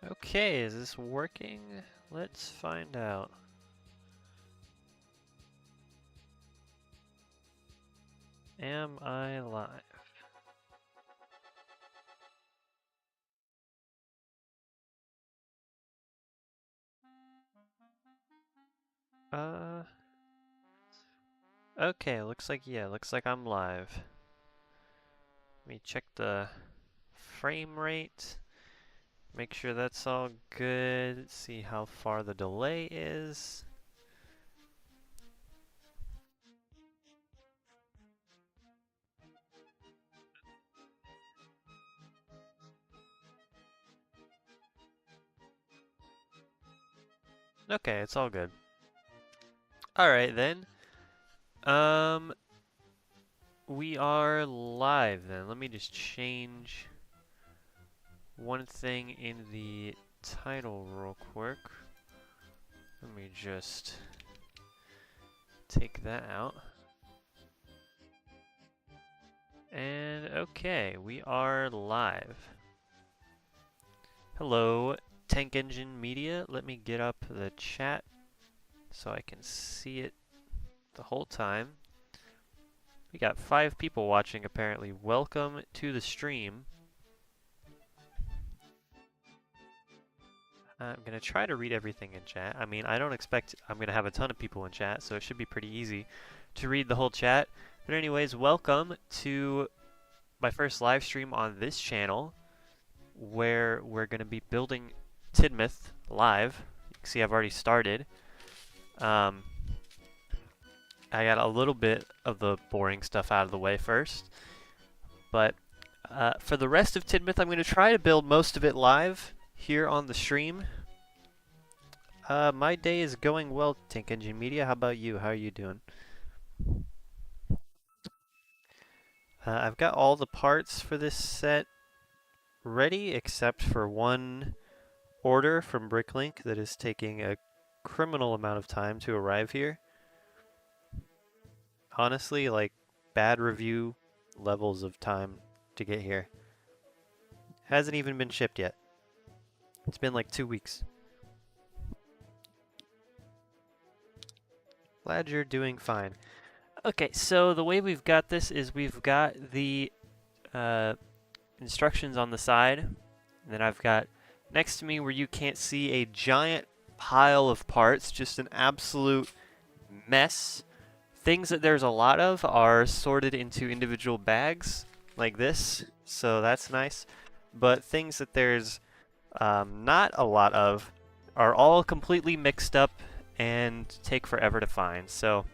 Okay, is this working? Let's find out. Am I live? Okay, looks like I'm live. Let me check the frame rate. Make sure that's all good. See how far the delay is. Okay, it's all good. Alright then. We are live then. Let me just change one thing in the title real quick. Let me just take that out. And okay, we are live. Hello, Tank Engine Media. Let me get up the chat so I can see it the whole time. We got 5 people watching apparently. Welcome to the stream. I'm going to try to read everything in chat. I mean, I don't expect I'm going to have a ton of people in chat, so it should be pretty easy to read the whole chat. But anyways, welcome to my first live stream on this channel, where we're going to be building Tidmouth live. You can see I've already started. I got a little bit of the boring stuff out of the way first. But for the rest of Tidmouth, I'm going to try to build most of it live here on the stream. My day is going well, Tank Engine Media. How about you? How are you doing? I've got all the parts for this set ready, except for one order from Bricklink that is taking a criminal amount of time to arrive here. Honestly, like, bad review levels of time to get here. Hasn't even been shipped yet. It's been like 2 weeks. Glad you're doing fine. Okay, so the way we've got this is we've got the instructions on the side, and then I've got next to me where you can't see a giant pile of parts, just an absolute mess. Things that there's a lot of are sorted into individual bags like this, so that's nice. But things that there's not a lot of are all completely mixed up and take forever to find. So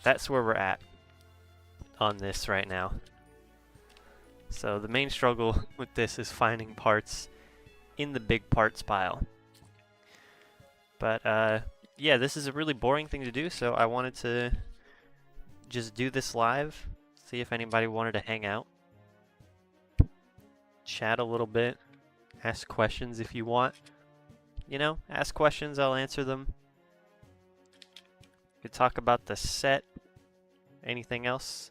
that's where we're at on this right now. So the main struggle with this is finding parts in the big parts pile. But yeah, this is a really boring thing to do, so I wanted to just do this live, see if anybody wanted to hang out, chat a little bit, ask questions if you want. You know, ask questions, I'll answer them. Could talk about the set, anything else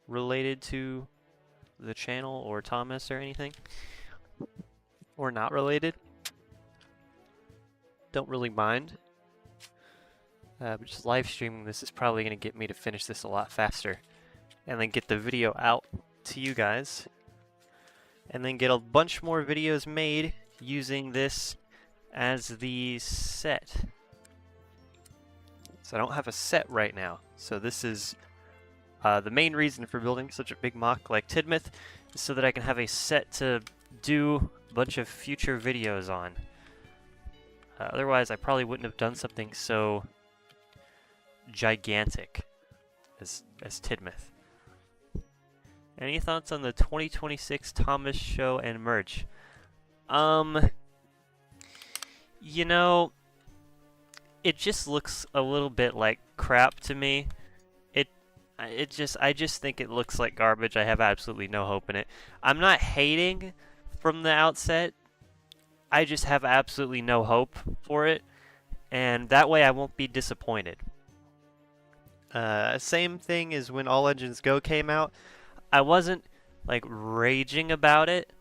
related to the channel or Thomas or anything, or not related. Don't really mind. But just live streaming this is probably going to get me to finish this a lot faster, and then get the video out to you guys, and then get a bunch more videos made using this as the set. So I don't have a set right now, so this is the main reason for building such a big mock like Tidmouth, is so that I can have a set to do a bunch of future videos on. Otherwise I probably wouldn't have done something so gigantic as Tidmouth. Any thoughts on the 2026 Thomas show and merch? You know, it just looks a little bit like crap to me. I just think it looks like garbage. I have absolutely no hope in it. I'm not hating from the outset. I just have absolutely no hope for it, and that way I won't be disappointed. Same thing as when All Engines Go came out. I wasn't like raging about it.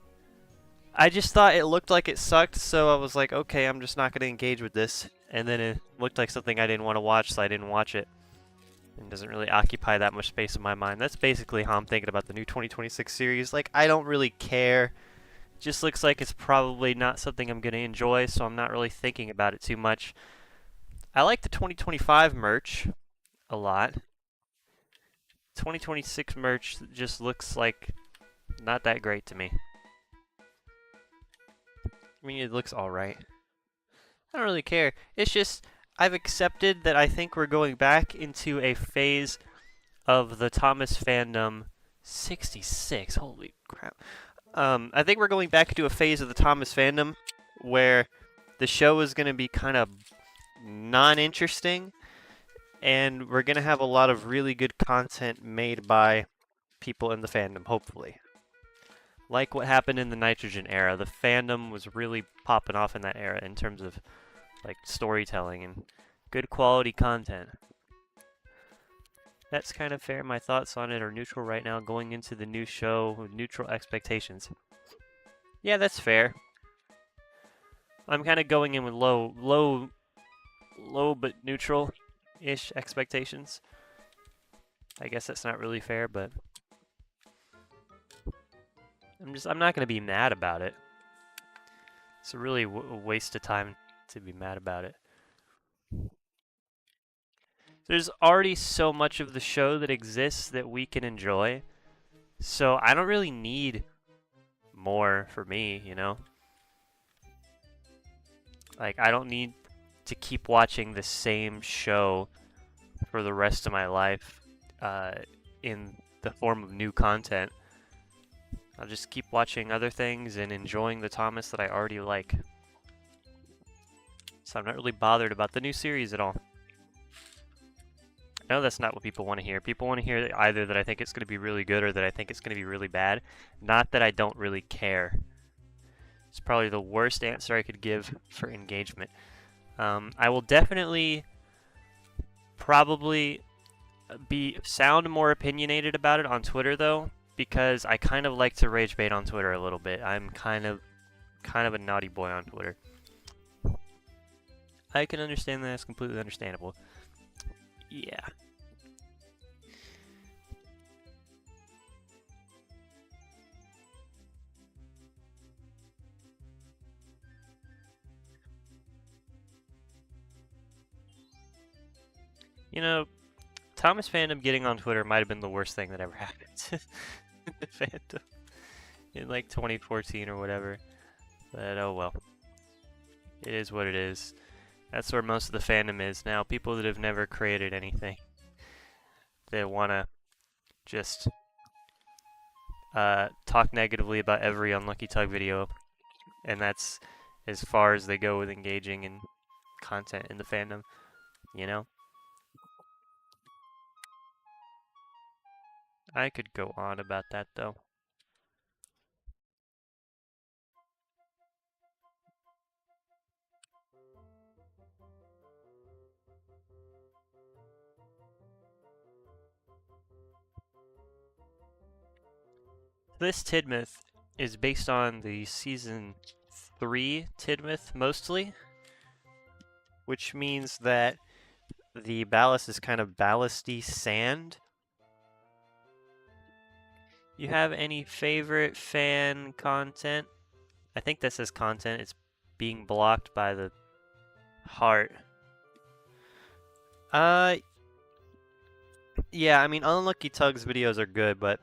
I just thought it looked like it sucked, so I was like, okay, I'm just not going to engage with this. And then it looked like something I didn't want to watch, so I didn't watch it. It doesn't really occupy that much space in my mind. That's basically how I'm thinking about the new 2026 series. Like, I don't really care. Just looks like it's probably not something I'm going to enjoy, so I'm not really thinking about it too much. I like the 2025 merch a lot. 2026 merch just looks like not that great to me. I mean, it looks alright. I don't really care. It's just, I've accepted that I think we're going back into a phase of the Thomas fandom. 66, holy crap. I think we're going back into a phase of the Thomas fandom where the show is going to be kind of non-interesting, and we're going to have a lot of really good content made by people in the fandom, hopefully. Like what happened in the Nitrogen era. The fandom was really popping off in that era in terms of like storytelling and good quality content. That's kind of fair. My thoughts on it are neutral right now, going into the new show with neutral expectations. Yeah, that's fair. I'm kind of going in with low but neutral-ish expectations. I guess that's not really fair, but I'm not going to be mad about it. It's a really waste of time to be mad about it. There's already so much of the show that exists that we can enjoy, so I don't really need more for me, you know? Like, I don't need to keep watching the same show for the rest of my life in the form of new content. I'll just keep watching other things and enjoying the Thomas that I already like. So I'm not really bothered about the new series at all. I know that's not what people want to hear. People want to hear either that I think it's going to be really good or that I think it's going to be really bad. Not that I don't really care. It's probably the worst answer I could give for engagement. I will definitely probably sound more opinionated about it on Twitter though, because I kind of like to rage bait on Twitter a little bit. I'm kind of a naughty boy on Twitter. I can understand that. It's completely understandable. Yeah. You know, Thomas fandom getting on Twitter might have been the worst thing that ever happened to the fandom in like 2014 or whatever. But oh well. It is what it is. That's where most of the fandom is now. People that have never created anything. They want to just talk negatively about every Unlucky Tug video. And that's as far as they go with engaging in content in the fandom. You know? I could go on about that though. This Tidmouth is based on the season 3 Tidmouth mostly, which means that the ballast is kind of ballasty sand. You have any favorite fan content? I think this is content. It's being blocked by the heart. Yeah, I mean, Unlucky Tug's videos are good, but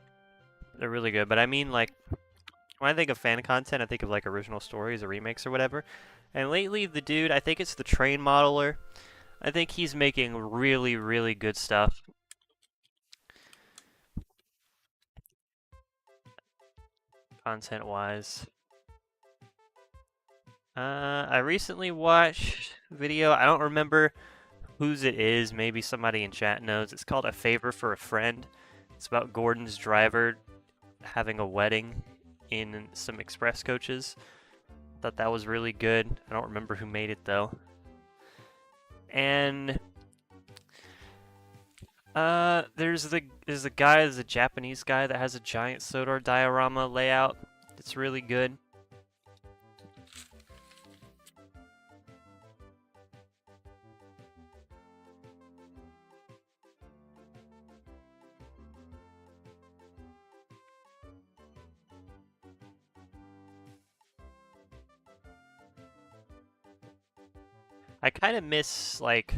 they're really good. But I mean, like, when I think of fan content, I think of like original stories or remakes or whatever. And lately, the dude, I think it's the Train Modeler. I think he's making really, really good stuff. Content-wise. I recently watched a video. I don't remember whose it is. Maybe somebody in chat knows. It's called A Favor for a Friend. It's about Gordon's driver having a wedding in some express coaches. Thought that was really good. I don't remember who made it though. And there's a Japanese guy that has a giant Sodor diorama layout. It's really good. I kind of miss like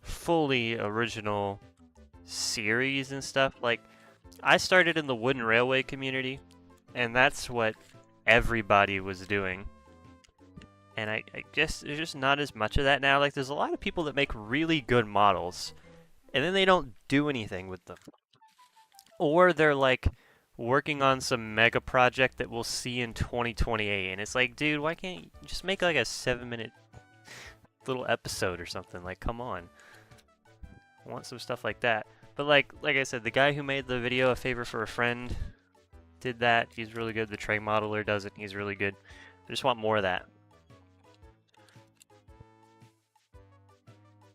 fully original series and stuff. Like I started in the wooden railway community, and that's what everybody was doing. And I guess there's just not as much of that now. Like there's a lot of people that make really good models, and then they don't do anything with them. Or they're like working on some mega project that we'll see in 2028, and it's like, dude, why can't you just make like a 7-minute little episode or something? Like, come on. I want some stuff like that. But like I said, the guy who made the video, A Favor for a Friend, did that. He's really good. The Tray Modeler does it. He's really good. I just want more of that.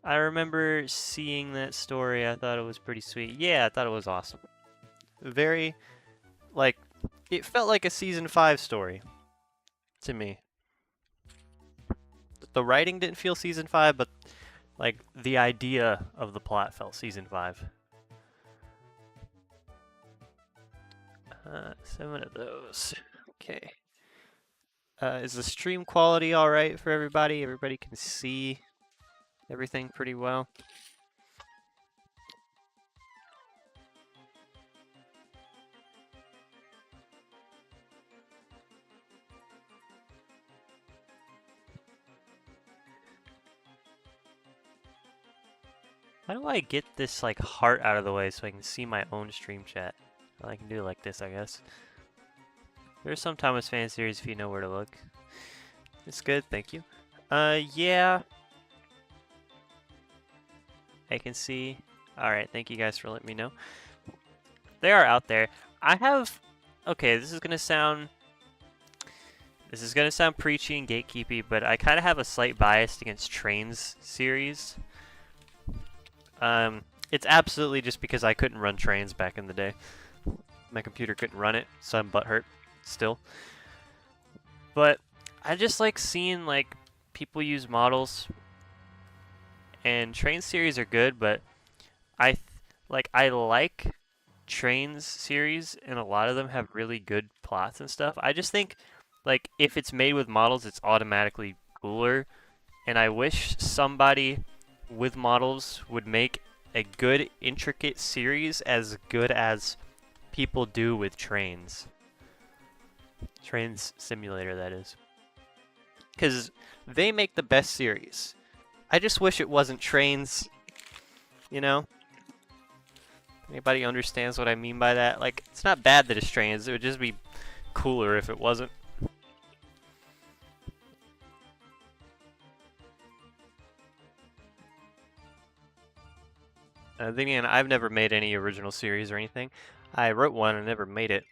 I remember seeing that story. I thought it was pretty sweet. Yeah, I thought it was awesome. Very, like, it felt like a season 5 story to me. The writing didn't feel season 5, but like the idea of the plot felt season 5. 7 of those. Okay. Is the stream quality all right for everybody? Everybody can see everything pretty well. How do I get this like heart out of the way so I can see my own stream chat? Well, I can do it like this, I guess. There's some Thomas fan series if you know where to look. It's good, thank you. Yeah. I can see. Alright, thank you guys for letting me know. They are out there. I have... Okay, this is gonna sound preachy and gatekeepy, but I kind of have a slight bias against Trains series. It's absolutely just because I couldn't run Trains back in the day. My computer couldn't run it, so I'm butthurt still. But I just like seeing like people use models, and Train series are good, but I like Trains series, and a lot of them have really good plots and stuff. I just think like if it's made with models, it's automatically cooler, and I wish somebody with models would make a good intricate series as good as people do with Trains. Trains Simulator, that is. Because they make the best series. I just wish it wasn't Trains, you know? Anybody understands what I mean by that? Like, it's not bad that it's Trains, it would just be cooler if it wasn't. Then again, I've never made any original series or anything. I wrote one and never made it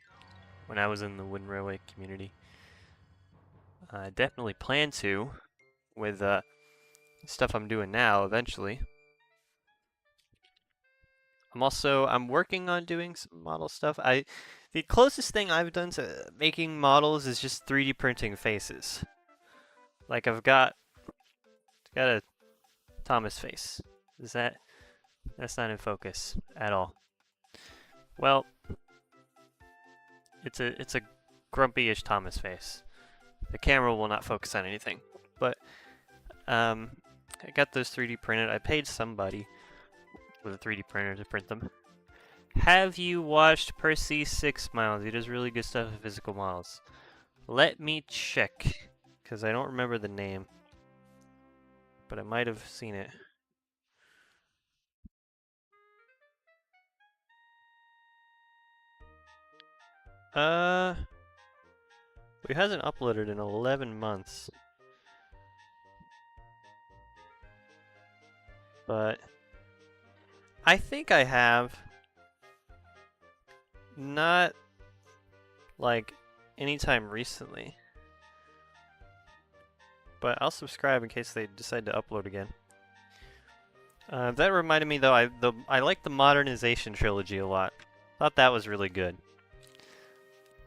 when I was in the Wooden Railway community. I definitely plan to with stuff I'm doing now eventually. I'm working on doing some model stuff. The closest thing I've done to making models is just 3D printing faces. Like I've got a Thomas face. That's not in focus at all. Well, it's a grumpy-ish Thomas face. The camera will not focus on anything. But I got those 3D printed. I paid somebody with a 3D printer to print them. Have you watched Percy 6 Miles? He does really good stuff with physical models. Let me check, because I don't remember the name. But I might have seen it. He hasn't uploaded in 11 months. But I think I have. Not like anytime recently. But I'll subscribe in case they decide to upload again. That reminded me though, I like the Modernization trilogy a lot. Thought that was really good.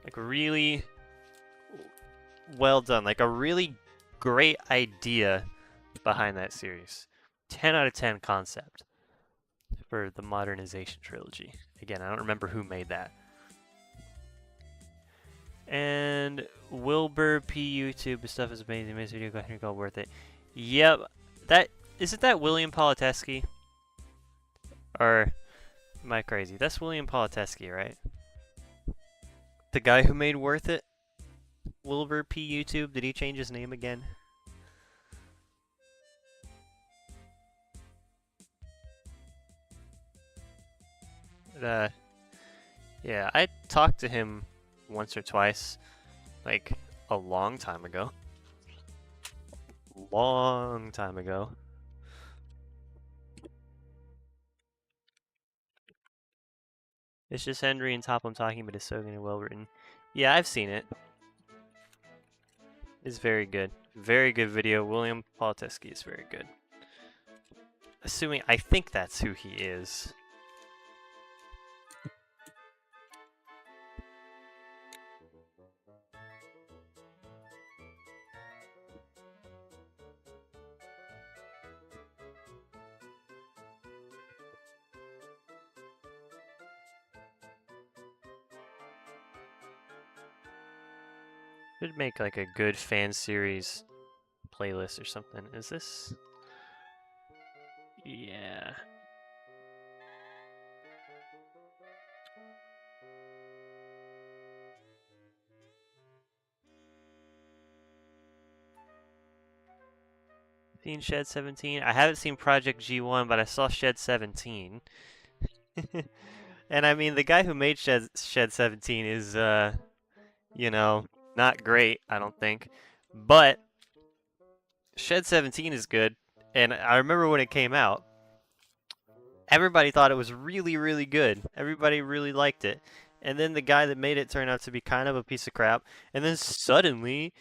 Like really well done. Like a really great idea behind that series. 10 out of 10 concept for the Modernization trilogy. Again, I don't remember who made that. And Wilbur P YouTube, his stuff is amazing. Amazing video, go ahead and go worth it. Yep, that isn't that William Politeski? Or am I crazy? That's William Politeski, right? The guy who made Worth It? Wilbur P. YouTube? Did he change his name again? But, yeah, I talked to him once or twice, like a long time ago. Long time ago. It's just Henry and Topham talking, but it's so good and well written. Yeah, I've seen it. It's very good. Very good video. William Politeski is very good. Assuming, I think that's who he is. Should make like a good fan series playlist or something. Is this? Yeah. Seen Shed 17? I haven't seen Project G1, but I saw Shed 17. And I mean, the guy who made Shed 17 is, you know, not great, I don't think. But Shed 17 is good. And I remember when it came out, everybody thought it was really, really good. Everybody really liked it. And then the guy that made it turned out to be kind of a piece of crap. And then suddenly,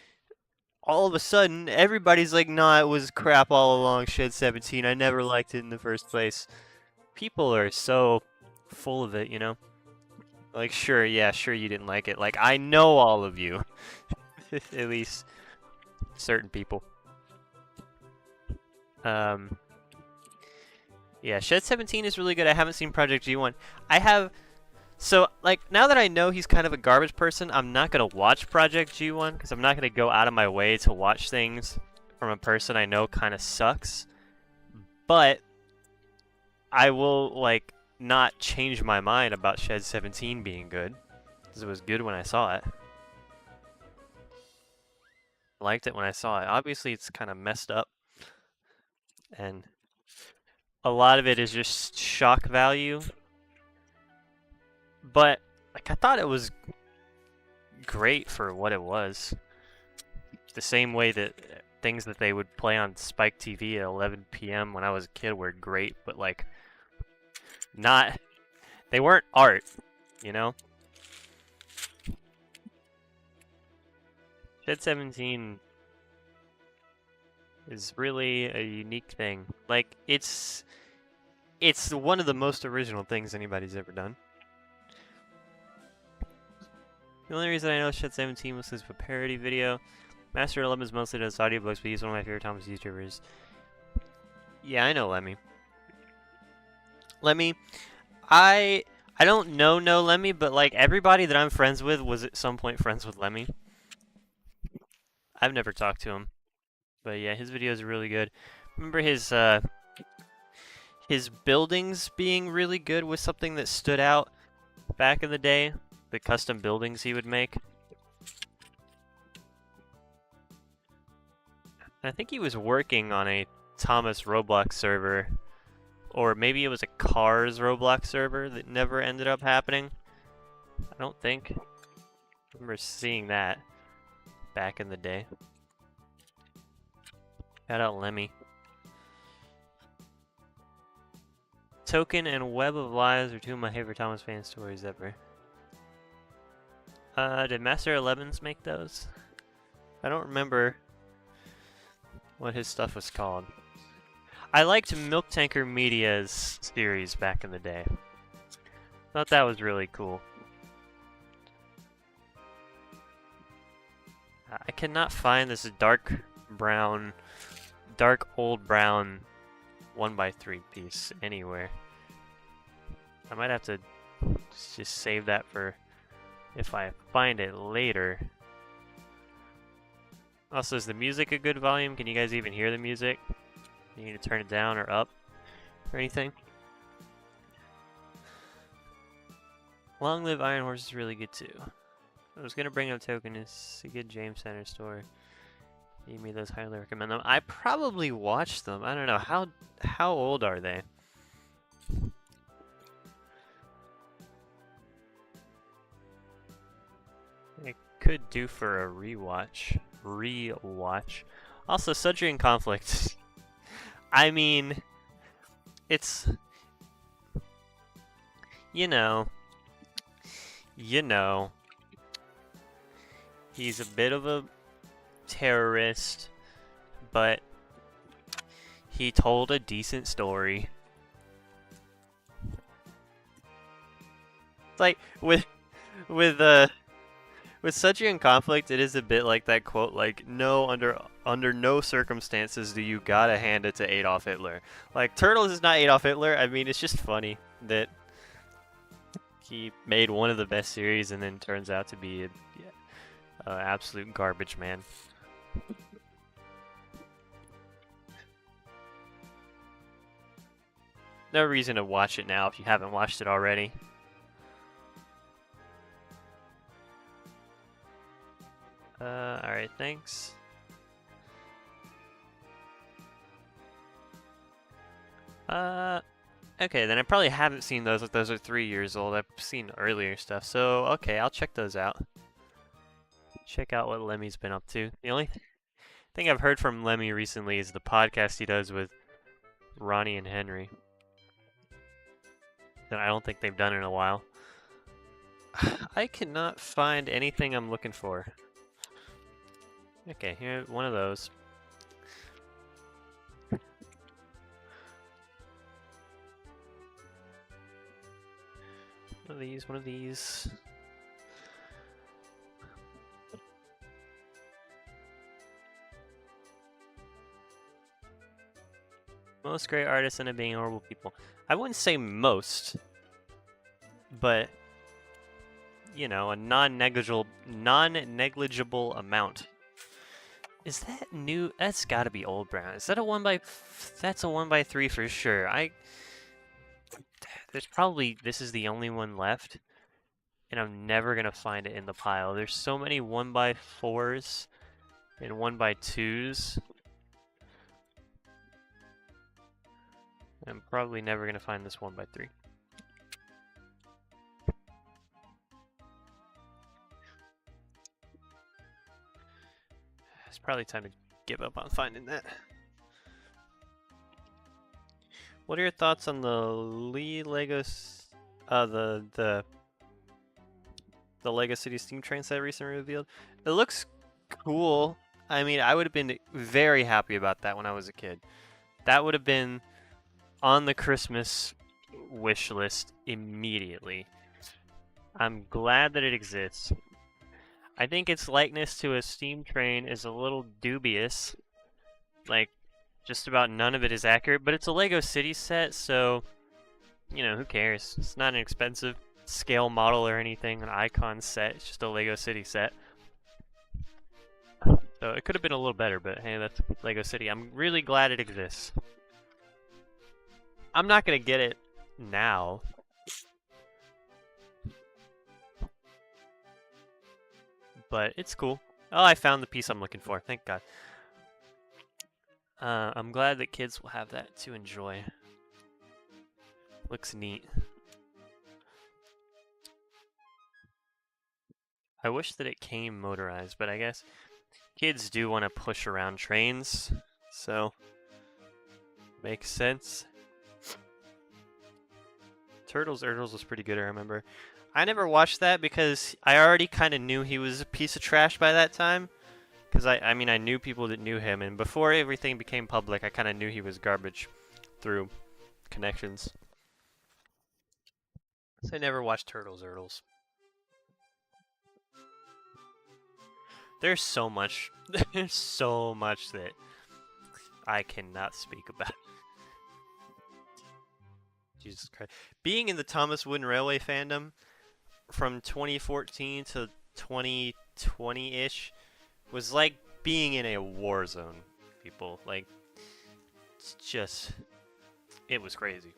all of a sudden, everybody's like, nah, it was crap all along, Shed 17. I never liked it in the first place. People are so full of it, you know? Like, sure, yeah, sure you didn't like it. Like, I know all of you. At least certain people. Yeah, Shed 17 is really good. I haven't seen Project G1. I have... So, like, now that I know he's kind of a garbage person, I'm not going to watch Project G1, because I'm not going to go out of my way to watch things from a person I know kind of sucks. But I will, like, not change my mind about Shed 17 being good, because it was good when I saw it. Liked it when I saw it. Obviously, it's kind of messed up, and a lot of it is just shock value. But, like, I thought it was great for what it was. The same way that things that they would play on Spike TV at 11 p.m. when I was a kid were great, but, like, not... They weren't art, you know? Shed 17 is really a unique thing. Like, it's one of the most original things anybody's ever done. The only reason I know Shed 17 was his parody video. Master 11 mostly does audiobooks, but he's one of my favorite Thomas YouTubers. Yeah, I know Lemmy. Lemmy, I don't know Lemmy, but like everybody that I'm friends with was at some point friends with Lemmy. I've never talked to him, but yeah, his videos are really good. Remember his buildings being really good was something that stood out back in the day. The custom buildings he would make. I think he was working on a Thomas Roblox server, or maybe it was a Cars Roblox server that never ended up happening. I don't think. I remember seeing that back in the day. Shout out Lemmy. Token and Web of Lies are two of my favorite Thomas fan stories ever. Did Master 11s make those? I don't remember what his stuff was called. I liked Milk Tanker Media's series back in the day. Thought that was really cool. I cannot find this dark old brown 1x3 piece anywhere. I might have to just save that for if I find it later. Also, is the music a good volume? Can you guys even hear the music? You need to turn it down or up or anything? Long Live Iron Horse is really good too. I was gonna bring up Token. It's a good James Center store. Gave me those, highly recommend them. I probably watched them. I don't know how old are they? I could do for a rewatch. Also, Sodor in Conflict. I mean, it's you know, he's a bit of a terrorist, but he told a decent story. Like with Sodor in Conflict, it is a bit like that quote, like, no, under no circumstances do you gotta hand it to Adolf Hitler. Like, Turtles is not Adolf Hitler. I mean, it's just funny that he made one of the best series and then turns out to be a absolute garbage man. No reason to watch it now if you haven't watched it already. Alright, thanks. Okay, then I probably haven't seen those if those are 3 years old. I've seen earlier stuff, so okay, I'll check those out. Check out what Lemmy's been up to. The only thing I've heard from Lemmy recently is the podcast he does with Ronnie and Henry. That I don't think they've done in a while. I cannot find anything I'm looking for. Okay, here, one of those. One of these. Most great artists end up being horrible people. I wouldn't say most, but you know, a non-negligible amount. Is that new? That's got to be Old Brown. Is that a 1x? That's a 1x3 for sure. There's probably, this is the only one left, and I'm never gonna find it in the pile. There's so many 1x4s and 1x2s. I'm probably never gonna find this 1x3. It's probably time to give up on finding that. What are your thoughts on the Legos, the Lego City Steam Train set recently revealed? It looks cool. I mean, I would have been very happy about that when I was a kid. That would have been on the Christmas wish list immediately. I'm glad that it exists. I think its likeness to a steam train is a little dubious. Like, just about none of it is accurate, but it's a Lego City set, so, you know, who cares? It's not an expensive scale model or anything, an icon set, it's just a Lego City set. So it could have been a little better, but hey, that's Lego City. I'm really glad it exists. I'm not gonna get it now. But it's cool. Oh, I found the piece I'm looking for, thank God. I'm glad that kids will have that to enjoy. Looks neat. I wish that it came motorized, but I guess kids do want to push around trains, so makes sense. Turtles was pretty good, I remember. I never watched that because I already kind of knew he was a piece of trash by that time. Because I mean, I knew people that knew him, and before everything became public, I kind of knew he was garbage through connections. So I never watched Turtles. There's so much that I cannot speak about. Jesus Christ. Being in the Thomas Wooden Railway fandom from 2014 to 2020-ish was like being in a war zone, people. Like, it's just, it was crazy.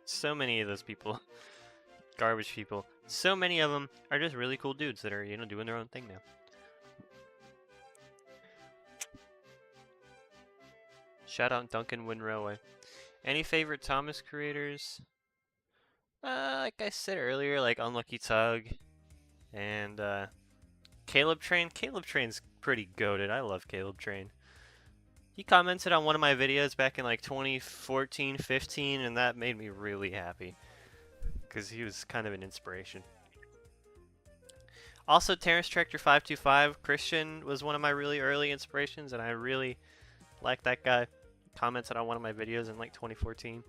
So many of those people, garbage people, so many of them are just really cool dudes that are, you know, doing their own thing now. Shout out Duncan Wind Railway. Any favorite Thomas creators? Like I said earlier, like Unlucky Tug and Caleb Train. Caleb Train's pretty goated. I love Caleb Train. He commented on one of my videos back in like 2014, 15, and that made me really happy because he was kind of an inspiration. Also, Terrence Tractor 525, Christian was one of my really early inspirations, and I really like that guy. Commented on one of my videos in like 2014.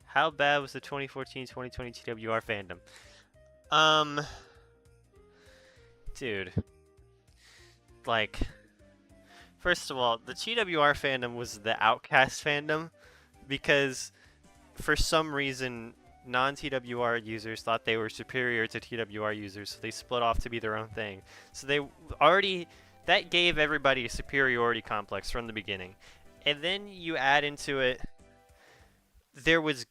How bad was the 2014-2020 TWR fandom? Dude, like, first of all, the TWR fandom was the Outcast fandom because for some reason non-TWR users thought they were superior to TWR users, so they split off to be their own thing. So they already, that gave everybody a superiority complex from the beginning. And then you add into it, there was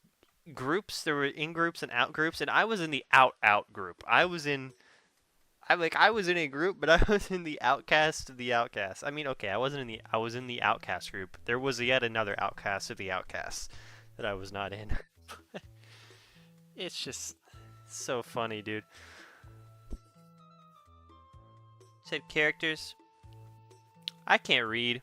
groups, there were in-groups and out-groups, and I was in the out-out group. I was in a group, but I was in the outcast of the outcast. I mean, okay, I was in the outcast group. There was yet another outcast of the outcasts that I was not in. It's just so funny, dude. Said characters. I can't read.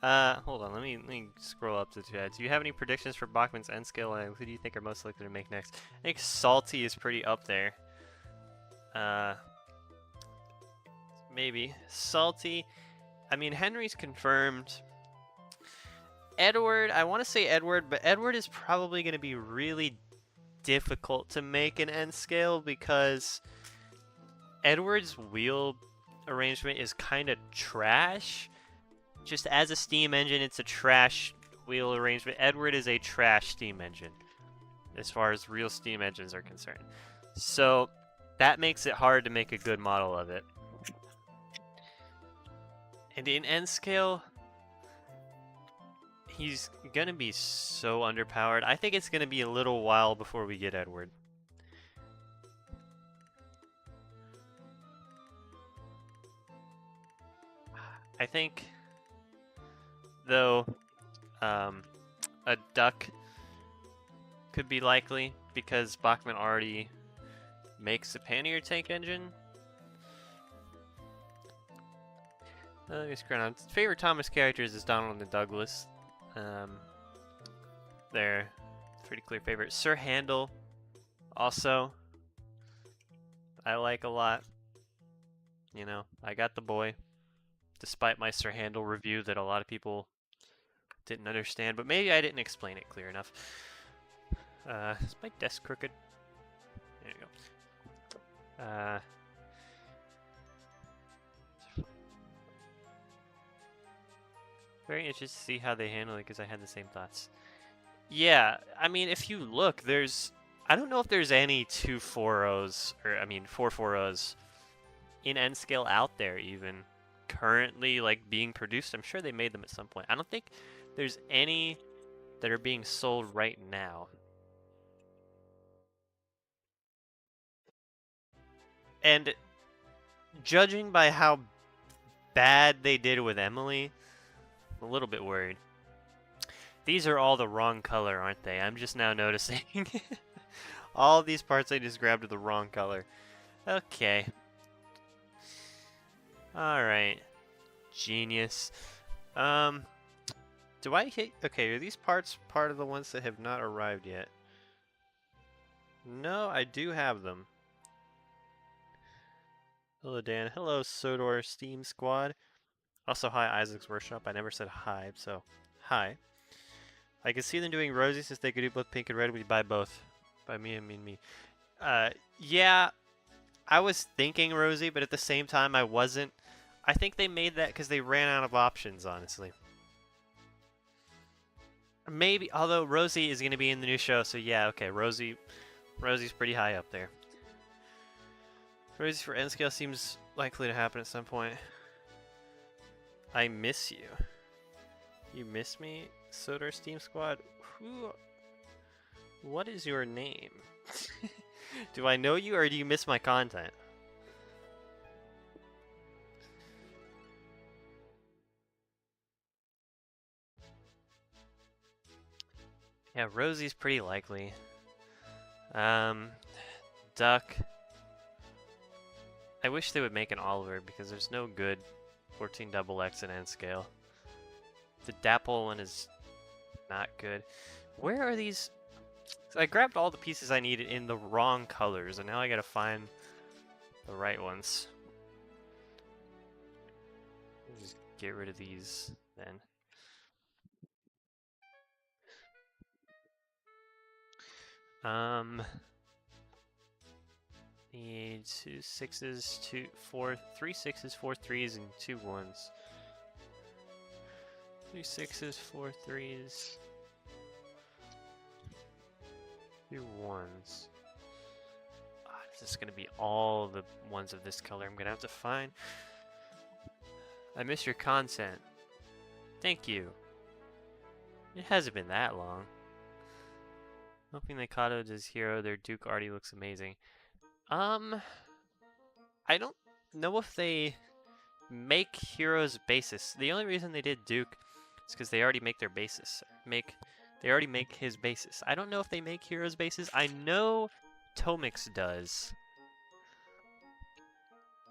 Hold on, let me scroll up to the chat. Do you have any predictions for Bachman's end skill, and who do you think are most likely to make next? I think Salty is pretty up there. Maybe Salty. I mean, Henry's confirmed. Edward, I want to say Edward, but Edward is probably going to be really difficult to make an end scale because Edward's wheel arrangement is kind of trash. Just as a steam engine, it's a trash wheel arrangement. Edward is a trash steam engine as far as real steam engines are concerned. So that makes it hard to make a good model of it. And in end scale, he's going to be so underpowered. I think it's going to be a little while before we get Edward. I think, though, a duck could be likely because Bachman already makes a pannier tank engine. Let me scroll down. Favorite Thomas characters is Donald and Douglas. They're pretty clear favorite. Sir Handel, also, I like a lot. You know, I got the boy. Despite my Sir Handel review that a lot of people didn't understand, but maybe I didn't explain it clear enough. Is my desk crooked? There you go. Very interested to see how they handle it because I had the same thoughts. Yeah, I mean, if you look, I don't know if there's any 240s, or I mean 440s in N scale out there even currently like being produced. I'm sure they made them at some point. I don't think there's any that are being sold right now. And judging by how bad they did with Emily, I'm a little bit worried. These are all the wrong color, aren't they? I'm just now noticing. All these parts I just grabbed are the wrong color. Okay. Alright. Genius. Do I hit... Okay, are these parts part of the ones that have not arrived yet? No, I do have them. Hello, Dan. Hello, Sodor Steam Squad. Also, hi, Isaac's Workshop. I never said hi, so hi. I can see them doing Rosie since they could do both pink and red. We buy both. By me, I mean me. Yeah, I was thinking Rosie, but at the same time, I wasn't. I think they made that because they ran out of options, honestly. Maybe, although Rosie is going to be in the new show, so yeah, okay, Rosie Rosie's pretty high up there. Rosie for N scale seems likely to happen at some point. I miss you. You miss me? Sodor Steam Squad? What is your name? Do I know you or do you miss my content? Yeah, Rosie's pretty likely. Duck. I wish they would make an Oliver because there's no good 14XX in N scale. The Dapple one is not good. Where are these? So I grabbed all the pieces I needed in the wrong colors, and now I gotta find the right ones. Just get rid of these then. Need 2 6s, 3 6s, 4 3s, and 2 1s. 3 6s, 4 3s, 2 1s. This is gonna be all the ones of this color I'm gonna have to find. I miss your content. Thank you. It hasn't been that long. Hoping they Kato does hero. Their Duke already looks amazing. I don't know if they make heroes basis. The only reason they did Duke is because they already make their basis. They already make his basis. I don't know if they make heroes basis. I know Tomix does.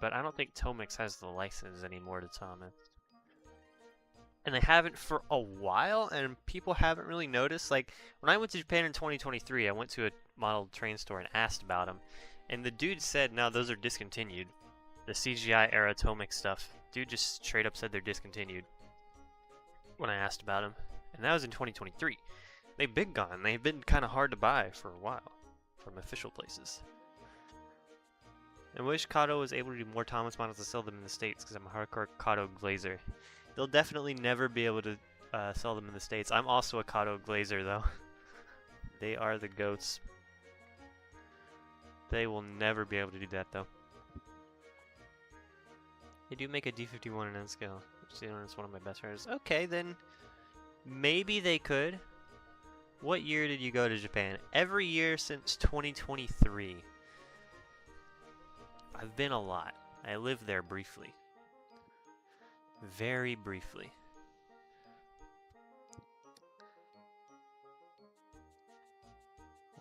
But I don't think Tomix has the license anymore to Thomas. And they haven't for a while, and people haven't really noticed. Like, when I went to Japan in 2023, I went to a model train store and asked about them. And the dude said, no, those are discontinued. The CGI era Tomix stuff. Dude just straight up said they're discontinued when I asked about them. And that was in 2023. They've been gone. They've been kind of hard to buy for a while from official places. I wish Kato was able to do more Thomas models to sell them in the States because I'm a hardcore Kato glazer. They'll definitely never be able to sell them in the States. I'm also a Kato glazer though. They are the goats. They will never be able to do that though. They do make a D51 in N scale, which is one of my best friends. Okay, then maybe they could. What year did you go to Japan? Every year since 2023. I've been a lot. I lived there briefly. Very briefly.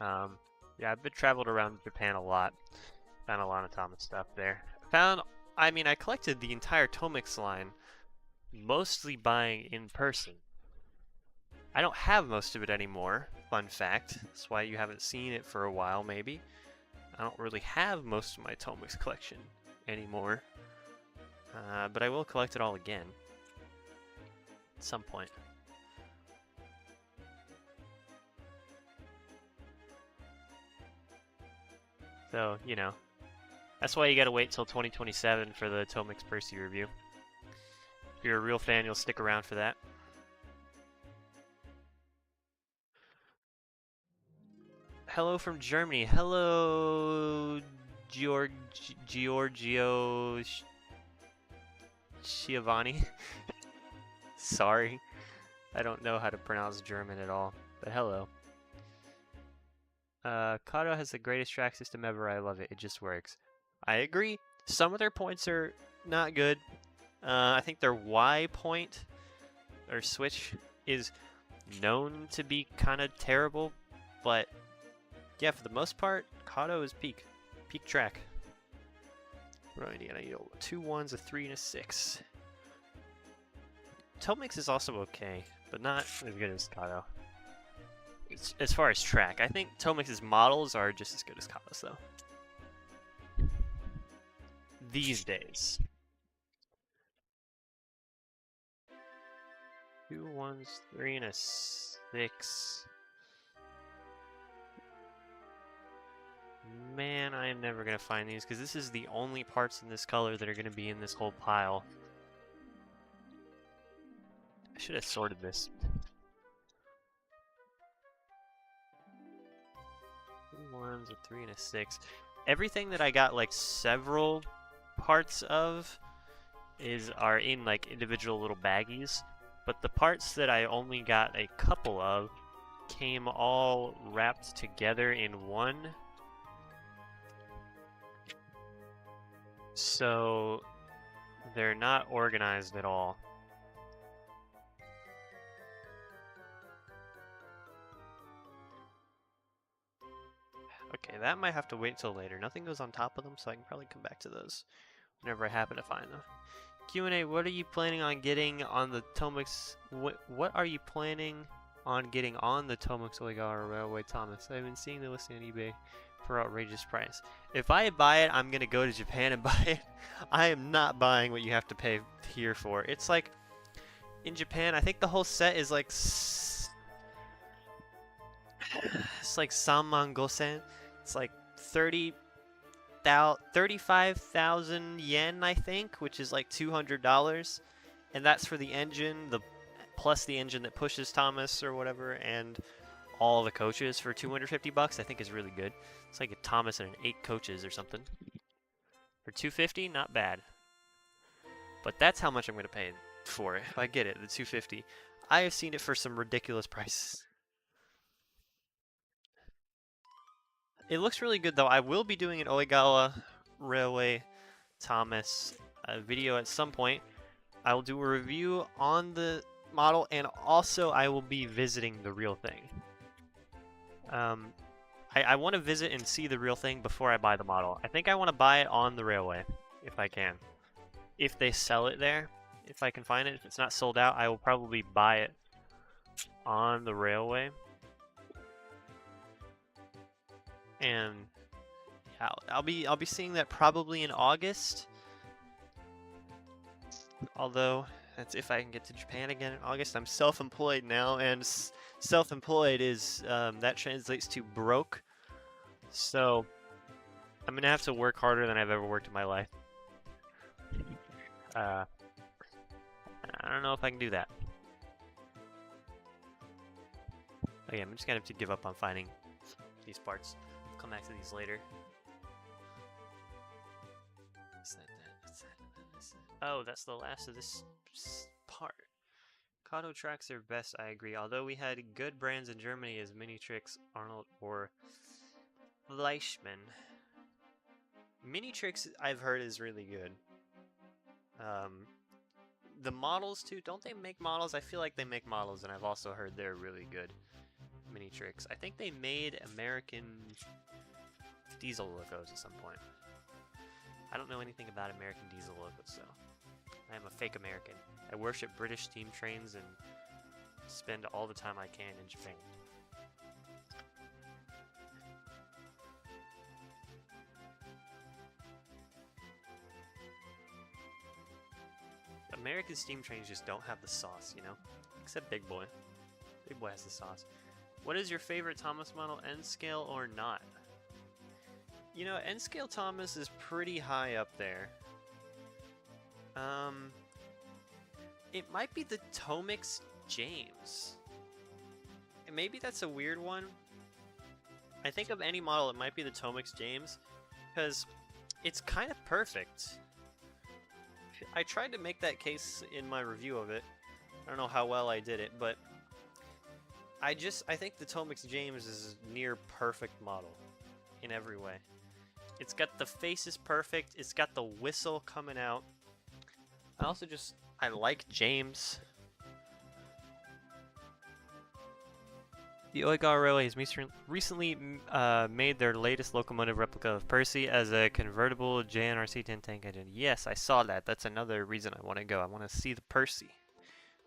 Yeah, I've been traveled around Japan a lot. Found a lot of Thomas stuff there. I collected the entire Tomix line, mostly buying in person. I don't have most of it anymore, fun fact. That's why you haven't seen it for a while, maybe. I don't really have most of my Tomix collection anymore. But I will collect it all again. At some point. So, you know. That's why you gotta wait till 2027 for the Tomix Percy review. If you're a real fan, you'll stick around for that. Hello from Germany. Hello, Giorgio Schiavani. Sorry. I don't know how to pronounce German at all, but hello. Kato has the greatest track system ever. I love it. It just works. I agree. Some of their points are not good. I think their Y point, or switch, is known to be kind of terrible, but yeah, for the most part, Kato is peak track. What do I need? I need 2 1s, a 3, and a 6. Tomix is also okay, but not as good as Kato. As far as track, I think Tomix's models are just as good as Kato's, though. These days. 2 1s, 3, and a 6. Man, I am never going to find these, because this is the only parts in this color that are going to be in this whole pile. I should have sorted this. 2 1s, a 3, and a 6. Everything that I got like several parts of are in like individual little baggies, but the parts that I only got a couple of came all wrapped together in one. So they're not organized at all. Okay, that might have to wait till later. Nothing goes on top of them, so I can probably come back to those whenever I happen to find them. Q&A, what are you planning on getting on the Tomix? What are you planning on getting on the Tomix Oigara Railway, Thomas? I've been seeing the listing on eBay for outrageous price. If I buy it, I'm gonna go to Japan and buy it. I am not buying what you have to pay here for. It's like in Japan, I think the whole set is like it's like 3,500 It's like 35,000 yen, I think, which is like $200, and that's for the engine, plus the engine that pushes Thomas or whatever, and all the coaches for 250 bucks. I think is really good. It's like a Thomas and 8 coaches or something. For 250, not bad. But that's how much I'm gonna pay for it if I get it, the 250. I have seen it for some ridiculous prices. It looks really good though. I will be doing an Oigawa Railway Thomas video at some point. I will do a review on the model, and also I will be visiting the real thing. I want to visit and see the real thing before I buy the model. I think I want to buy it on the railway, if I can. If they sell it there, if I can find it. If it's not sold out, I will probably buy it on the railway. And yeah, I'll be seeing that probably in August. Although that's if I can get to Japan again in August. I'm self-employed now, and self-employed is that translates to broke. So I'm gonna have to work harder than I've ever worked in my life. I don't know if I can do that. Okay, I'm just gonna have to give up on finding these parts. Come back to these later. Oh, that's the last of this part. Kato tracks are best, I agree. Although we had good brands in Germany as Minitrix, Arnold, or Fleischmann. Minitrix, I've heard, is really good. The models too, don't they make models? I feel like they make models, and I've also heard they're really good. Minitrix. I think they made American diesel locos at some point. I don't know anything about American diesel locos, though. I am a fake American. I worship British steam trains and spend all the time I can in Japan. American steam trains just don't have the sauce, you know? Except Big Boy. Big Boy has the sauce. What is your favorite Thomas model, N-scale or not? You know, N-scale Thomas is pretty high up there. It might be the Tomix James. And maybe that's a weird one. I think of any model, it might be the Tomix James, because it's kind of perfect. I tried to make that case in my review of it. I don't know how well I did it, but I think the Tomix James is a near perfect model in every way. It's got the face is perfect. It's got the whistle coming out. I like James. The Oigawa Railway has recently made their latest locomotive replica of Percy as a convertible JNRC 10 tank engine. Yes, I saw that. That's another reason I want to go. I want to see the Percy.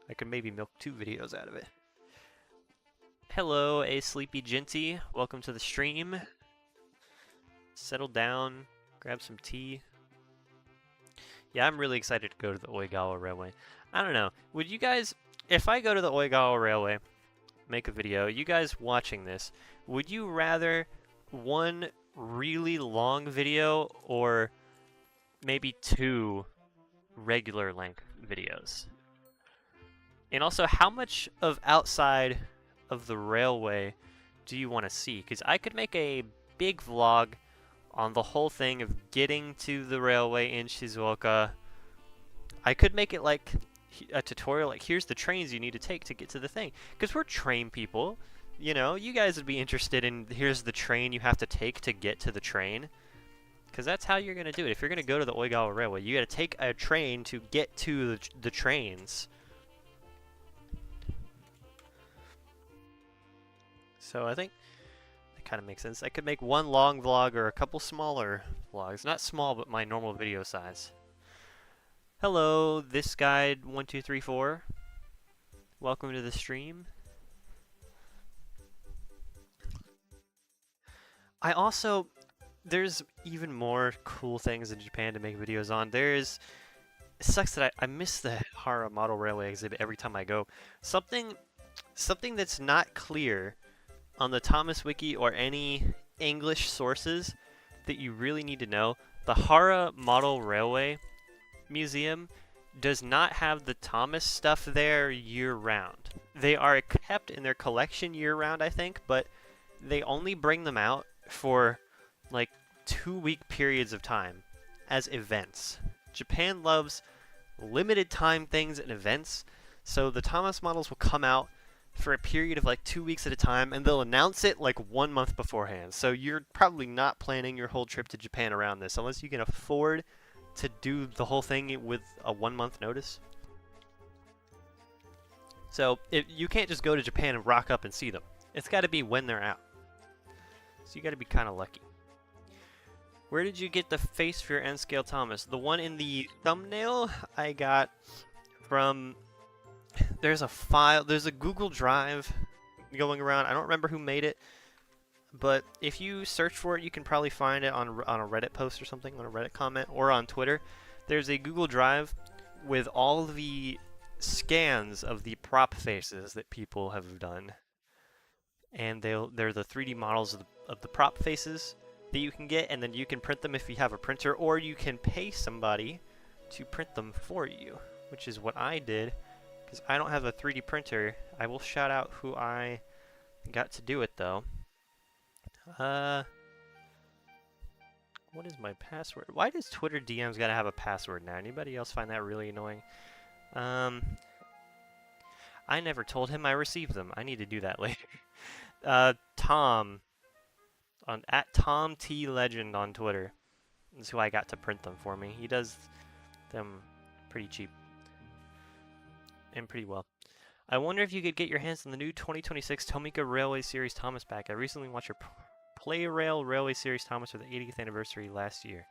I could maybe milk 2 videos out of it. Hello, a sleepy genty. Welcome to the stream. Settle down, grab some tea. Yeah, I'm really excited to go to the Oigawa Railway. I don't know. Would you guys, if I go to the Oigawa Railway, make a video, you guys watching this, would you rather one really long video or maybe 2 regular length videos? And also, how much of outside of the railway do you want to see? Because I could make a big vlog on the whole thing of getting to the railway in Shizuoka. I could make it like a tutorial, like here's the trains you need to take to get to the thing. Because we're train people, you know, you guys would be interested in here's the train you have to take to get to the train. Because that's how you're going to do it. If you're going to go to the Oigawa Railway, you got to take a train to get to the trains. So I think that kind of makes sense. I could make one long vlog or a couple smaller vlogs. Not small, but my normal video size. Hello, this guide 1234. Welcome to the stream. I also, there's even more cool things in Japan to make videos on. It sucks that I miss the Hara Model Railway exhibit every time I go. Something that's not clear on the Thomas Wiki or any English sources that you really need to know. The Hara Model Railway Museum does not have the Thomas stuff there year-round. They are kept in their collection year-round, I think, but they only bring them out for like 2-week periods of time as events. Japan loves limited time things and events, so the Thomas models will come out for a period of like 2 weeks at a time, and they'll announce it like 1 month beforehand. So you're probably not planning your whole trip to Japan around this unless you can afford to do the whole thing with a 1 month notice. So you can't just go to Japan and rock up and see them. It's got to be when they're out. So you got to be kind of lucky. Where did you get the face for your N-scale Thomas? The one in the thumbnail I got from... There's a file, there's a Google Drive going around. I don't remember who made it, but if you search for it, you can probably find it on a Reddit post or something, on a Reddit comment, or on Twitter. There's a Google Drive with all the scans of the prop faces that people have done. And they're the 3D models of the prop faces that you can get, and then you can print them if you have a printer, or you can pay somebody to print them for you, which is what I did. Because I don't have a 3D printer. I will shout out who I got to do it, though. What is my password? Why does Twitter DMs gotta have a password now? Anybody else find that really annoying? I never told him I received them. I need to do that later. Tom. At Tom T Legend on Twitter. That's who I got to print them for me. He does them pretty cheap. And pretty well. I wonder if you could get your hands on the new 2026 Tomika Railway Series Thomas pack. I recently watched your Play Rail Railway Series Thomas for the 80th anniversary last year.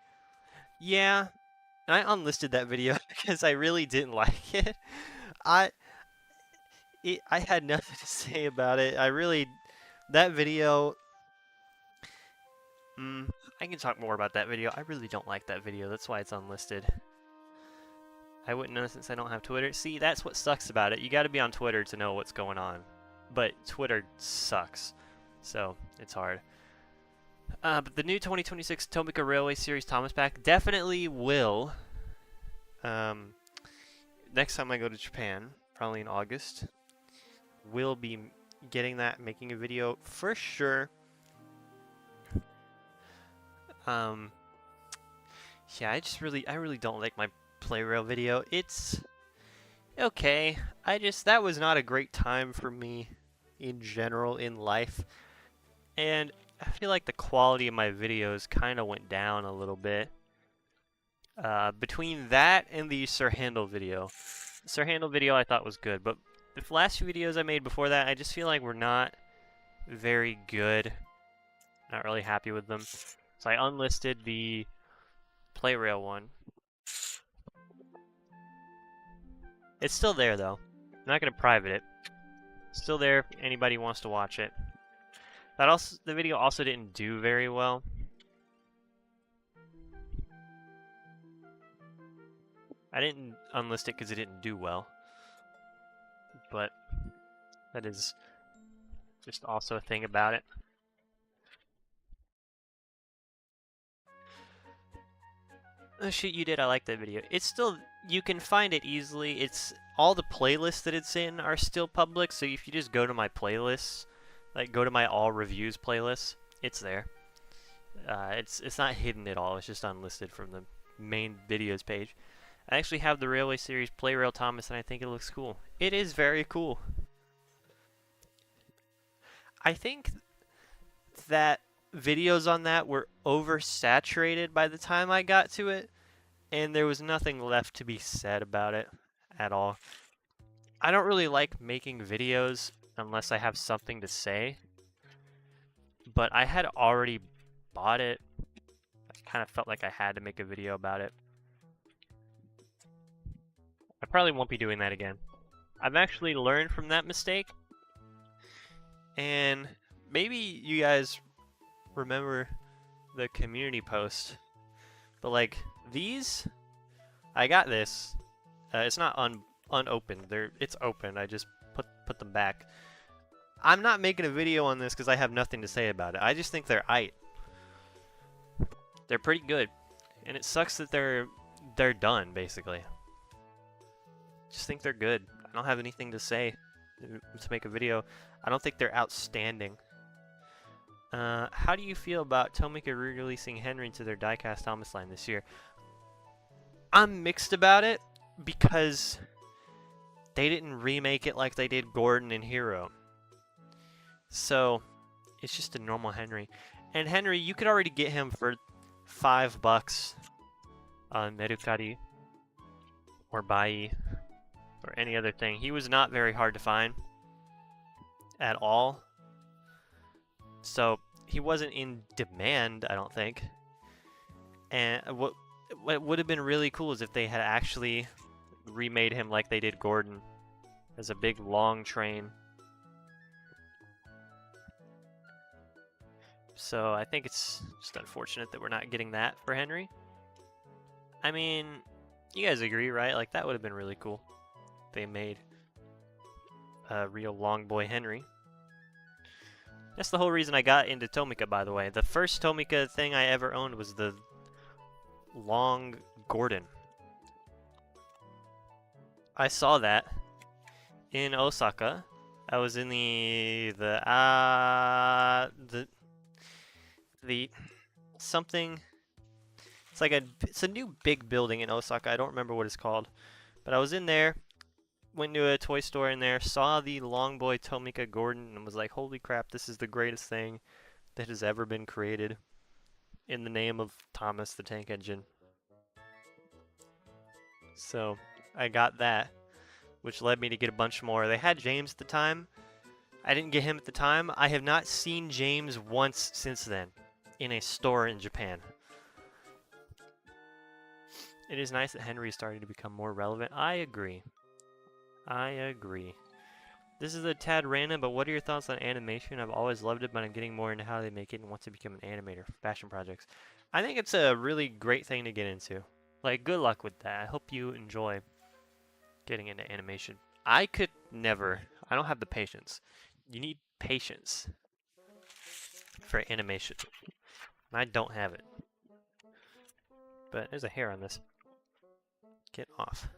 Yeah, I unlisted that video because I really didn't like it. I had nothing to say about it. That video... I can talk more about that video. I really don't like that video. That's why it's unlisted. I wouldn't know since I don't have Twitter. See, that's what sucks about it. You gotta be on Twitter to know what's going on. But Twitter sucks. So, it's hard. But the new 2026 Tomika Railway Series Thomas pack definitely will. Next time I go to Japan, probably in August, we'll be getting that, making a video for sure. Yeah, I really don't like my Playrail video. It's okay. That was not a great time for me in general in life. And I feel like the quality of my videos kind of went down a little bit. Between that and the Sir Handel video. Sir Handel video I thought was good, but the last few videos I made before that, I just feel like were not very good. Not really happy with them. So I unlisted the Playrail one. It's still there though. I'm not gonna private it. It's still there if anybody wants to watch it. The video also didn't do very well. I didn't unlist it because it didn't do well. But that is just also a thing about it. Oh shoot, you did. I like that video. It's still, you can find it easily. All the playlists that it's in are still public, so if you just go to my playlists, Like, go to my all reviews playlist. It's there. It's not hidden at all. It's just unlisted from the main videos page. I actually have the Railway Series Play Rail Thomas, and I think it looks cool. It is very cool. I think that videos on that were oversaturated by the time I got to it, and there was nothing left to be said about it at all. I don't really like making videos unless I have something to say, but I had already bought it. I kind of felt like I had to make a video about it. I probably won't be doing that again. I've actually learned from that mistake, and maybe you guys remember the community post, but like these, I got this. It's not unopened. It's open. I just put them back. I'm not making a video on this because I have nothing to say about it. I just think they're aight. They're pretty good, and it sucks that they're done basically. Just think they're good. I don't have anything to say to make a video. I don't think they're outstanding. How do you feel about Tomica re-releasing Henry to their diecast Thomas line this year? I'm mixed about it because they didn't remake it like they did Gordon and Hero. So it's just a normal Henry. And Henry, you could already get him for $5 on Mercari or Bai or any other thing. He was not very hard to find at all. So he wasn't in demand, I don't think. And what would have been really cool is if they had actually remade him like they did Gordon as a big long train. So I think it's just unfortunate that we're not getting that for Henry. I mean, you guys agree, right? Like that would have been really cool. They made a real long boy Henry. That's the whole reason I got into Tomica, by the way. The first Tomica thing I ever owned was the long Gordon. I saw that in Osaka. I was in the something. It's a new big building in Osaka. I don't remember what it's called, but I was in there. Went to a toy store in there, saw the long boy Tomica Gordon, and was like, holy crap, this is the greatest thing that has ever been created in the name of Thomas the Tank Engine. So I got that, which led me to get a bunch more. They had James at the time. I didn't get him at the time. I have not seen James once since then in a store in Japan. It is nice that Henry is starting to become more relevant. I agree. I agree. This is a tad random, but what are your thoughts on animation? I've always loved it, but I'm getting more into how they make it and want to become an animator for fashion projects. I think it's a really great thing to get into. Like, good luck with that. I hope you enjoy getting into animation. I could never. I don't have the patience. You need patience for animation. I don't have it. But there's a hair on this. Get off.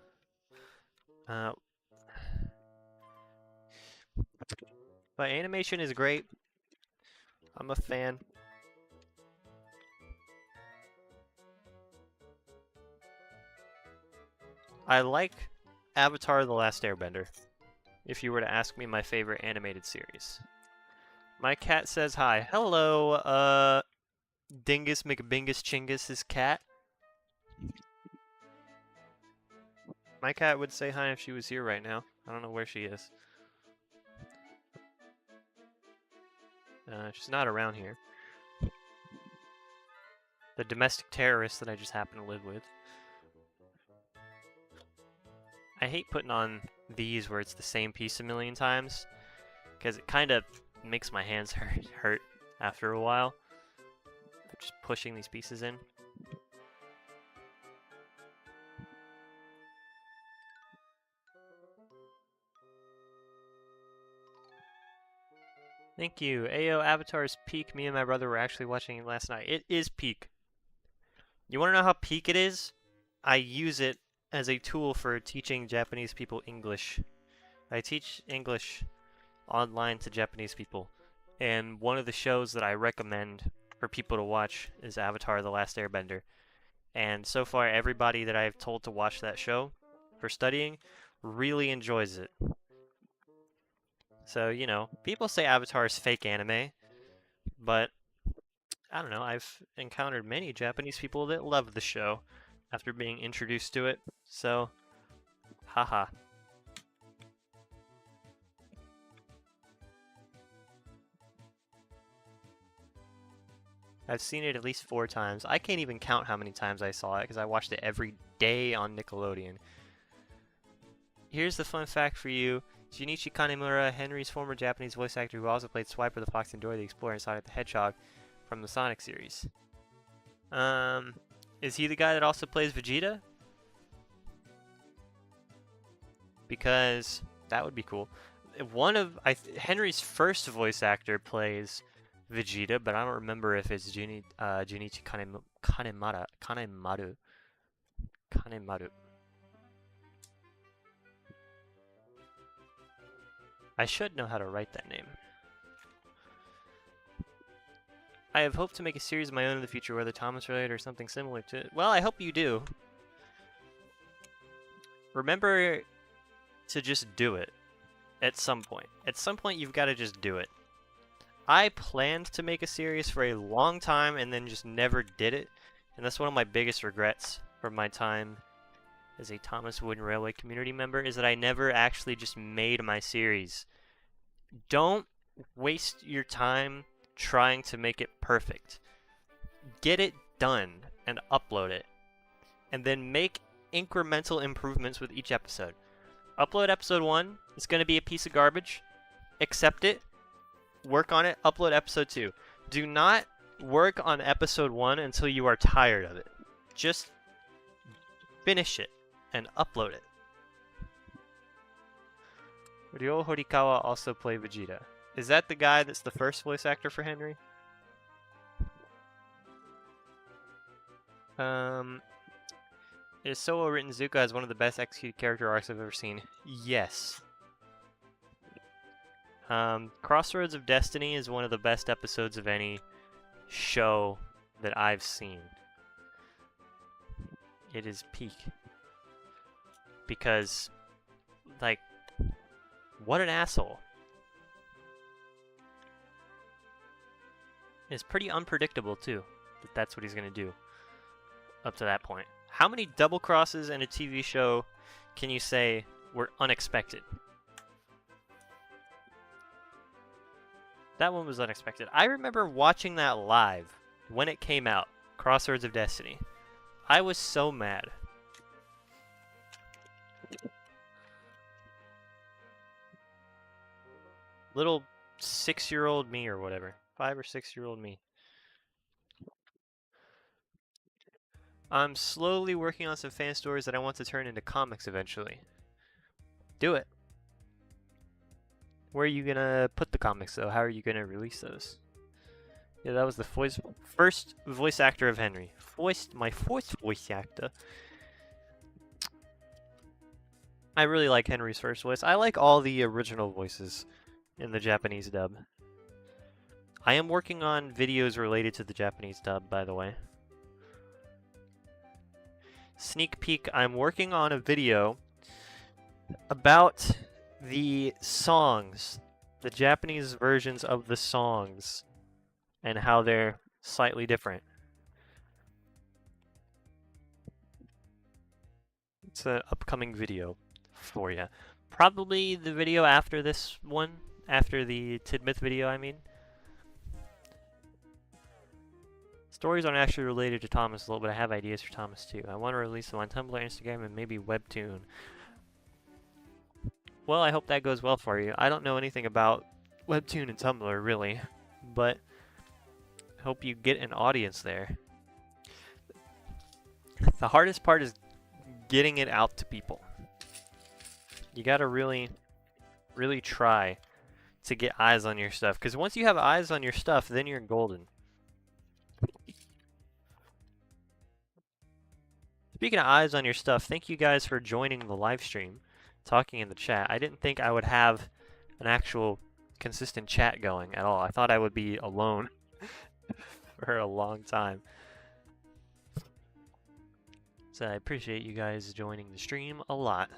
But animation is great. I'm a fan. I like Avatar: The Last Airbender, if you were to ask me my favorite animated series. My cat says hi. Hello, Dingus McBingus Chingus' cat. My cat would say hi if she was here right now. I don't know where she is. She's not around here. The domestic terrorist that I just happen to live with. I hate putting on these where it's the same piece a million times, because it kind of makes my hands hurt after a while. Just pushing these pieces in. Thank you. Ayo, Avatar's peak. Me and my brother were actually watching it last night. It is peak. You want to know how peak it is? I use it as a tool for teaching Japanese people English. I teach English online to Japanese people. And one of the shows that I recommend for people to watch is Avatar: The Last Airbender. And so far, everybody that I've told to watch that show for studying really enjoys it. So, you know, people say Avatar is fake anime, but I don't know. I've encountered many Japanese people that love the show after being introduced to it. So, haha. I've seen it at least 4 times. I can't even count how many times I saw it because I watched it every day on Nickelodeon. Here's the fun fact for you. Junichi Kanemura, Henry's former Japanese voice actor who also played Swiper the Fox and Dora the Explorer and Sonic the Hedgehog from the Sonic series. Is he the guy that also plays Vegeta? Because that would be cool. Henry's first voice actor plays Vegeta, but I don't remember if it's Junichi Kanemaru. I should know how to write that name. I have hoped to make a series of my own in the future, whether Thomas related or something similar to it. Well, I hope you do. Remember to just do it at some point. At some point, you've got to just do it. I planned to make a series for a long time and then just never did it. And that's one of my biggest regrets from my time as a Thomas Wooden Railway community member, is that I never actually just made my series. Don't waste your time trying to make it perfect. Get it done and upload it. And then make incremental improvements with each episode. Upload episode 1, it's going to be a piece of garbage. Accept it. Work on it. Upload episode 2. Do not work on episode 1 until you are tired of it. Just finish it and upload it. Ryo Horikawa also played Vegeta. Is that the guy that's the first voice actor for Henry? Is Solo written Zuko as one of the best executed character arcs I've ever seen? Yes. Crossroads of Destiny is one of the best episodes of any show that I've seen. It is peak. Because, like, what an asshole. It's pretty unpredictable, too, that that's what he's going to do up to that point. How many double crosses in a TV show can you say were unexpected? That one was unexpected. I remember watching that live when it came out, Crossroads of Destiny. I was so mad. Little 6-year-old me or whatever. 5 or 6-year-old me. I'm slowly working on some fan stories that I want to turn into comics eventually. Do it. Where are you gonna put the comics though? How are you gonna release those? Yeah, that was the first voice actor of Henry. My first voice actor. I really like Henry's first voice. I like all the original voices in the Japanese dub. I am working on videos related to the Japanese dub, by the way. Sneak peek, I'm working on a video about the songs, the Japanese versions of the songs, and how they're slightly different. It's an upcoming video for you. Probably the video after this one, after the Tidmouth video, I mean. Stories aren't actually related to Thomas a little, but I have ideas for Thomas too. I want to release them on Tumblr, Instagram, and maybe Webtoon. Well, I hope that goes well for you. I don't know anything about Webtoon and Tumblr, really, but I hope you get an audience there. The hardest part is getting it out to people. You gotta really, really try to get eyes on your stuff, because once you have eyes on your stuff, then you're golden. Speaking of eyes on your stuff, thank you guys for joining the live stream, talking in the chat. I didn't think I would have an actual consistent chat going at all. I thought I would be alone for a long time. So I appreciate you guys joining the stream a lot.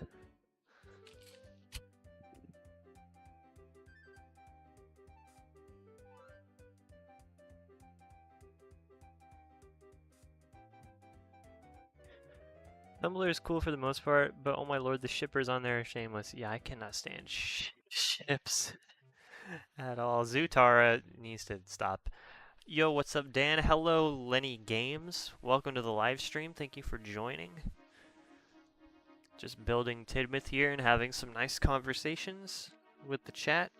Tumblr is cool for the most part, but oh my lord, the shippers on there are shameless. Yeah, I cannot stand ships at all. Zutara needs to stop. Yo, what's up, Dan? Hello, Lenny Games. Welcome to the live stream. Thank you for joining. Just building Tidmouth here and having some nice conversations with the chat.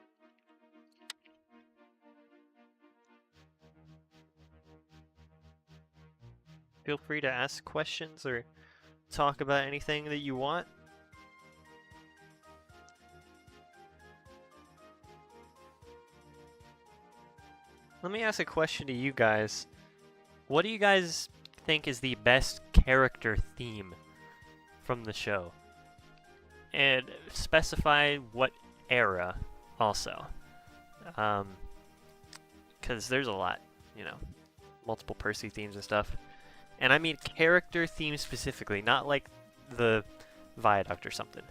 Feel free to ask questions or talk about anything that you want. Let me ask a question to you guys. What do you guys think is the best character theme from the show? And specify what era also. Because there's a lot, you know, multiple Percy themes and stuff. And I mean character themes specifically, not like the Viaduct or something.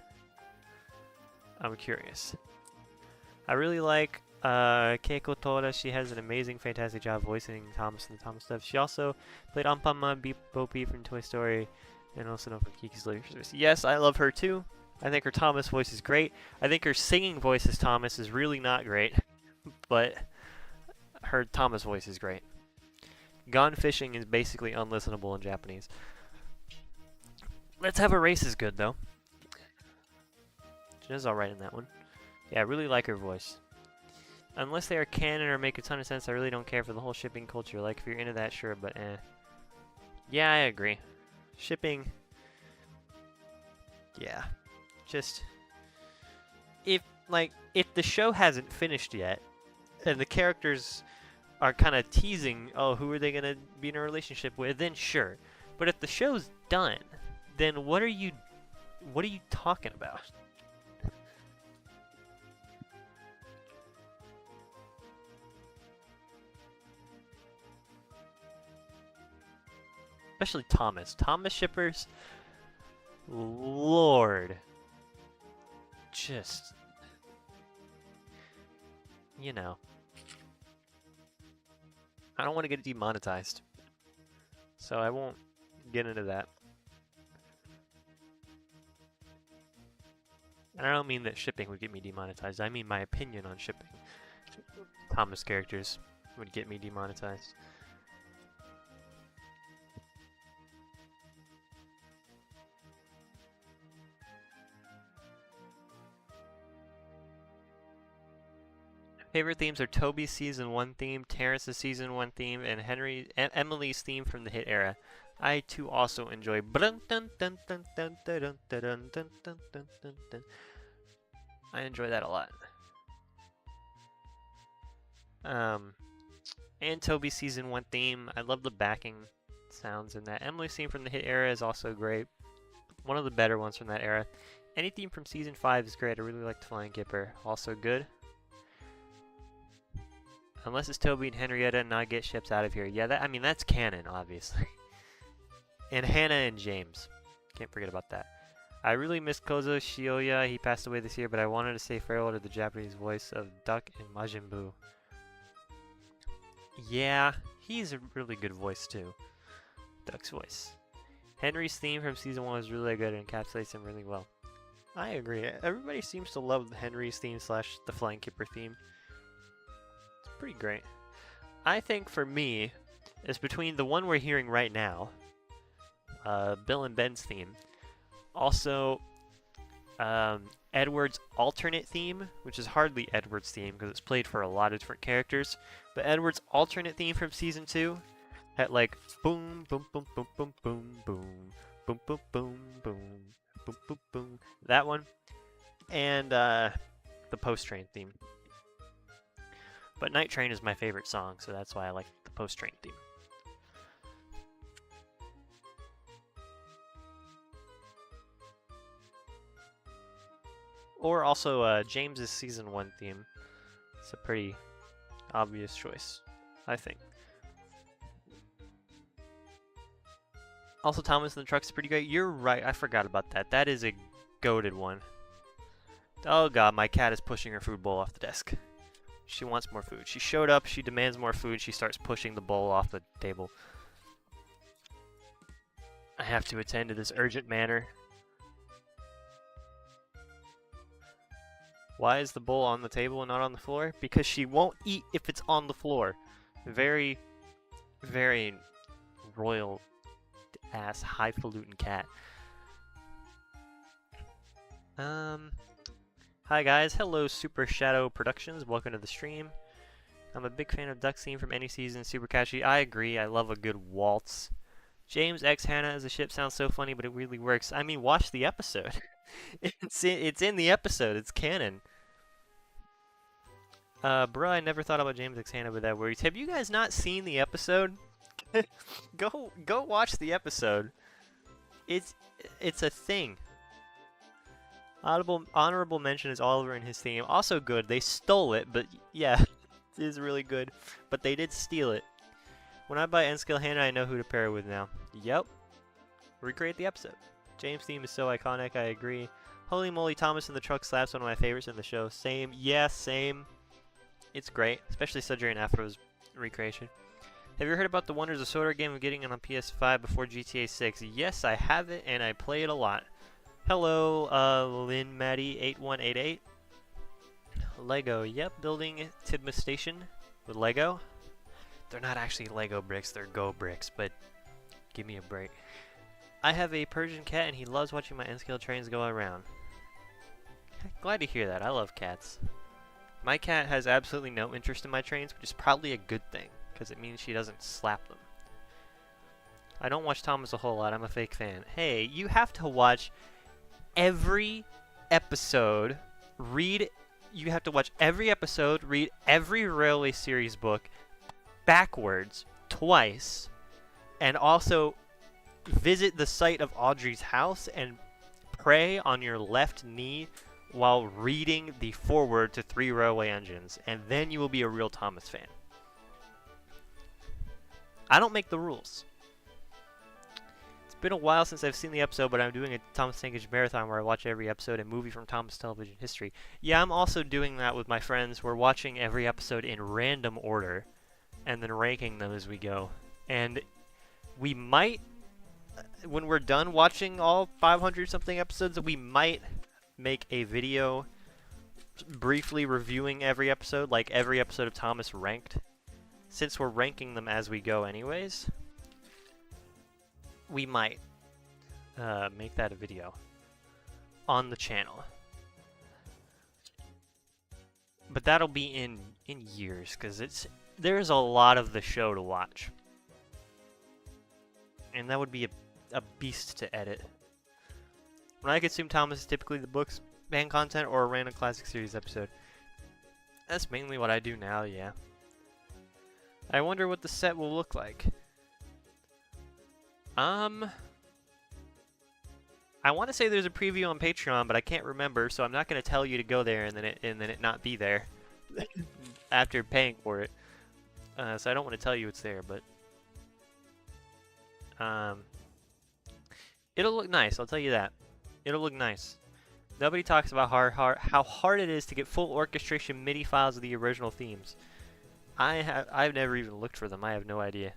I'm curious. I really like Keiko Tora. She has an amazing, fantastic job voicing Thomas and the Thomas stuff. She also played Anpanma Beep Bo Peep from Toy Story and also known from Kiki's Later Service. Yes, I love her too. I think her Thomas voice is great. I think her singing voice as Thomas is really not great, but her Thomas voice is great. Gone Fishing is basically unlistenable in Japanese. Let's Have a Race is good, though. She does alright in that one. Yeah, I really like her voice. Unless they are canon or make a ton of sense, I really don't care for the whole shipping culture. Like, if you're into that, sure, but eh. Yeah, I agree. Shipping... Yeah. Just... If the show hasn't finished yet, and the characters are kind of teasing, oh, who are they going to be in a relationship with, then sure. But if the show's done, then what are you talking about? Especially Thomas. Thomas shippers, Lord. Just, you know. I don't want to get demonetized, so I won't get into that. And I don't mean that shipping would get me demonetized, I mean my opinion on shipping. Thomas characters would get me demonetized. Favorite themes are Toby's Season 1 theme, Terrence's Season 1 theme, and Emily's theme from the hit era. I too also enjoy I enjoy that a lot. And Toby's Season 1 theme, I love the backing sounds in that. Emily's theme from the hit era is also great. One of the better ones from that era. Any theme from Season 5 is great. I really liked Flying Kipper. Also good. Unless it's Toby and Henrietta and not get ships out of here. Yeah, I mean, that's canon, obviously. And Hannah and James. Can't forget about that. I really miss Kozo Shioya. He passed away this year, but I wanted to say farewell to the Japanese voice of Duck and Majin Buu. Yeah, he's a really good voice, too. Duck's voice. Henry's theme from Season 1 was really good and encapsulates him really well. I agree. Everybody seems to love Henry's theme / the Flying Kipper theme. Pretty great. I think for me, it's between the one we're hearing right now, Bill and Ben's theme, also Edward's alternate theme, which is hardly Edward's theme because it's played for a lot of different characters, but Edward's alternate theme from Season 2 had like boom, boom, boom, boom, boom, boom, boom, boom, boom, boom, boom, boom, boom, boom, that one, and the post-train theme. But Night Train is my favorite song, so that's why I like the post-train theme. Or also James's Season 1 theme. It's a pretty obvious choice, I think. Also, Thomas in the truck's pretty great. You're right, I forgot about that. That is a goated one. Oh god, my cat is pushing her food bowl off the desk. She wants more food. She showed up, she demands more food, she starts pushing the bowl off the table. I have to attend to this urgent manner. Why is the bowl on the table and not on the floor? Because she won't eat if it's on the floor. Very, very royal ass highfalutin cat. Hi guys, hello Super Shadow Productions, welcome to the stream. I'm a big fan of Duck Scene from any season, super catchy. I agree, I love a good waltz. James X Hannah as a ship sounds so funny, but it really works. I mean, watch the episode. It's in the episode, it's canon. Bruh, I never thought about James X Hannah with that worries. Have you guys not seen the episode? Go watch the episode. It's a thing. Honorable mention is Oliver and his theme. Also good. They stole it, but yeah, it is really good. But they did steal it. When I buy N-Scale Hannah, I know who to pair it with now. Yep. Recreate the episode. James' theme is so iconic, I agree. Holy moly, Thomas in the Truck slaps one of my favorites in the show. Same. Yeah, same. It's great, especially Sodor and Afro's recreation. Have you heard about the wonders of Sodor game of getting it on PS5 before GTA 6? Yes, I have it, and I play it a lot. Hello, Lynn Maddie 8188. Lego, yep, building Tidmouth Station with Lego. They're not actually Lego bricks, they're Go bricks, but give me a break. I have a Persian cat, and he loves watching my N-scale trains go around. Glad to hear that. I love cats. My cat has absolutely no interest in my trains, which is probably a good thing, because it means she doesn't slap them. I don't watch Thomas a whole lot. I'm a fake fan. Hey, you have to watch every episode, you have to watch every episode, read every Railway Series book backwards twice, and also visit the site of Audrey's house and pray on your left knee while reading the foreword to 3 Railway Engines, and then you will be a real Thomas fan. I don't make the rules. It's been a while since I've seen the episode, but I'm doing a Thomas Tankage marathon where I watch every episode and movie from Thomas television history. Yeah, I'm also doing that with my friends. We're watching every episode in random order and then ranking them as we go. And we might, when we're done watching all 500-something episodes, we might make a video briefly reviewing every episode, like every episode of Thomas ranked. Since we're ranking them as we go anyways, we might make that a video on the channel. But that'll be in years, because there's a lot of the show to watch. And that would be a beast to edit. When I consume Thomas, it's typically the books, band content, or a random classic series episode. That's mainly what I do now, yeah. I wonder what the set will look like. I want to say there's a preview on Patreon, but I can't remember, so I'm not going to tell you to go there and then it not be there after paying for it. So I don't want to tell you it's there, but it'll look nice. I'll tell you that. It'll look nice. Nobody talks about how hard it is to get full orchestration MIDI files of the original themes. I've never even looked for them. I have no idea.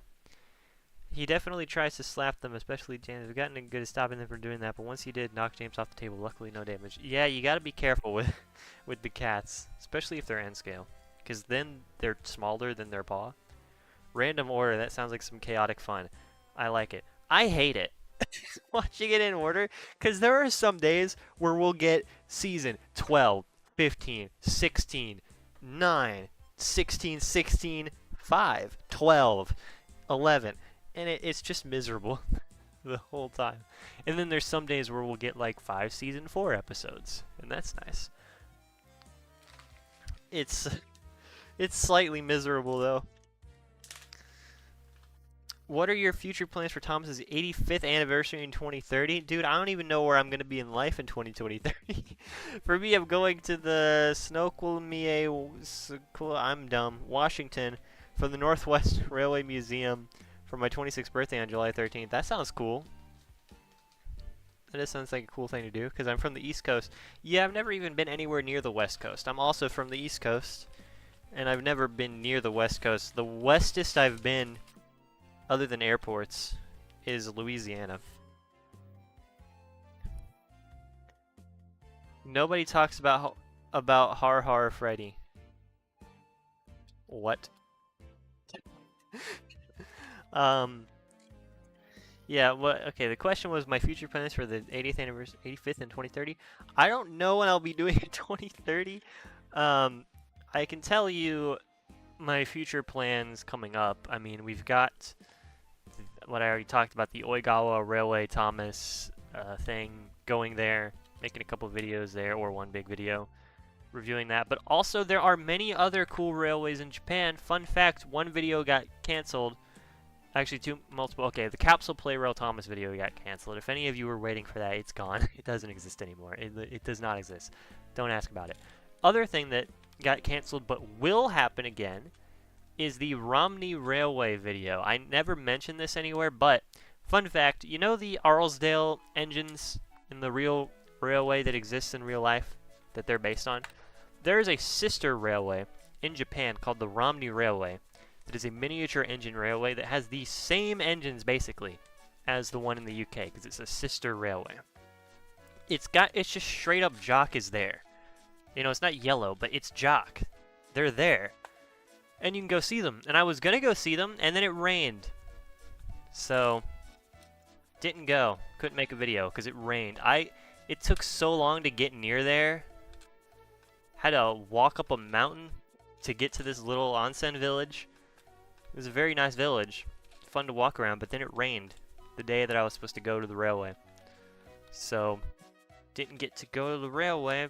He definitely tries to slap them, especially James. We've gotten good at stopping them from doing that, but once he did, knock James off the table. Luckily, no damage. Yeah, you gotta be careful with the cats, especially if they're N-scale, because then they're smaller than their paw. Random order, that sounds like some chaotic fun. I like it. I hate it. Watching it in order, because there are some days where we'll get season 12, 15, 16, 9, 16, 16, 5, 12, 11, and it's just miserable the whole time. And then there's some days where we'll get like 5 season 4 episodes, and that's nice. It's slightly miserable though. What are your future plans for Thomas's 85th anniversary in 2030? Dude, I don't even know where I'm going to be in life in 2030. For me, I'm going to the Snoqualmie, I'm dumb, Washington, for the Northwest Railway Museum for my 26th birthday on July 13th. That sounds cool. That just sounds like a cool thing to do, because I'm from the East Coast. Yeah, I've never even been anywhere near the West Coast. I'm also from the East Coast, and I've never been near the West Coast. The westest I've been, other than airports, is Louisiana. Nobody talks about Har Har Freddy. What? Yeah, okay, the question was my future plans for the 80th anniversary, 85th in 2030. I don't know what I'll be doing in 2030. I can tell you my future plans coming up. I mean, we've got what I already talked about, the Oigawa Railway Thomas thing, going there, making a couple videos there, or one big video reviewing that. But also, there are many other cool railways in Japan. Fun fact, one video got canceled. Actually, multiple. Okay, the Capsule Play Rail Thomas video got canceled. If any of you were waiting for that, it's gone. It doesn't exist anymore. It does not exist. Don't ask about it. Other thing that got canceled but will happen again is the Romney Railway video. I never mentioned this anywhere, but fun fact, you know the Arlesdale engines in the real railway that exists in real life that they're based on? There is a sister railway in Japan called the Romney Railway that is a miniature engine railway that has the same engines basically as the one in the UK, because it's a sister railway. It's just straight up Jock is there. You know, it's not yellow, but it's Jock. They're there. And you can go see them. And I was going to go see them, and then it rained. So, didn't go. Couldn't make a video because it rained. It took so long to get near there. Had to walk up a mountain to get to this little onsen village. It was a very nice village. Fun to walk around, but then it rained the day that I was supposed to go to the railway. So, didn't get to go to the railway.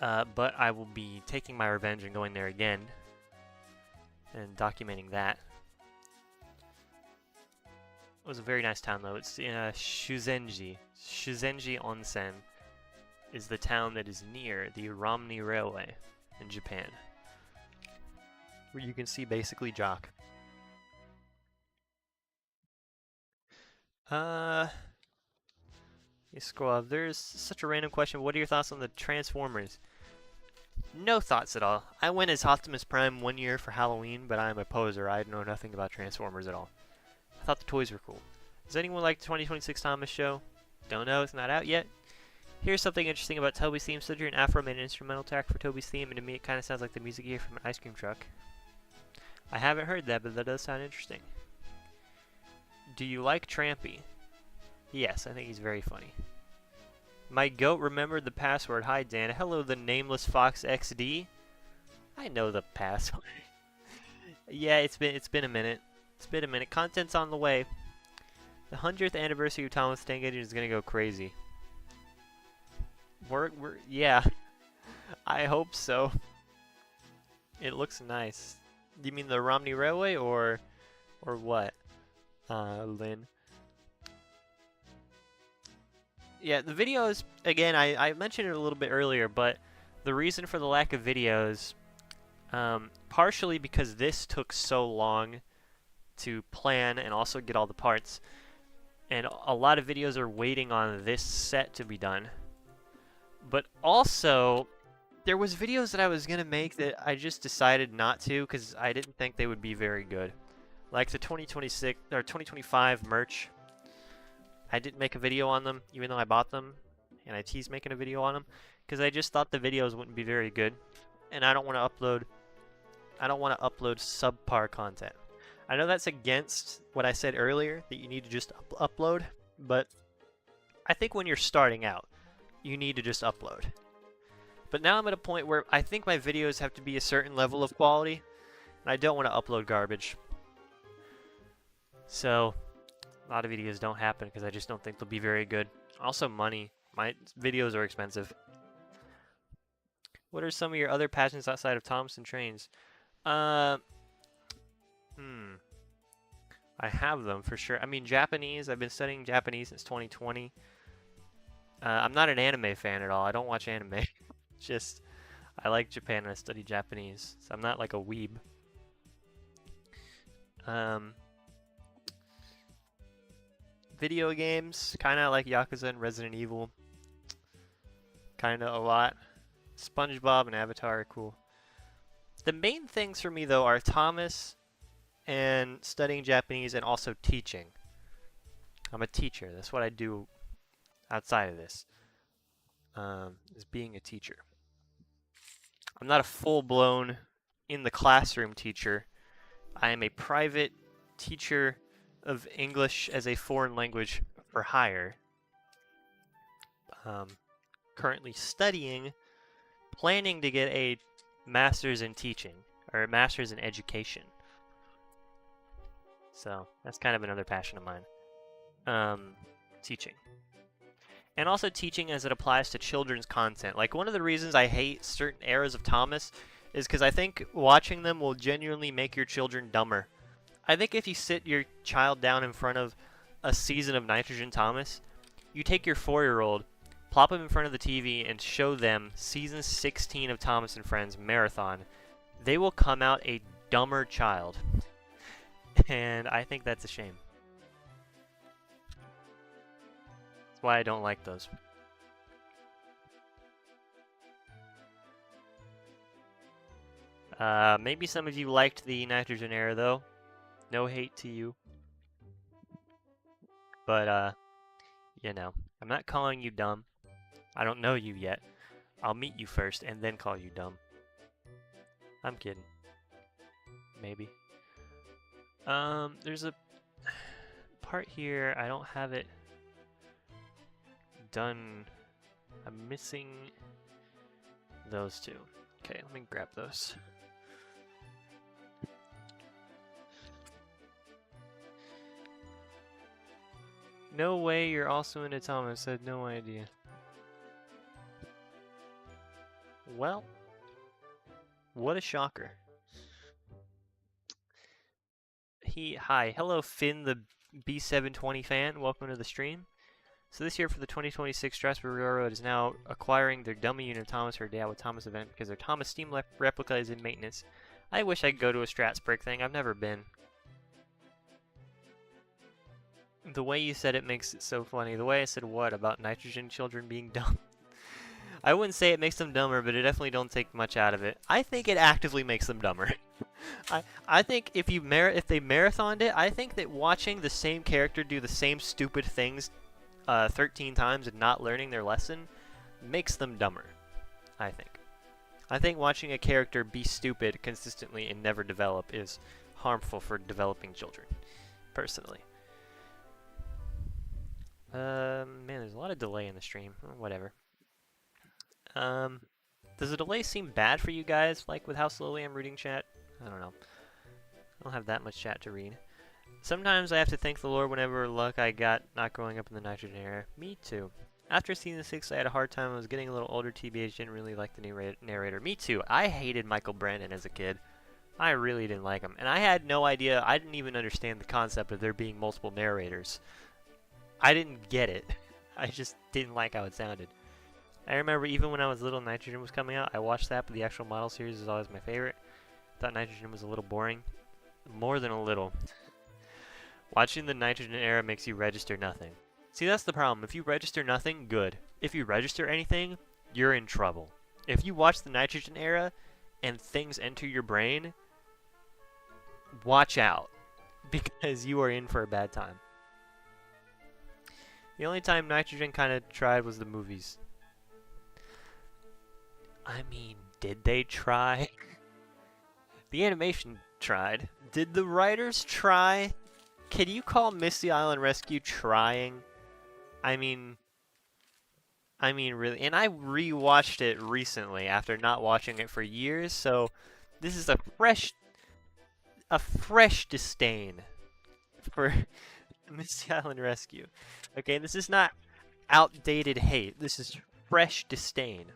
But I will be taking my revenge and going there again and documenting that. It was a very nice town, though. It's Shuzenji. Shuzenji Onsen is the town that is near the Romney Railway in Japan, where you can see basically Jock. You scroll up. There's such a random question. What are your thoughts on the Transformers? No thoughts at all. I went as Optimus Prime one year for Halloween, but I'm a poser. I know nothing about Transformers at all. I thought the toys were cool. Does anyone like the 2026 Thomas show? Don't know. It's not out yet. Here's something interesting about Toby's theme. Sodor and Afro made an instrumental track for Toby's theme, and to me it kind of sounds like the music you hear from an ice cream truck. I haven't heard that, but that does sound interesting. Do you like Trampy? Yes, I think he's very funny. My goat remembered the password. Hi, Dan. Hello, the nameless Fox XD. I know the password. Yeah, it's been a minute. It's been a minute. Content's on the way. The 100th anniversary of Thomas Tank Engine is gonna go crazy. Yeah. I hope so. It looks nice. You mean the Romney Railway or what? Lynn. Yeah, the videos, again, I mentioned it a little bit earlier, but the reason for the lack of videos, partially because this took so long to plan and also get all the parts, and a lot of videos are waiting on this set to be done. But also, there was videos that I was going to make that I just decided not to because I didn't think they would be very good. Like the 2026 or 2025 merch. I didn't make a video on them, even though I bought them, and I teased making a video on them, because I just thought the videos wouldn't be very good, and I don't want to upload subpar content. I know that's against what I said earlier, that you need to just upload, but I think when you're starting out, you need to just upload. But now I'm at a point where I think my videos have to be a certain level of quality, and I don't want to upload garbage. So a lot of videos don't happen because I just don't think they'll be very good. Also, money. My videos are expensive. What are some of your other passions outside of Thompson trains? I have them for sure. I mean, Japanese, I've been studying Japanese since 2020. I'm not an anime fan at all. I don't watch anime. Just, I like Japan and I study Japanese. So I'm not like a weeb. Video games, kind of like Yakuza and Resident Evil. Kind of a lot. SpongeBob and Avatar are cool. The main things for me, though, are Thomas and studying Japanese and also teaching. I'm a teacher. That's what I do outside of this, is being a teacher. I'm not a full-blown in the classroom teacher. I am a private teacher of English as a foreign language for hire. Currently studying, planning to get a master's in teaching, or a master's in education. So that's kind of another passion of mine. Teaching. And also teaching as it applies to children's content. Like, one of the reasons I hate certain eras of Thomas is because I think watching them will genuinely make your children dumber. I think if you sit your child down in front of a season of Nitrogen Thomas, you take your 4-year-old, plop him in front of the TV, and show them season 16 of Thomas and Friends Marathon, they will come out a dumber child. And I think that's a shame. That's why I don't like those. Maybe some of you liked the Nitrogen era, though. No hate to you. But, you know, I'm not calling you dumb. I don't know you yet. I'll meet you first and then call you dumb. I'm kidding. Maybe. There's a part here, I don't have it done. I'm missing those two. Okay, let me grab those. No way you're also into Thomas. I had no idea. Well, what a shocker. Hi, hello Finn, the B720 fan. Welcome to the stream. So this year for the 2026 Strasbourg Railroad is now acquiring their dummy unit of Thomas for a Day Out with Thomas event because their Thomas Steam replica is in maintenance. I wish I could go to a Strasbourg thing. I've never been. The way you said it makes it so funny. The way I said what about Nitrogen children being dumb? I wouldn't say it makes them dumber, but it definitely don't take much out of it. I think it actively makes them dumber. I think if they marathoned it, I think that watching the same character do the same stupid things 13 times and not learning their lesson makes them dumber. I think watching a character be stupid consistently and never develop is harmful for developing children, personally. Man, there's a lot of delay in the stream. Whatever. Does the delay seem bad for you guys, like with how slowly I'm reading chat? I don't know. I don't have that much chat to read. Sometimes I have to thank the Lord whenever luck I got not growing up in the Nitrogen era. Me too. After season 6, I had a hard time. I was getting a little older. TBH didn't really like the new narrator. Me too. I hated Michael Brandon as a kid. I really didn't like him. And I had no idea. I didn't even understand the concept of there being multiple narrators. I didn't get it. I just didn't like how it sounded. I remember even when I was little, Nitrogen was coming out. I watched that, but the actual model series is always my favorite. I thought Nitrogen was a little boring. More than a little. Watching the Nitrogen era makes you register nothing. See, that's the problem. If you register nothing, good. If you register anything, you're in trouble. If you watch the Nitrogen era and things enter your brain, watch out. Because you are in for a bad time. The only time Nitrogen kind of tried was the movies. I mean, did they try? The animation tried. Did the writers try? Can you call Misty Island Rescue trying? I mean, really. And I rewatched it recently after not watching it for years, so this is a fresh disdain for Misty Island Rescue. Okay, this is not outdated hate. This is fresh disdain.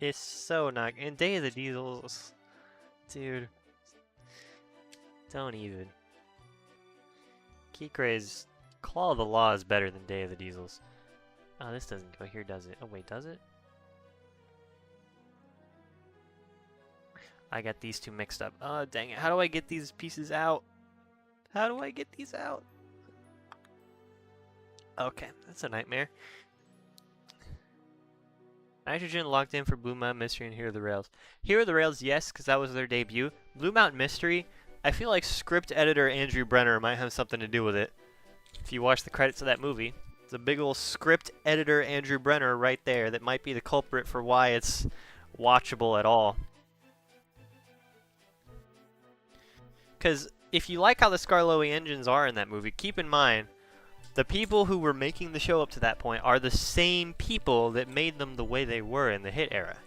It's so not. And Day of the Diesels, dude. Don't even. Kikre's Claw of the Law is better than Day of the Diesels. Oh, this doesn't go here, does it? Oh, wait, does it? I got these two mixed up. Oh, dang it. How do I get these pieces out? How do I get these out? Okay, that's a nightmare. Nitrogen locked in for Blue Mountain Mystery and Hero of the Rails. Hero of the Rails, yes, because that was their debut. Blue Mountain Mystery, I feel like script editor Andrew Brenner might have something to do with it. If you watch the credits of that movie, it's a big old script editor Andrew Brenner right there that might be the culprit for why it's watchable at all. Because if you like how the Skarloey engines are in that movie, keep in mind, the people who were making the show up to that point are the same people that made them the way they were in the Hit era.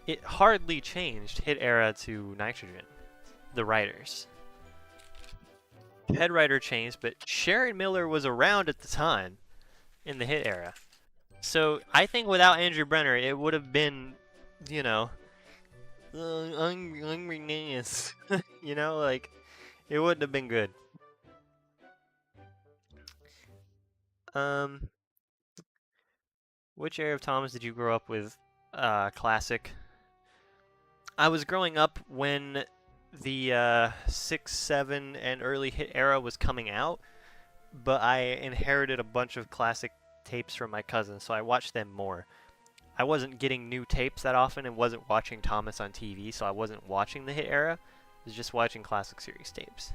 It hardly changed Hit era to Nitrogen, the writers. Head writer changed, but Sharon Miller was around at the time in the Hit era. So I think without Andrew Brenner, it would have been, you know, angriness. You know, like, it wouldn't have been good. Which era of Thomas did you grow up with? Classic. I was growing up when the 6, 7, and early Hit era was coming out, but I inherited a bunch of classic tapes from my cousins, so I watched them more. I wasn't getting new tapes that often and wasn't watching Thomas on TV, so I wasn't watching the Hit era. I was just watching classic series tapes.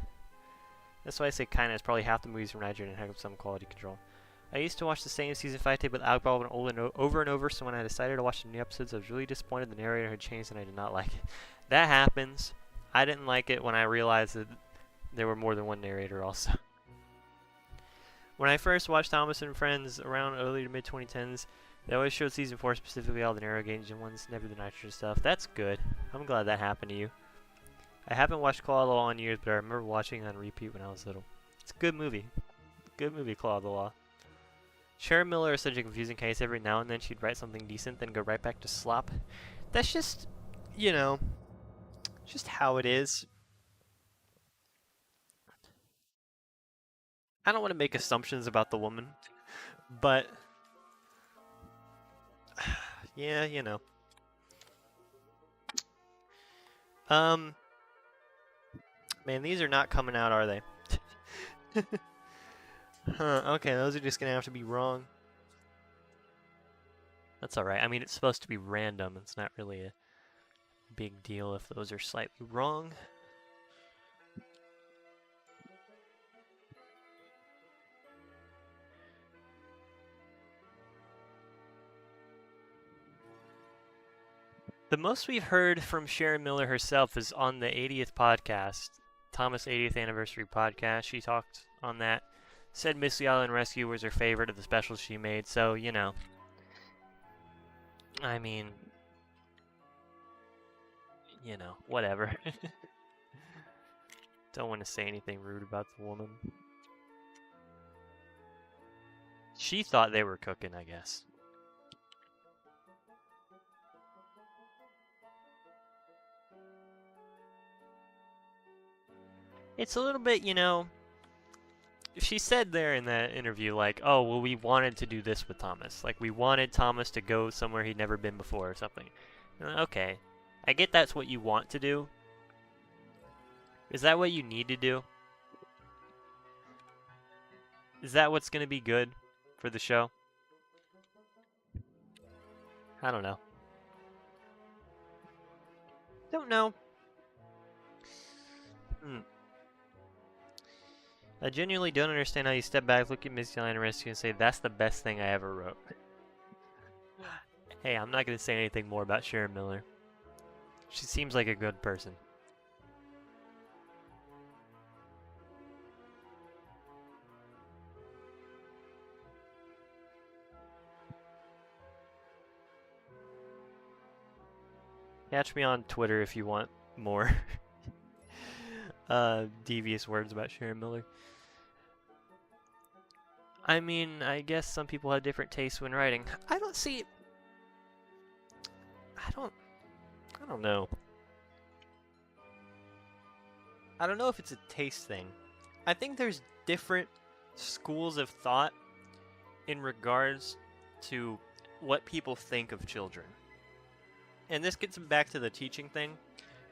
That's why I say kinda is probably half the movies from Nigeria and have some quality control. I used to watch the same season 5 tape with Alec Baldwin over and over, so when I decided to watch the new episodes, I was really disappointed the narrator had changed and I did not like it. That happens. I didn't like it when I realized that there were more than one narrator also. When I first watched Thomas and Friends around early to mid-2010s, they always showed season 4 specifically all the narrow gauge ones, never the nitrogen stuff. That's good. I'm glad that happened to you. I haven't watched Claw of the Law in years, but I remember watching it on repeat when I was little. It's a good movie. Good movie, Claw of the Law. Sharon Miller is such a confusing case. Every now and then she'd write something decent, then go right back to slop. That's just, you know, just how it is. I don't want to make assumptions about the woman, but yeah, you know. Man, these are not coming out, are they? Huh, okay, those are just gonna have to be wrong. That's alright. I mean, it's supposed to be random. It's not really a big deal if those are slightly wrong. The most we've heard from Sharon Miller herself is on the 80th podcast, Thomas 80th Anniversary podcast. She talked on that. Said Missy Island Rescue was her favorite of the specials she made, so, you know. I mean, you know, whatever. Don't want to say anything rude about the woman. She thought they were cooking, I guess. It's a little bit, you know, she said there in that interview, like, oh, well, we wanted to do this with Thomas. Like, we wanted Thomas to go somewhere he'd never been before or something. Okay. I get that's what you want to do. Is that what you need to do? Is that what's going to be good for the show? I don't know. Don't know. I genuinely don't understand how you step back, look at Missy Island Rescue, and say, that's the best thing I ever wrote. Hey, I'm not going to say anything more about Sharon Miller. She seems like a good person. Catch me on Twitter if you want more devious words about Sharon Miller. I mean, I guess some people have different tastes when writing. I don't I don't know. I don't know if it's a taste thing. I think there's different schools of thought in regards to what people think of children. And this gets back to the teaching thing.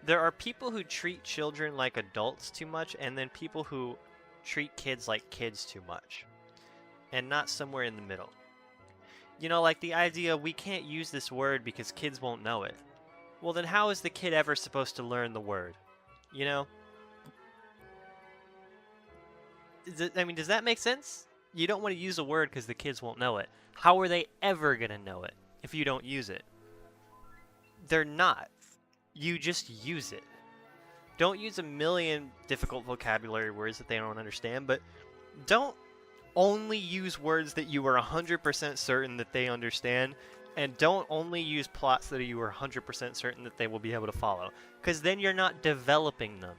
There are people who treat children like adults too much, and then people who treat kids like kids too much, and not somewhere in the middle. You know, like the idea we can't use this word because kids won't know it. Well, then how is the kid ever supposed to learn the word? You know? Does that make sense? You don't want to use a word because the kids won't know it. How are they ever going to know it if you don't use it? They're not. You just use it. Don't use a million difficult vocabulary words that they don't understand, but don't only use words that you are 100% certain that they understand, and don't only use plots that you are 100% certain that they will be able to follow, because then you're not developing them.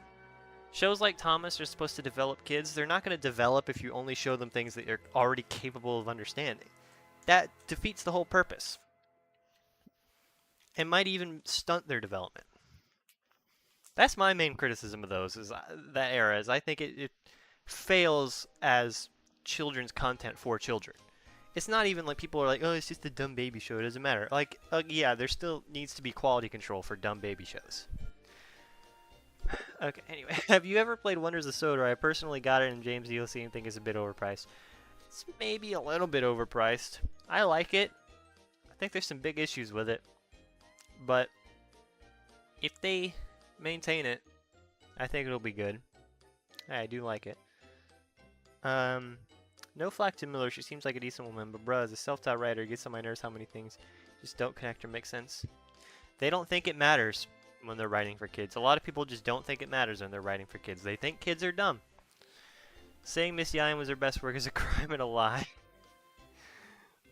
Shows like Thomas are supposed to develop kids. They're not going to develop if you only show them things that they're already capable of understanding. That defeats the whole purpose. It might even stunt their development. That's my main criticism of those, is that era, is I think it fails as children's content for children. It's not even like people are like, oh, it's just a dumb baby show, it doesn't matter. Like, yeah, there still needs to be quality control for dumb baby shows. Okay, anyway, have you ever played Wonders of Sodor? I personally got it in James DLC and think it's a bit overpriced. It's maybe a little bit overpriced. I like it. I think there's some big issues with it. But if they maintain it, I think it'll be good. I do like it. No flack to Miller. She seems like a decent woman, but bruh, as a self-taught writer, it gets on my nerves how many things just don't connect or make sense. They don't think it matters when they're writing for kids. A lot of people just don't think it matters when they're writing for kids. They think kids are dumb. Saying Miss Yan was her best work is a crime and a lie.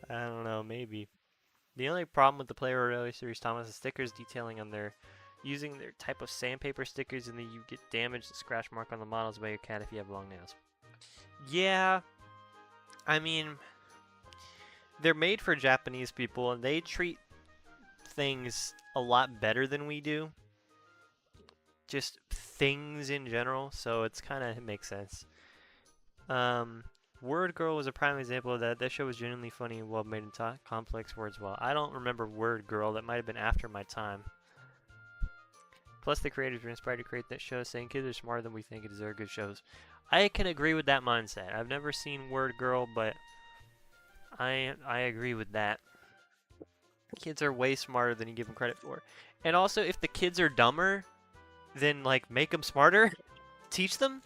I don't know, maybe. The only problem with the Player Early Series Thomas is stickers detailing on their using their type of sandpaper stickers, and then you get damaged and scratch mark on the models by your cat if you have long nails. Yeah, I mean, they're made for Japanese people, and they treat things a lot better than we do. Just things in general, so it's kind of makes sense. Word Girl was a prime example of that. That show was genuinely funny and well made and complex words well. I don't remember Word Girl. That might have been after my time. Plus, the creators were inspired to create that show, saying kids are smarter than we think and deserve good shows. I can agree with that mindset. I've never seen Word Girl, but I agree with that. Kids are way smarter than you give them credit for. And also, if the kids are dumber, then like make them smarter. Teach them.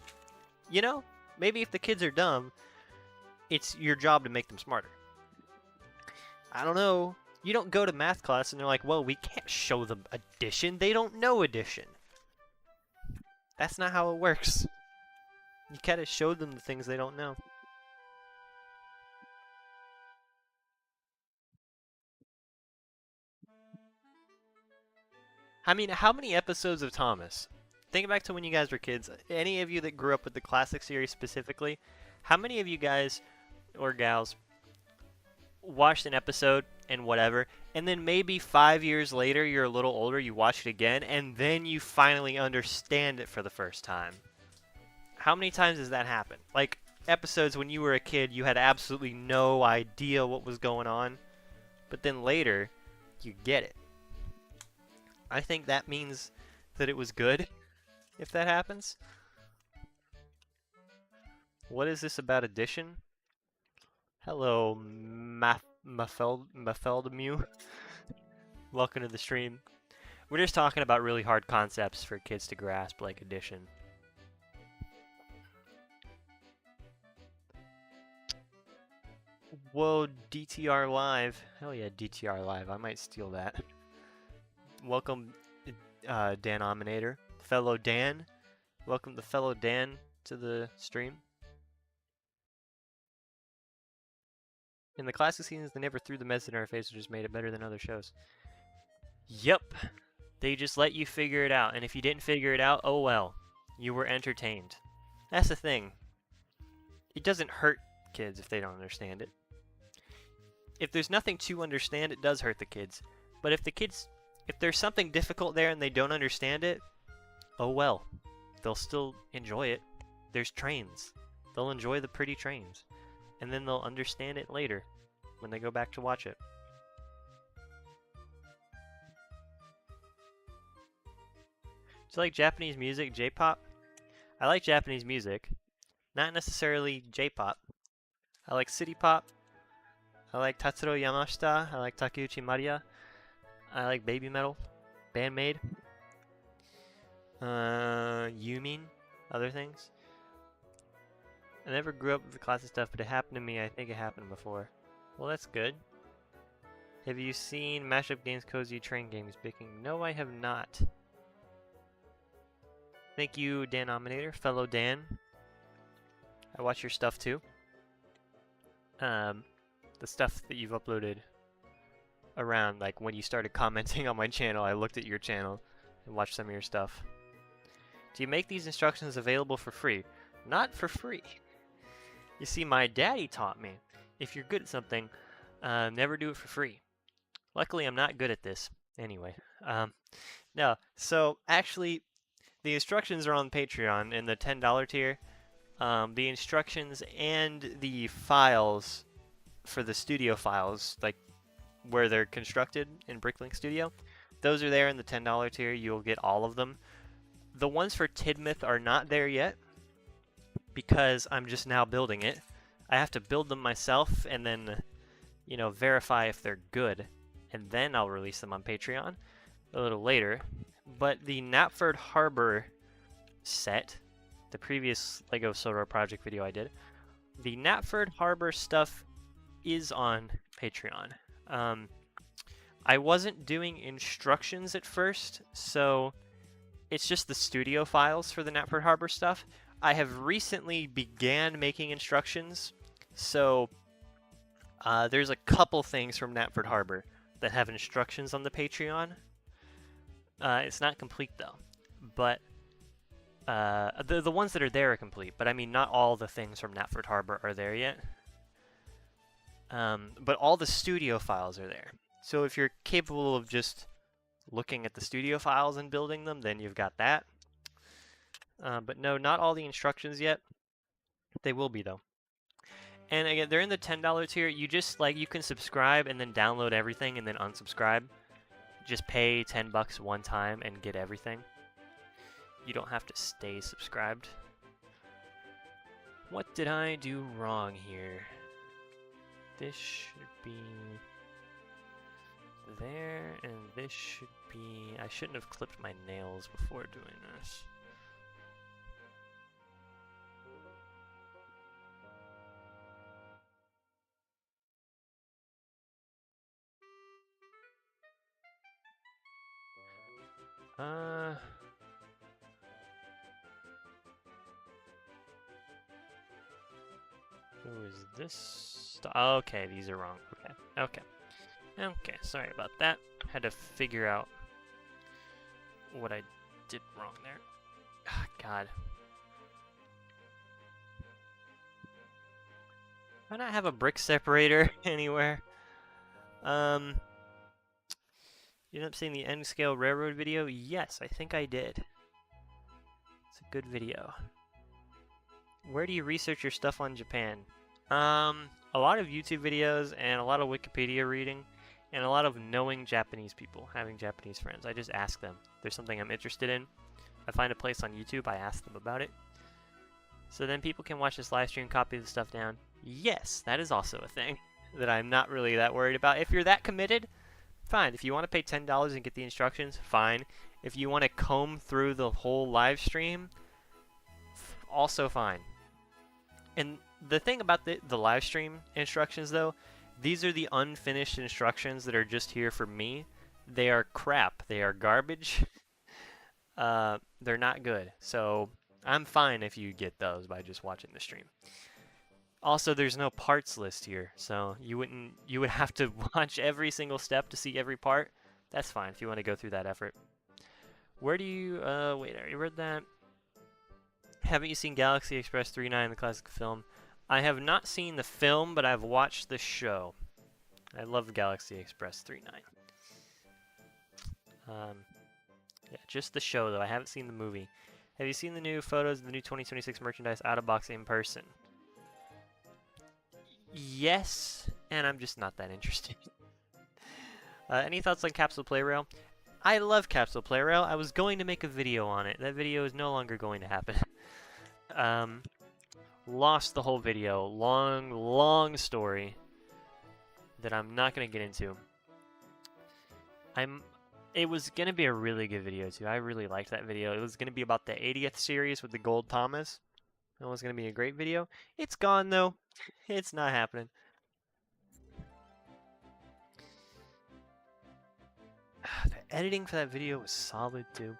You know? Maybe if the kids are dumb, it's your job to make them smarter. I don't know. You don't go to math class and they're like, well, we can't show them addition. They don't know addition. That's not how it works. You gotta show them the things they don't know. I mean, how many episodes of Thomas? Think back to when you guys were kids. Any of you that grew up with the classic series specifically, how many of you guys or gals watched an episode and whatever, and then maybe 5 years later, you're a little older, you watch it again, and then you finally understand it for the first time? How many times does that happen? Like, episodes when you were a kid, you had absolutely no idea what was going on, but then later, you get it. I think that means that it was good, if that happens. What is this about addition? Hello, Mafeldamu. Welcome to the stream. We're just talking about really hard concepts for kids to grasp, like addition. Whoa, DTR Live. Hell yeah, DTR Live. I might steal that. Welcome, Danominator. Fellow Dan. Welcome the fellow Dan to the stream. In the classic seasons, they never threw the mess in our face, which just made it better than other shows. Yep. They just let you figure it out, and if you didn't figure it out, oh well. You were entertained. That's the thing. It doesn't hurt kids if they don't understand it. If there's nothing to understand, it does hurt the kids. But if the kids If there's something difficult there and they don't understand it, oh well. They'll still enjoy it. There's trains. They'll enjoy the pretty trains. And then they'll understand it later when they go back to watch it. Do you like Japanese music, J-pop? I like Japanese music. Not necessarily J-pop. I like city pop. I like Tatsuro Yamashita. I like Takeuchi Mariya. I like baby metal. Bandmade. Yumin. Other things. I never grew up with the classic stuff, but it happened to me. I think it happened before. Well, that's good. Have you seen Mashup Games Cozy Train Games Picking? No, I have not. Thank you, Dan Nominator, fellow Dan. I watch your stuff too. The stuff that you've uploaded around, like when you started commenting on my channel, I looked at your channel and watched some of your stuff. Do you make these instructions available for free? Not for free. You see, my daddy taught me, if you're good at something, never do it for free. Luckily, I'm not good at this. Anyway, no, so actually, the instructions are on Patreon in the $10 tier. The instructions and the files for the studio files, like where they're constructed in Bricklink Studio, those are there in the $10 tier. You'll get all of them. The ones for Tidmouth are not there yet because I'm just now building it. I have to build them myself and then, you know, verify if they're good, and then I'll release them on Patreon a little later. But the Knapford Harbor set, the previous LEGO Sodor project video I did, the Knapford Harbor stuff is on Patreon. I wasn't doing instructions at first, so it's just the studio files for the Knapford Harbor stuff. I have recently began making instructions, so there's a couple things from Knapford Harbor that have instructions on the Patreon. It's not complete though, but the ones that are there are complete. But I mean, not all the things from Knapford Harbor are there yet. But all the studio files are there. So if you're capable of just looking at the studio files and building them, then you've got that. But no, not all the instructions yet. They will be though. And again, they're in the $10 tier. You just you can subscribe and then download everything and then unsubscribe. Just pay $10 one time and get everything. You don't have to stay subscribed. What did I do wrong here? This should be there, and this should be... I shouldn't have clipped my nails before doing this. Who is this? Okay, these are wrong. Okay, sorry about that. Had to figure out what I did wrong there. Oh, God. Why not have a brick separator anywhere? You ended up seeing the N scale railroad video? Yes, I think I did. It's a good video. Where do you research your stuff on Japan? A lot of YouTube videos and a lot of Wikipedia reading and a lot of knowing Japanese people, having Japanese friends. I just ask them. If there's something I'm interested in, I find a place on YouTube, I ask them about it. So then people can watch this live stream, copy the stuff down. Yes, that is also a thing that I'm not really that worried about. If you're that committed, fine. If you want to pay $10 and get the instructions, fine. If you want to comb through the whole live stream, also fine. And the thing about the live stream instructions, though, these are the unfinished instructions that are just here for me. They are crap. They are garbage. They're not good. So I'm fine if you get those by just watching the stream. Also, there's no parts list here, so you would have to watch every single step to see every part. That's fine if you want to go through that effort. Where do you wait, I already read that. Haven't you seen Galaxy Express 39, the classic film? I have not seen the film, but I've watched the show. I love Galaxy Express 39. Yeah, just the show though. I haven't seen the movie. Have you seen the new photos of the new 2026 merchandise out of box in person? Yes, and I'm just not that interested. Any thoughts on Capsule Play Rail? I love Capsule Play Rail. I was going to make a video on it. That video is no longer going to happen. Lost the whole video. Long story that I'm not going to get into. It was going to be a really good video too. I really liked that video. It was going to be about the 80th series with the Gold Thomas. It was going to be a great video. It's gone though. It's not happening. The editing for that video was solid too.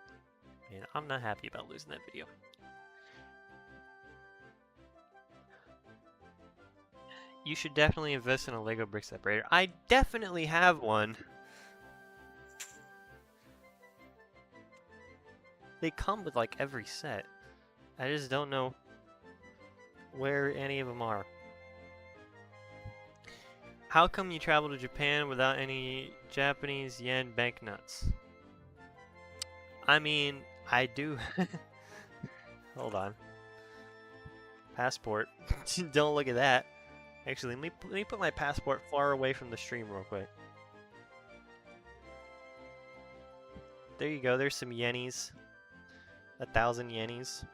Man, I'm not happy about losing that video. You should definitely invest in a Lego brick separator. I definitely have one. They come with like every set. I just don't know where any of them are. How come you travel to Japan without any Japanese yen banknotes? I mean, I do. Hold on. Passport. Don't look at that. Actually, let me put my passport far away from the stream real quick. There you go. There's some yennies. 1,000 yennies.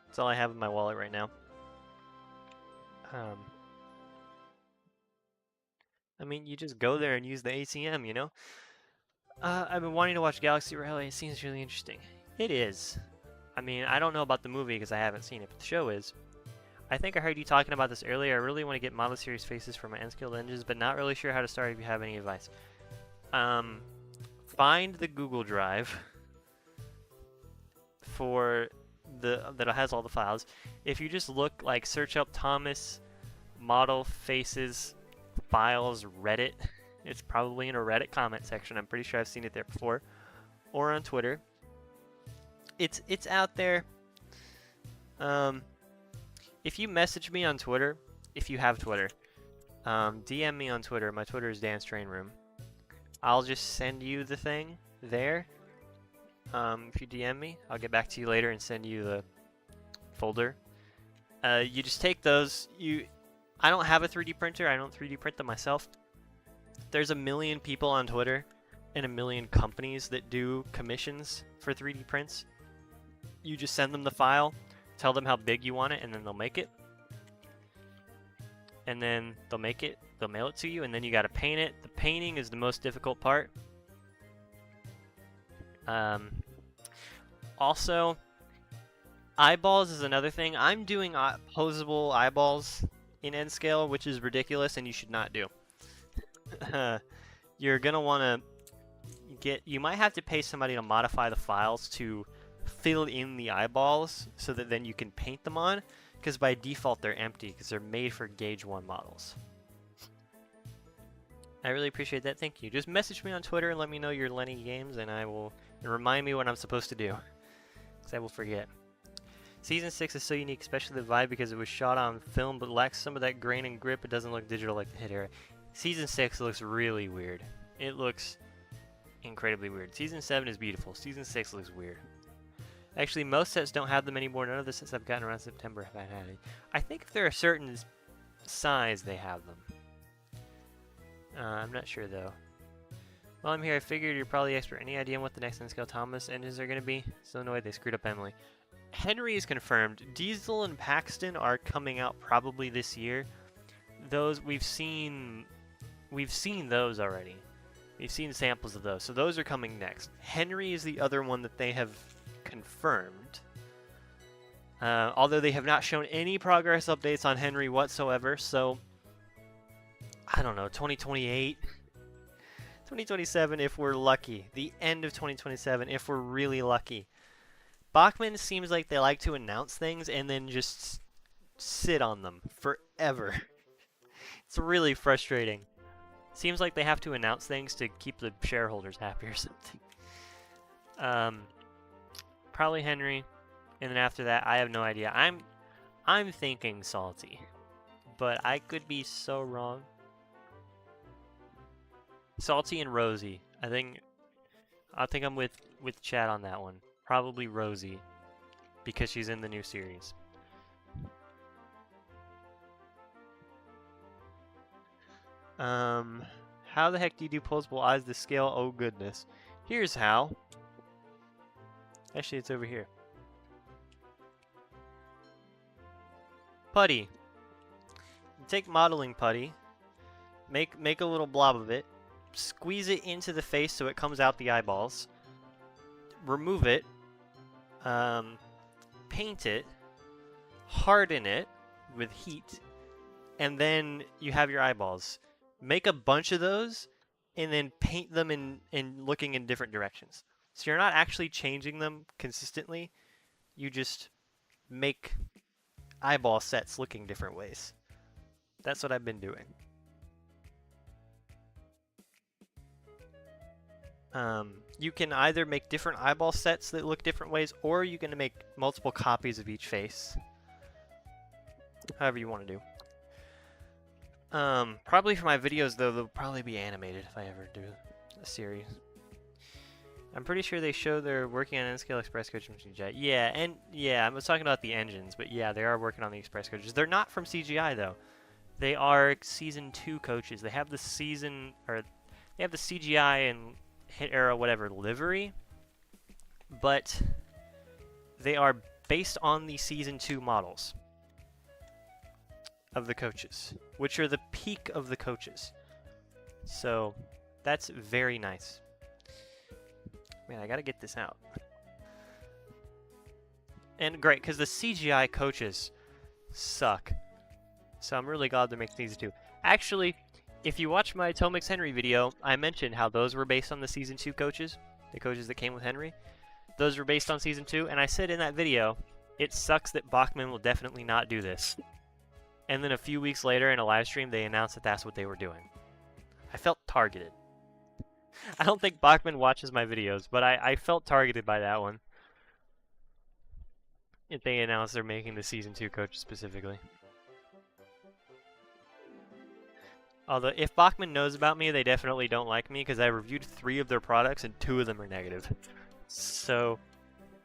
That's all I have in my wallet right now. I mean, you just go there and use the ATM, you know? I've been wanting to watch Galaxy Rally. It seems really interesting. It is. I mean, I don't know about the movie because I haven't seen it, but the show is. I think I heard you talking about this earlier. I really want to get model series faces for my N-Skilled engines, but not really sure how to start if you have any advice. Find the Google Drive for that has all the files. If you just look, like, search up Thomas model faces files Reddit, it's probably in a Reddit comment section. I'm pretty sure I've seen it there before, or on Twitter. It's out there. If you message me on Twitter, if you have Twitter, DM me on Twitter. My Twitter is Dance Train Room. I'll just send you the thing there. If you DM me, I'll get back to you later and send you the folder. You just take those. I don't have a 3D printer. I don't 3D print them myself. There's a million people on Twitter and a million companies that do commissions for 3D prints. You just send them the file, tell them how big you want it, and then they'll make it. And then they'll make it, they'll mail it to you, and then you gotta paint it. The painting is the most difficult part. Also, eyeballs is another thing. I'm doing posable eyeballs in N-Scale, which is ridiculous and you should not do. You're gonna wanna you might have to pay somebody to modify the files to fill in the eyeballs so that then you can paint them on, because by default they're empty because they're made for Gauge 1 models. I really appreciate that. Thank you. Just message me on Twitter and let me know your Lenny games, and remind me what I'm supposed to do, because I will forget. Season 6 is so unique, especially the vibe, because it was shot on film but lacks some of that grain and grip. It doesn't look digital like the hit era. Season 6 looks really weird. It looks incredibly weird. Season 7 is beautiful. Season 6 looks weird. Actually, most sets don't have them anymore. None of the sets I've gotten around September have had it. I think if they're a certain size, they have them. I'm not sure, though. While I'm here, I figured you're probably expert. Any idea on what the next N-Scale Thomas engines are going to be? So annoyed they screwed up Emily. Henry is confirmed. Diesel and Paxton are coming out probably this year. Those we've seen those already. We've seen samples of those, so those are coming next. Henry is the other one that they have confirmed. Although they have not shown any progress updates on Henry whatsoever, so I don't know, 2028, 2027 if we're lucky. The end of 2027 if we're really lucky. Bachmann seems like they like to announce things and then just sit on them forever. It's really frustrating. Seems like they have to announce things to keep the shareholders happy or something. Probably Henry, and then after that, I have no idea. I'm thinking Salty, but I could be so wrong. Salty and Rosie. I think I'm with Chad on that one. Probably Rosie, because she's in the new series. How the heck do you do posable eyes to scale? Oh goodness. Here's how. Actually, it's over here. Putty. Take modeling putty. Make a little blob of it. Squeeze it into the face so it comes out the eyeballs. Remove it. Paint it. Harden it with heat. And then you have your eyeballs. Make a bunch of those and then paint them in looking in different directions. So you're not actually changing them consistently. You just make eyeball sets looking different ways. That's what I've been doing. You can either make different eyeball sets that look different ways, or you can make multiple copies of each face. However you want to do. Probably for my videos, though, they'll probably be animated if I ever do a series. I'm pretty sure they show they're working on N-Scale Express Coach from CGI. Yeah, and yeah, I was talking about the engines, but yeah, they are working on the Express Coaches. They're not from CGI, though. They are Season 2 coaches. They have the season, or they have the CGI and Hit Era, whatever, livery, but they are based on the Season 2 models of the coaches, which are the peak of the coaches. So that's very nice. Man, I gotta get this out. And great, because the CGI coaches suck. So I'm really glad they're making these two. Actually, if you watch my Tomix Henry video, I mentioned how those were based on the Season 2 coaches. The coaches that came with Henry. Those were based on Season 2, and I said in that video, it sucks that Bachmann will definitely not do this. And then a few weeks later in a live stream, they announced that that's what they were doing. I felt targeted. I don't think Bachmann watches my videos, but I felt targeted by that one. If they announced they're making the Season 2 coach specifically. Although, if Bachmann knows about me, they definitely don't like me, because I reviewed 3 of their products and 2 of them are negative. So,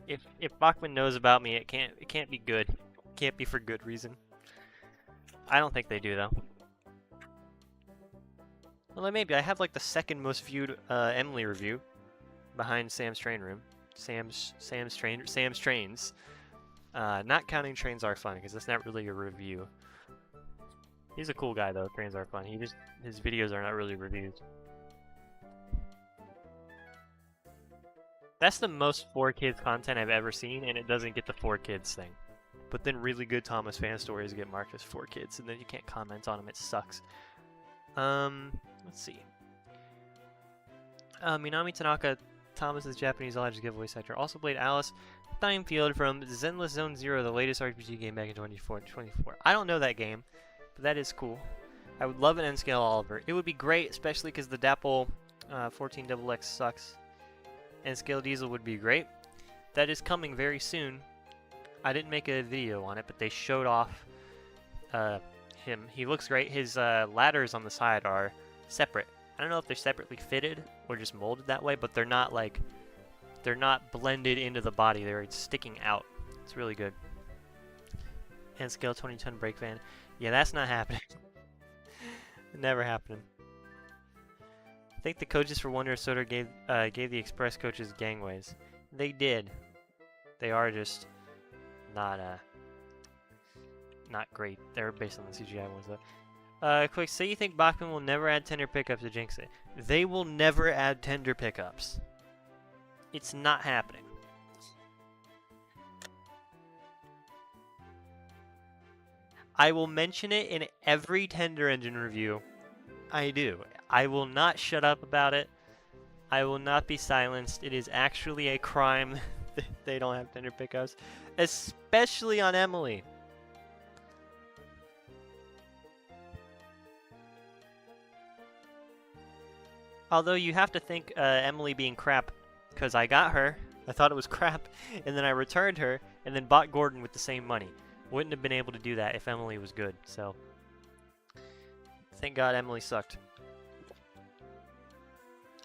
if Bachmann knows about me, it can't be good. It can't be for good reason. I don't think they do, though. Well, maybe. I have like the second most viewed Emily review behind Sam's Train Room. Sam's Trains. Not counting Trains Are Fun, because that's not really a review. He's a cool guy, though. Trains Are Fun. His videos are not really reviews. That's the most 4Kids content I've ever seen, and it doesn't get the 4Kids thing. But then really good Thomas fan stories get marked as 4Kids, and then you can't comment on them. It sucks. Let's see. Minami Tanaka, Thomas's Japanese Alliance giveaway sector. Also played Alice Timefield from Zenless Zone Zero, the latest RPG game back in 2024. I don't know that game, but that is cool. I would love an N-Scale Oliver. It would be great, especially because the Dapple 14XX sucks. N-Scale Diesel would be great. That is coming very soon. I didn't make a video on it, but they showed off him. He looks great. His ladders on the side are separate. I don't know if they're separately fitted or just molded that way, but they're not blended into the body. They're sticking out. It's really good. And scale 20-ton brake van. Yeah, that's not happening. Never happening. I think the coaches for Wonder Sodor gave the express coaches gangways. They did. They are just not great. They're based on the CGI ones though. Quick, say you think Bachmann will never add tender pickups to jinx it. They will never add tender pickups. It's not happening. I will mention it in every Tender Engine review. I do. I will not shut up about it. I will not be silenced. It is actually a crime that they don't have tender pickups. Especially on Emily. Although you have to think Emily being crap, because I got her, I thought it was crap, and then I returned her, and then bought Gordon with the same money. Wouldn't have been able to do that if Emily was good, so thank God Emily sucked.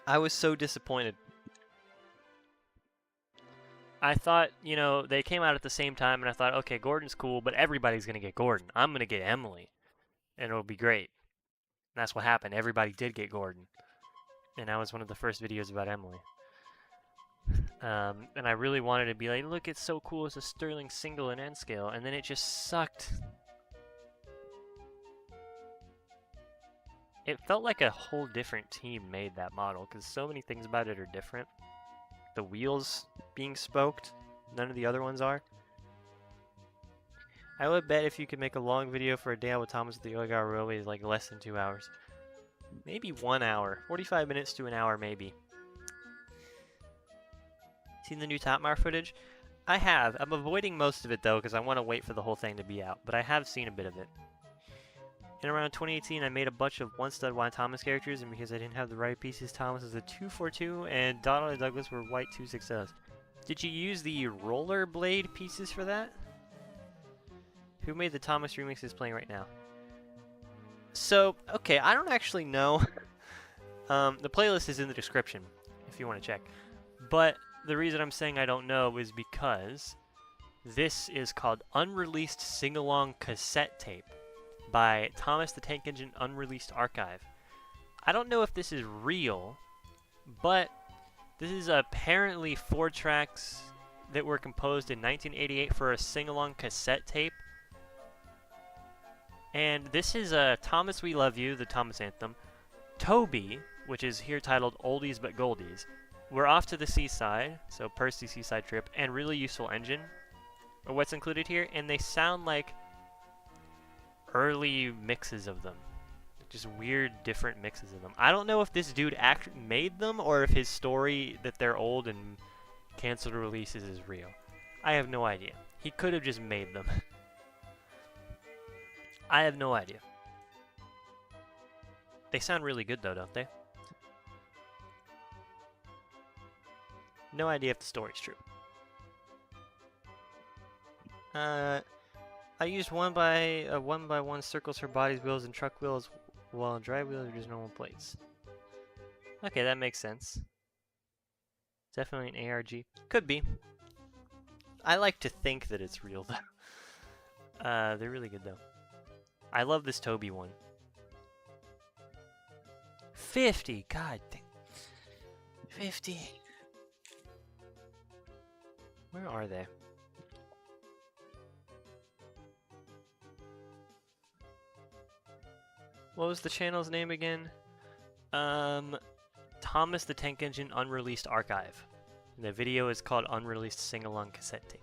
I was so disappointed. I thought, you know, they came out at the same time, and I thought, okay, Gordon's cool, but everybody's going to get Gordon. I'm going to get Emily, and it'll be great. And that's what happened. Everybody did get Gordon. And that was one of the first videos about Emily. And I really wanted to be like, look, it's so cool. It's a Sterling single and end scale. And then it just sucked. It felt like a whole different team made that model, because so many things about it are different. The wheels being spoked, none of the other ones are. I would bet if you could make a long video for a day out with Thomas at the Oigar Railway, like less than 2 hours. Maybe 1 hour. 45 minutes to an hour, maybe. Seen the new Tidmouth footage? I have. I'm avoiding most of it, though, because I want to wait for the whole thing to be out. But I have seen a bit of it. In around 2018, I made a bunch of one-stud White Thomas characters, and because I didn't have the right pieces, Thomas was a 242, and Donald and Douglas were white 260s. Did you use the rollerblade pieces for that? Who made the Thomas remixes playing right now? So, okay, I don't actually know. The playlist is in the description, if you want to check. But the reason I'm saying I don't know is because this is called Unreleased Sing-Along Cassette Tape by Thomas the Tank Engine Unreleased Archive. I don't know if this is real, but this is apparently 4 tracks that were composed in 1988 for a sing-along cassette tape. And this is Thomas We Love You, the Thomas Anthem, Toby, which is here titled Oldies But Goldies, We're Off to the Seaside, so Percy Seaside Trip, and Really Useful Engine are what's included here, and they sound like early mixes of them. Just weird, different mixes of them. I don't know if this dude actually made them or if his story that they're old and canceled releases is real. I have no idea. He could have just made them. I have no idea. They sound really good though, don't they? No idea if the story's true. I used 1x1 circles for bodies, wheels, and truck wheels, while on dry wheels are just normal plates. Okay, that makes sense. Definitely an ARG. Could be. I like to think that it's real though. They're really good though. I love this Toby one. 50! God damn. 50. Where are they? What was the channel's name again? Thomas the Tank Engine Unreleased Archive. And the video is called Unreleased Sing-Along Cassette Tape.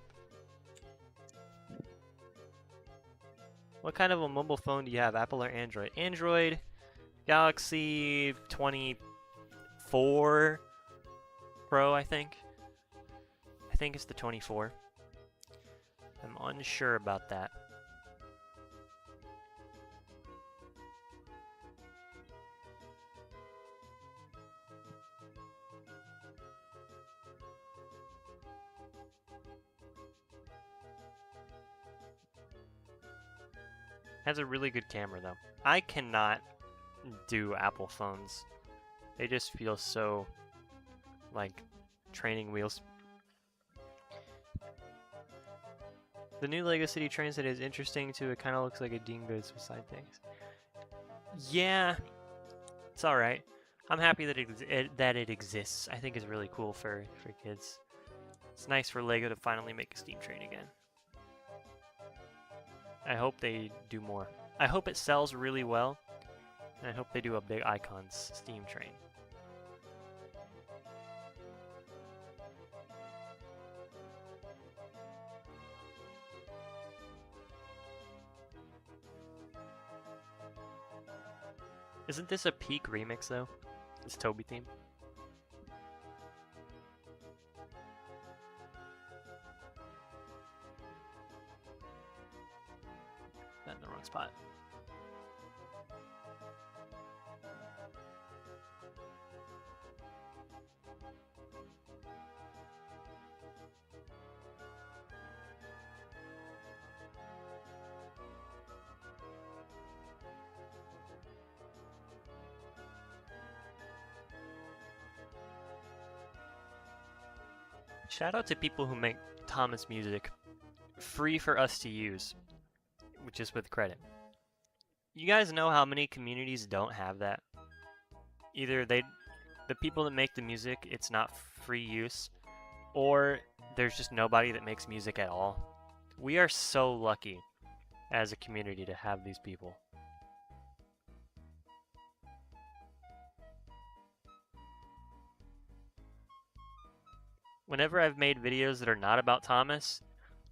What kind of a mobile phone do you have, Apple or Android? Android, Galaxy 24 Pro, I think. I think it's the 24. I'm unsure about that. Has a really good camera though. I cannot do Apple phones. They just feel so like training wheels. The new Lego City train set is interesting too. It kind of looks like a Dean Goods with side things. Yeah, it's all right. I'm happy that it exists. I think it's really cool for kids. It's nice for Lego to finally make a steam train again. I hope they do more. I hope it sells really well, and I hope they do a big Icons steam train. Isn't this a peak remix though? This Toby theme? Not in the wrong spot. Shout out to people who make Thomas music free for us to use, just with credit. You guys know how many communities don't have that? Either the people that make the music, it's not free use, or there's just nobody that makes music at all. We are so lucky as a community to have these people. Whenever I've made videos that are not about Thomas,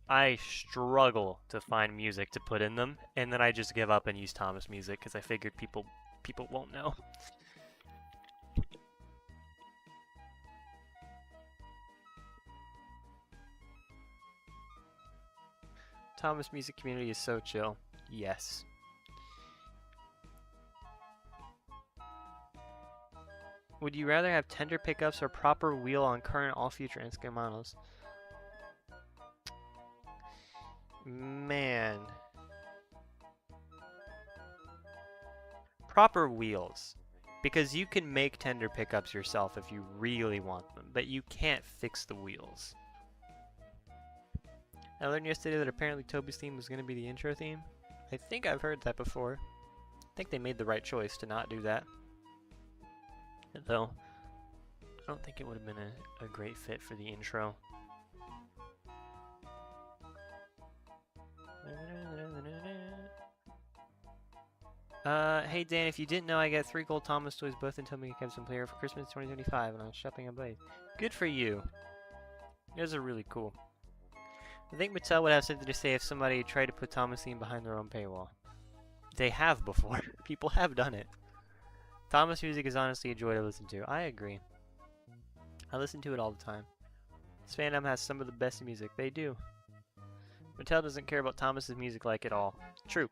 I struggle to find music to put in them, and then I just give up and use Thomas music because I figured people won't know. Thomas music community is so chill. Yes. Would you rather have tender pickups or proper wheel on current all future N-scale models? Man. Proper wheels. Because you can make tender pickups yourself if you really want them, but you can't fix the wheels. I learned yesterday that apparently Toby's theme was going to be the intro theme. I think I've heard that before. I think they made the right choice to not do that. Though, I don't think it would have been a great fit for the intro. Hey Dan, if you didn't know, I got 3 gold Thomas toys, both in Toby and Kevin Player for Christmas 2025, and I was shopping on Blade. Good for you. Those are really cool. I think Mattel would have something to say if somebody tried to put Thomas theme behind their own paywall. They have before. People have done it. Thomas music is honestly a joy to listen to. I agree. I listen to it all the time. This fandom has some of the best music. They do. Mattel doesn't care about Thomas's music like at all. True.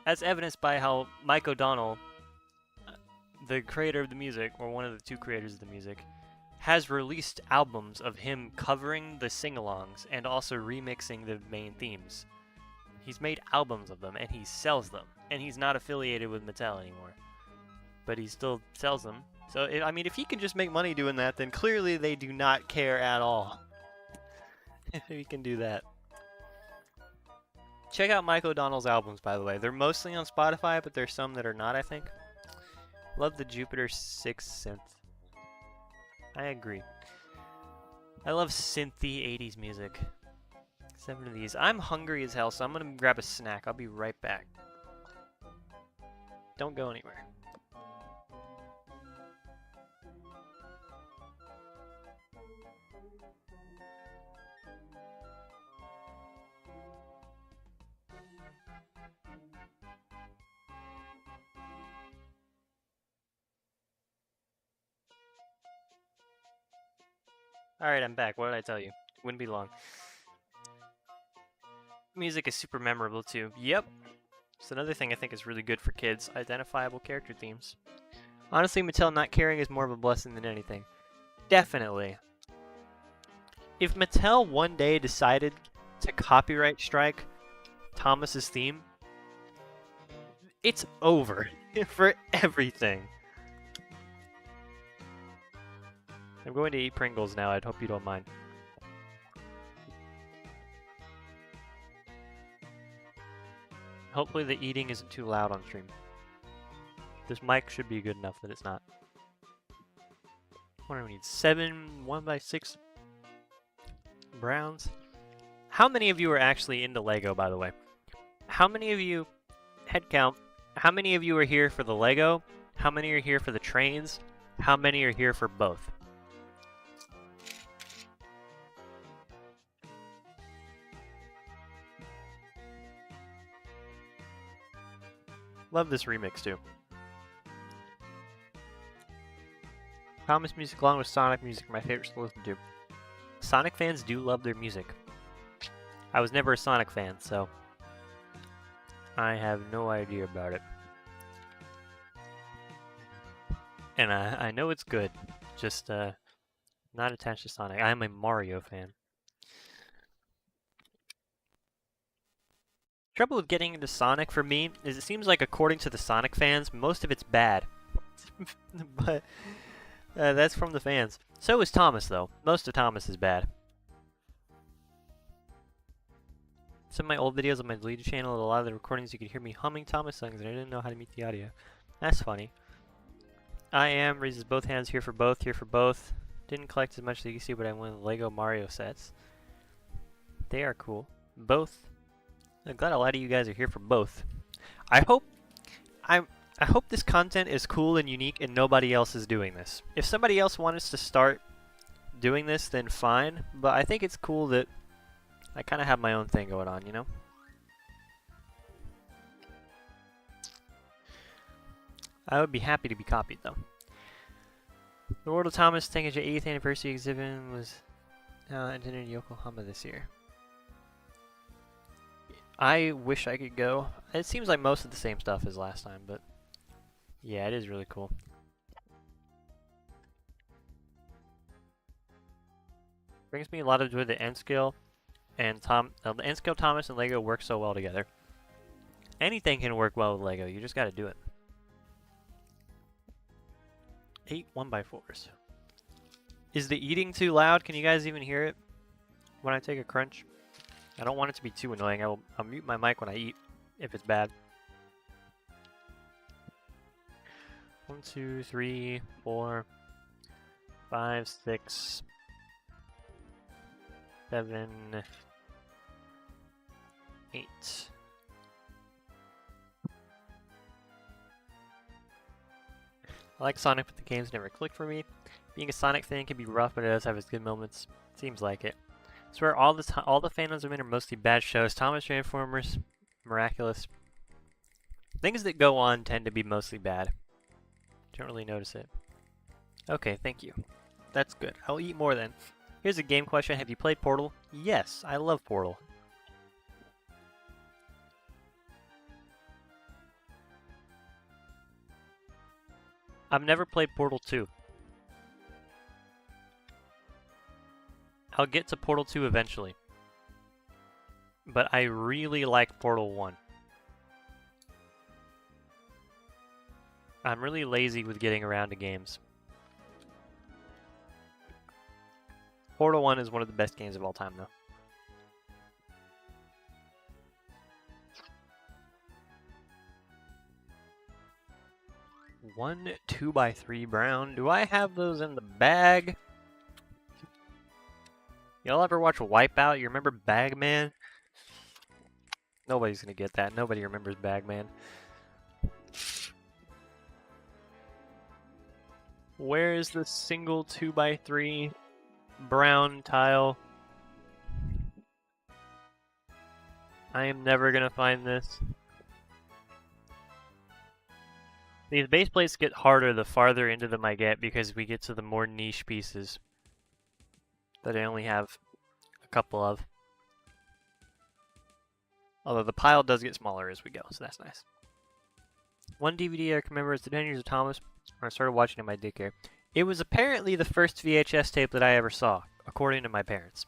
As evidenced by how Mike O'Donnell, the creator of the music, or one of the 2 creators of the music, has released albums of him covering the sing-alongs and also remixing the main themes. He's made albums of them and he sells them. And he's not affiliated with Mattel anymore. But he still sells them. So, I mean, if he can just make money doing that, then clearly they do not care at all. If he can do that. Check out Mike O'Donnell's albums, by the way. They're mostly on Spotify, but there's some that are not, I think. Love the Jupiter 6 synth. I agree. I love synthy 80s music. 7 of these. I'm hungry as hell, so I'm gonna grab a snack. I'll be right back. Don't go anywhere. Alright, I'm back. What did I tell you? Wouldn't be long. Music is super memorable too. Yep. It's another thing I think is really good for kids. Identifiable character themes. Honestly, Mattel not caring is more of a blessing than anything. Definitely. If Mattel one day decided to copyright strike Thomas's theme, it's over for everything. I'm going to eat Pringles now. I'd hope you don't mind. Hopefully the eating isn't too loud on stream. This mic should be good enough that it's not. What do we need? 7 1x6 browns. How many of you are actually into Lego, by the way? How many of you, head count, how many of you are here for the Lego? How many are here for the trains? How many are here for both? Love this remix too. Thomas music along with Sonic music are my favorites to listen to. Sonic fans do love their music. I was never a Sonic fan, so I have no idea about it. And I know it's good, just not attached to Sonic. I am a Mario fan. Trouble with getting into Sonic for me is it seems like according to the Sonic fans, most of it's bad. But That's from the fans. So is Thomas, though. Most of Thomas is bad. Some of my old videos on my deleted channel, a lot of the recordings you could hear me humming Thomas songs, and I didn't know how to mute the audio. That's funny. I am raises both hands here for both. Didn't collect as much as you can see, but I won Lego Mario sets. They are cool. Both. I'm glad a lot of you guys are here for both. I hope this content is cool and unique and nobody else is doing this. If somebody else wants to start doing this, then fine. But I think it's cool that I kind of have my own thing going on, you know? I would be happy to be copied, though. The World of Thomas Tank 8th anniversary exhibit was entered in Yokohama this year. I wish I could go. It seems like most of the same stuff as last time, but yeah, it is really cool. Brings me a lot of joy that N-Scale and the N-Scale Thomas and Lego work so well together. Anything can work well with Lego, you just gotta do it. 8 1x4s. Is the eating too loud? Can you guys even hear it when I take a crunch? I don't want it to be too annoying. I'll mute my mic when I eat if it's bad. 1, 2, 3, 4, 5, 6, 7, 8. I like Sonic, but the games never click for me. Being a Sonic fan can be rough, but it does have its good moments. Seems like it. I swear all the fandoms I'm in are mostly bad shows. Thomas Transformers, Miraculous. Things that go on tend to be mostly bad. Don't really notice it. Okay, thank you. That's good. I'll eat more then. Here's a game question. Have you played Portal? Yes, I love Portal. I've never played Portal 2. I'll get to Portal 2 eventually. But I really like Portal 1. I'm really lazy with getting around to games. Portal 1 is one of the best games of all time, though. One 2x3 brown. Do I have those in the bag? Y'all ever watch Wipeout? You remember Bagman? Nobody's gonna get that. Nobody remembers Bagman. Where is the single 2x3 brown tile? I am never gonna find this. These base plates get harder the farther into them I get because we get to the more niche pieces that I only have a couple of. Although the pile does get smaller as we go, so that's nice. One DVD I can remember is The 10 Years of Thomas, when I started watching it in my daycare. It was apparently the first VHS tape that I ever saw, according to my parents.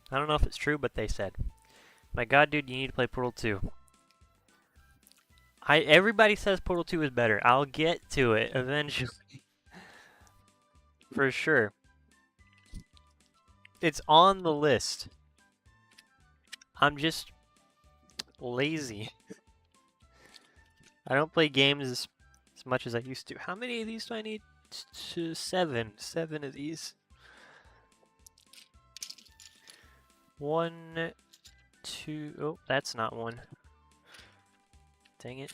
I don't know if it's true, but they said. My god, dude, you need to play Portal 2. Everybody says Portal 2 is better. I'll get to it eventually. For sure. It's on the list. I'm just lazy. I don't play games as much as I used to. How many of these do I need? 7. 7 of these. 1, 2. Oh, that's not one. Dang it.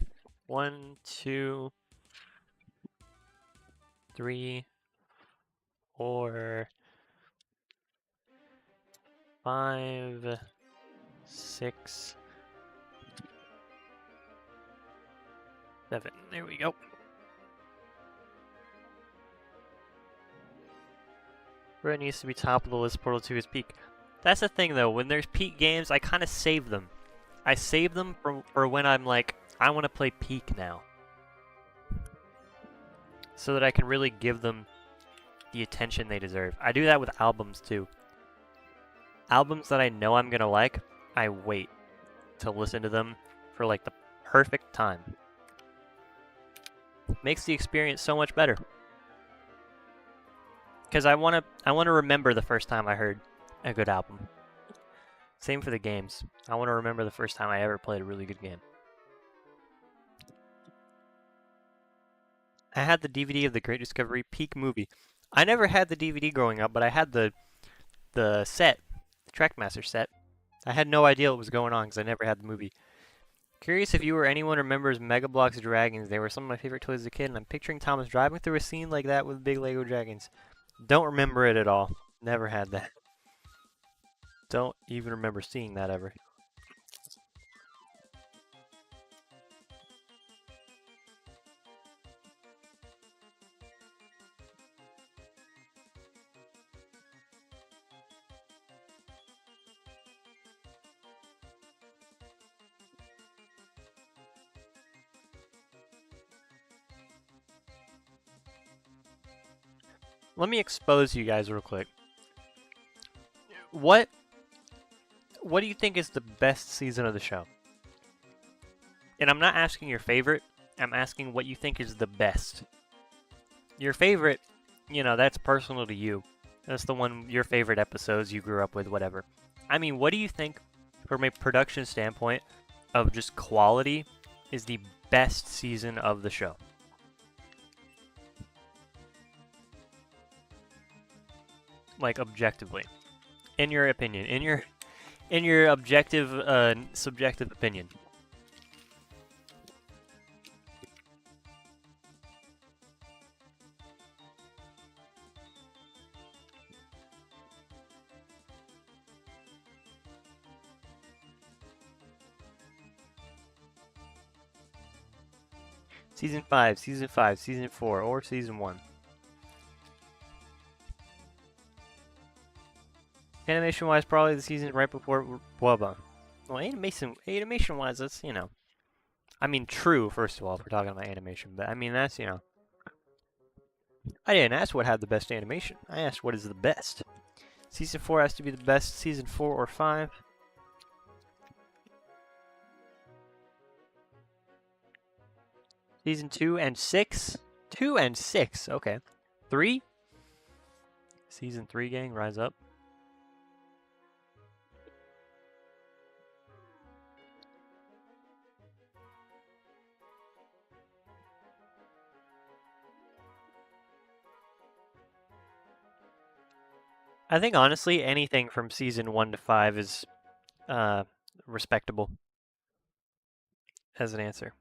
1, 2, 3, 4, 5, 6, 7. There we go. Where it needs to be top of the list, Portal 2 is peak. That's the thing though, when there's peak games, I kind of save them. I save them for when I'm like, I want to play peak now. So that I can really give them the attention they deserve. I do that with albums too. Albums that I know I'm gonna like, I wait to listen to them for like the perfect time. Makes the experience so much better. Because I want to remember the first time I heard a good album. Same for the games. I want to remember the first time I ever played a really good game. I had the DVD of The Great Discovery Peak movie. I never had the DVD growing up, but I had the set, the Trackmaster set. I had no idea what was going on because I never had the movie. Curious if you or anyone remembers Mega Bloks Dragons. They were some of my favorite toys as a kid, and I'm picturing Thomas driving through a scene like that with big Lego dragons. Don't remember it at all. Never had that. Don't even remember seeing that ever. Let me expose you guys real quick. What do you think is the best season of the show? And I'm not asking your favorite. I'm asking what you think is the best. Your favorite, you know, that's personal to you. That's the one, your favorite episodes you grew up with, whatever. I mean, what do you think, from a production standpoint, of just quality, is the best season of the show? Like, objectively. In your opinion. In your objective, subjective opinion. Season 5, Season 5, Season 4, or Season 1. Animation-wise, probably the season right before blah blah. Well, animation-wise, that's, you know. I mean, true, first of all, if we're talking about animation, but I mean, that's, you know. I didn't ask what had the best animation. I asked what is the best. Season 4 has to be the best, Season 4 or 5. Season 2 and 6? 2 and 6, okay. 3? Season 3, gang, rise up. I think, honestly, anything from Season 1 to 5 is respectable as an answer.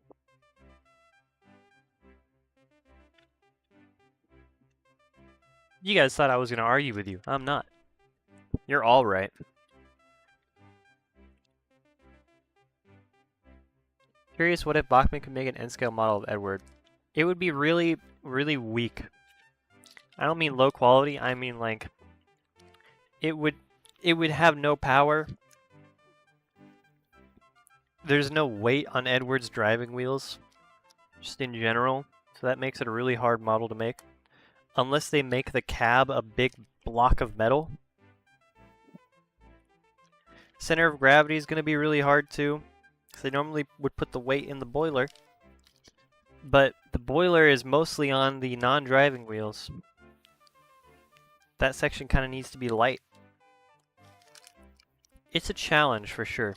You guys thought I was going to argue with you. I'm not. You're all right. Curious what if Bachman could make an N-scale model of Edward. It would be really, really weak. I don't mean low quality, I mean like it would have no power. There's no weight on Edward's driving wheels, just in general, so that makes it a really hard model to make. Unless they make the cab a big block of metal. Center of gravity is going to be really hard too, because they normally would put the weight in the boiler. But the boiler is mostly on the non-driving wheels. That section kind of needs to be light. It's a challenge for sure.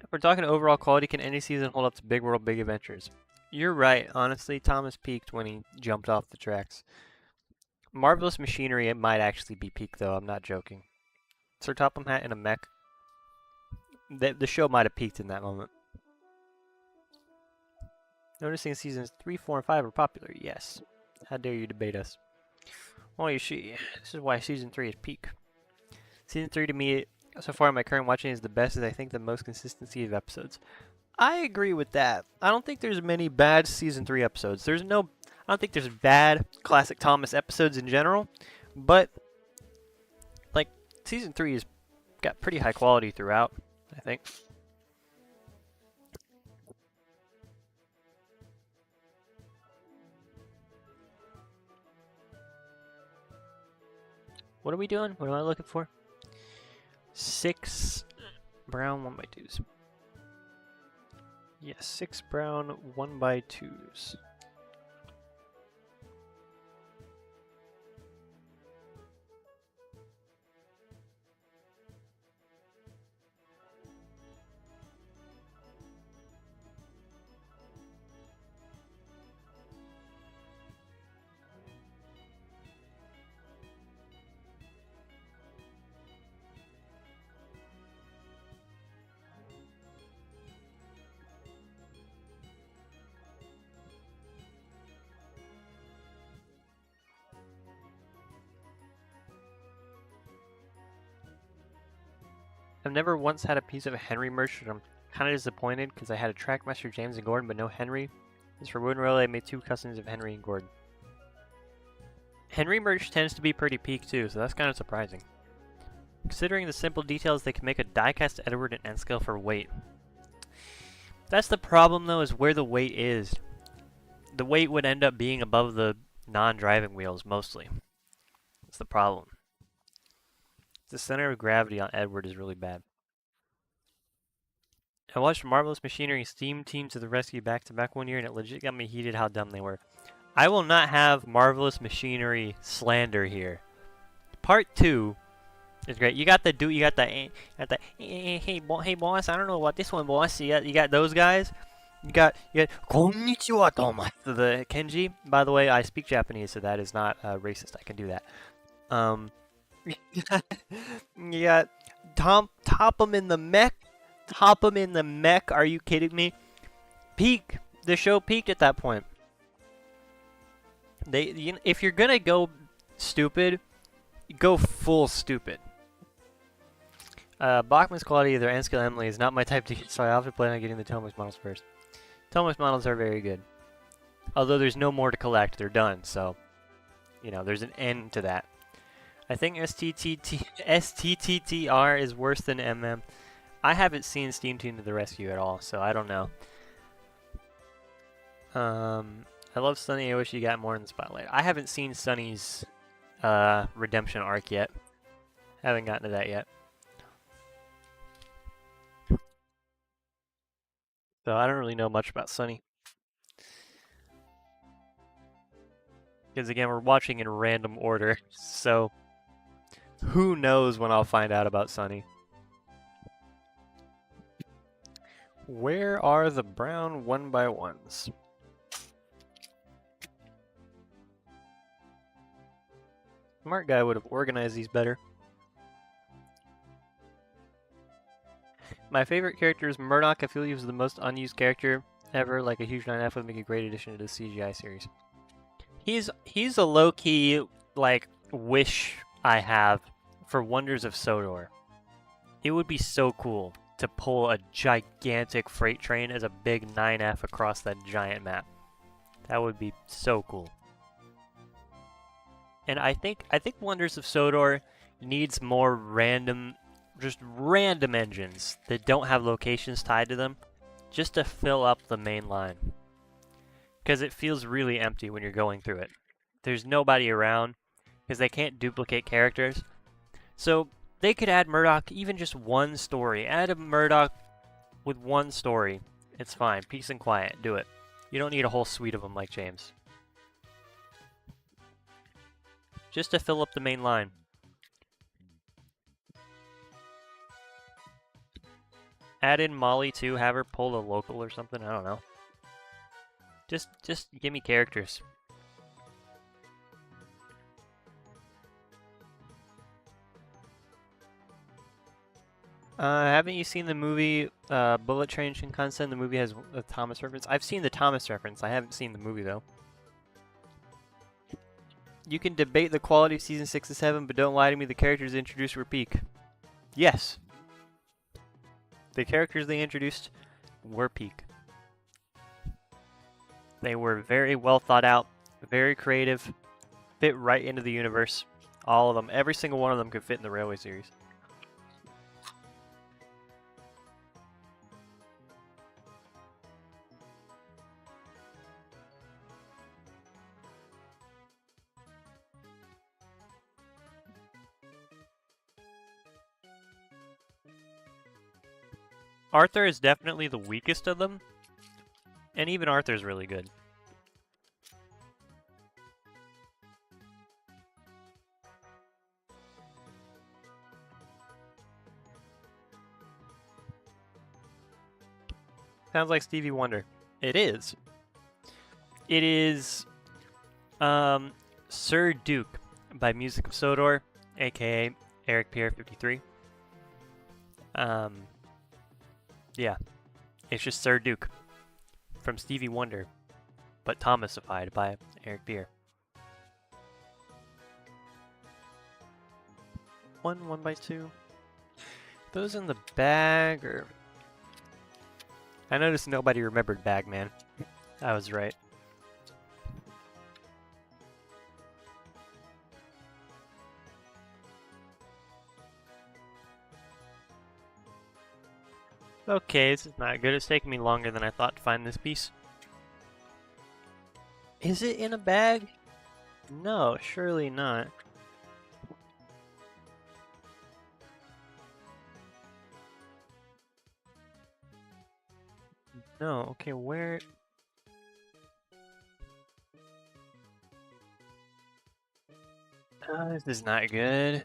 If we're talking overall quality, can any season hold up to Big World, Big Adventures? You're right. Honestly, Thomas peaked when he jumped off the tracks. Marvelous Machinery, it might actually be peak, though. I'm not joking. Sir Topham Hatt in a mech. The show might have peaked in that moment. Noticing seasons 3, 4, and 5 are popular. Yes. How dare you debate us? Well, you see, this is why season 3 is peak. Season 3 to me, so far in my current watching, is the best, as I think the most consistency of episodes. I agree with that. I don't think there's many bad season 3 episodes. I don't think there's bad classic Thomas episodes in general, but like season 3 has got pretty high quality throughout, I think. What are we doing? What am I looking for? 6 brown 1x2s. Yes, 6 brown 1x2s. I've never once had a piece of Henry merch, and I'm kind of disappointed because I had a Trackmaster James and Gordon, but no Henry. As for Wood Relay, I made 2 customs of Henry and Gordon. Henry merch tends to be pretty peak too, so that's kind of surprising. Considering the simple details, they can make a diecast Edward and N scale for weight. That's the problem though, is where the weight is. The weight would end up being above the non-driving wheels mostly. That's the problem. The center of gravity on Edward is really bad. I watched Marvelous Machinery Steam Team to the Rescue back-to-back one year, and it legit got me heated how dumb they were. I will not have Marvelous Machinery slander here. Part 2 is great. You got the hey boss, I don't know about this one, boss. You got those guys. You got konnichiwa Thomas. The Kenji. By the way, I speak Japanese, so that is not racist. I can do that. You got top them in the mech. Top them in the mech. Are you kidding me? Peak. The show peaked at that point. If you're gonna go stupid, go full stupid. Bachman's quality, either N-scale Emily, is not my type to get, so I often plan on getting the Tomos models first. Tomos models are very good. Although there's no more to collect, they're done, so, you know, there's an end to that. I think STTTR is worse than MM. I haven't seen Steam Team to the Rescue at all, so I don't know. I love Sunny. I wish you got more in the spotlight. I haven't seen Sunny's redemption arc yet. Haven't gotten to that yet. So I don't really know much about Sunny. Because again, we're watching in random order, so who knows when I'll find out about Sunny. Where are the brown 1x1s? Smart guy would have organized these better. My favorite character is Murdoch. I feel he was the most unused character ever. Like a huge 9F would make a great addition to the CGI series. He's a low-key, like, wish I have for Wonders of Sodor. It would be so cool to pull a gigantic freight train as a big 9F across that giant map. That would be so cool. And I think Wonders of Sodor needs more random, just random engines that don't have locations tied to them, just to fill up the main line. Because it feels really empty when you're going through it. There's nobody around, because they can't duplicate characters. So they could add Murdoch, even just one story. Add a Murdoch with one story. It's fine. Peace and quiet. Do it. You don't need a whole suite of them like James. Just to fill up the main line. Add in Molly too, have her pull a local or something, I don't know. Just give me characters. Haven't you seen the movie Bullet Train Shinkansen? The movie has a Thomas reference. I've seen the Thomas reference, I haven't seen the movie though. You can debate the quality of Season 6 and 7, but don't lie to me, the characters introduced were peak. Yes. The characters they introduced were peak. They were very well thought out, very creative, fit right into the universe. All of them, every single one of them could fit in the Railway series. Arthur is definitely the weakest of them, and even Arthur's really good. Sounds like Stevie Wonder. It is. It is Sir Duke by Music of Sodor, aka Eric Pierre 53. Yeah, it's just Sir Duke from Stevie Wonder, but Thomasified by Eric Pierre. One by two. Those in the bag, or I noticed nobody remembered Bagman. I was right. Okay, this is not good. It's taking me longer than I thought to find this piece. Is it in a bag? No, surely not. No, okay, where? This is not good.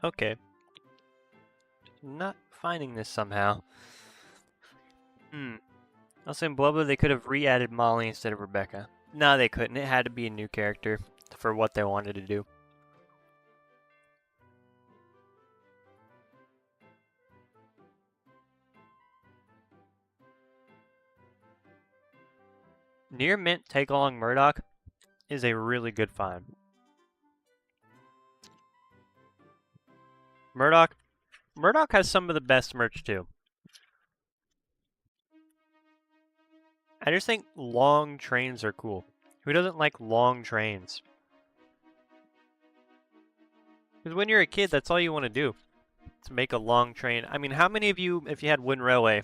Okay. Not finding this somehow. Also in Blubber, they could have re-added Molly instead of Rebecca. No, they couldn't. It had to be a new character for what they wanted to do. Near Mint Take Along Murdoch is a really good find. Murdoch has some of the best merch too. I just think long trains are cool. Who doesn't like long trains? Because when you're a kid, that's all you want to do. To make a long train. I mean, how many of you, if you had Wooden Railway,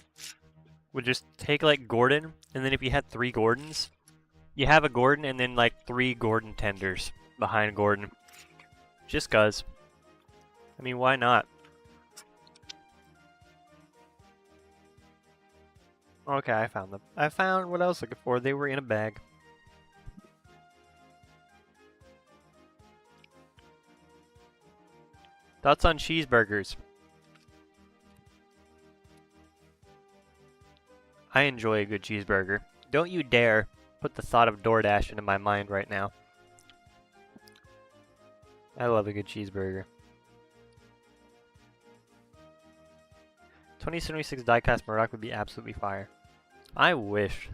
would just take like Gordon, and then if you had 3 Gordons, you have a Gordon and then like 3 Gordon tenders behind Gordon. Just cuz. I mean, why not? Okay, I found them. I found what I was looking for. They were in a bag. Thoughts on cheeseburgers? I enjoy a good cheeseburger. Don't you dare put the thought of DoorDash into my mind right now. I love a good cheeseburger. 2076 diecast Murdoch would be absolutely fire. I wish.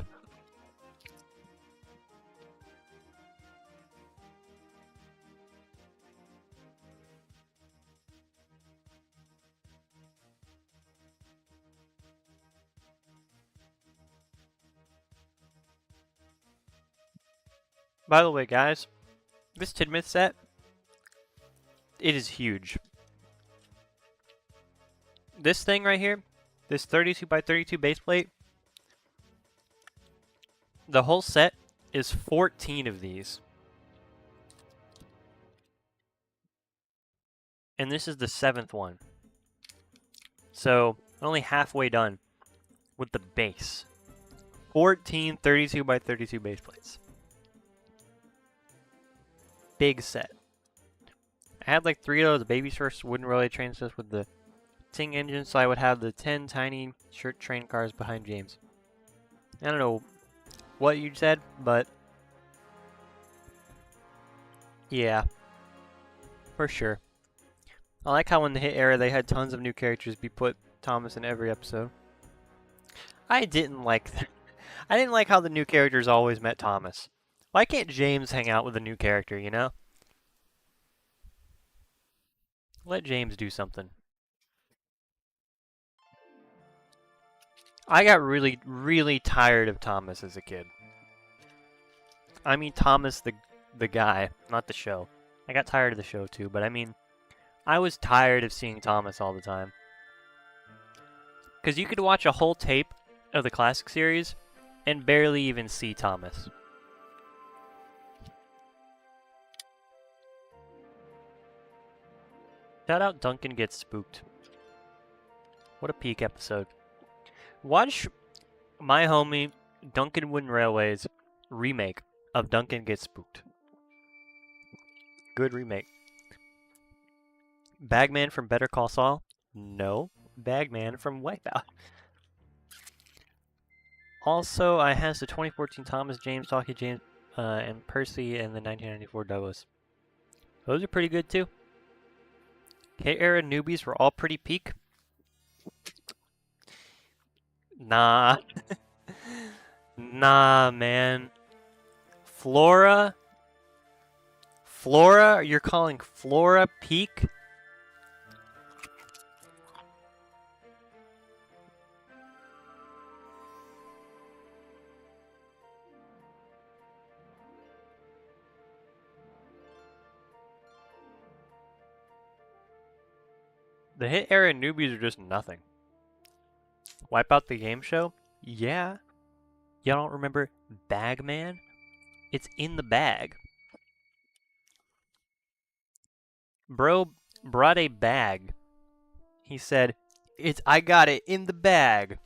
By the way, guys, this Tidmouth set, it is huge. This thing right here, this 32 by 32 base plate, the whole set is 14 of these. And this is the 7th one. So, only halfway done with the base. 14 32 by 32 base plates. Big set. I had like 3 of those baby's first wooden railway train sets with the Ting engine, so I would have the 10 tiny shirt train cars behind James. I don't know what you said, but yeah, for sure. I like how in the hit era they had tons of new characters be put Thomas in every episode. I didn't like that. I didn't like how the new characters always met Thomas. Why can't James hang out with a new character, you know? Let James do something. I got really, really tired of Thomas as a kid. I mean Thomas the guy, not the show. I got tired of the show too, but I mean, I was tired of seeing Thomas all the time. Because you could watch a whole tape of the classic series and barely even see Thomas. Shout out Duncan Gets Spooked. What a peak episode. Watch my homie Duncan Wooden Railway's remake of Duncan Gets Spooked. Good remake. Bagman from Better Call Saul? No. Bagman from Wipeout. Also, I has the 2014 Thomas James, Talkie James, and Percy, and the 1994 Douglas. Those are pretty good too. K-era newbies were all pretty peak. Nah. Nah, man. Flora? Flora? You're calling Flora peak? The hit era newbies are just nothing. Wipe Out the Game Show? Yeah. Y'all don't remember Bagman? It's in the bag. Bro brought a bag. He said, I got it in the bag.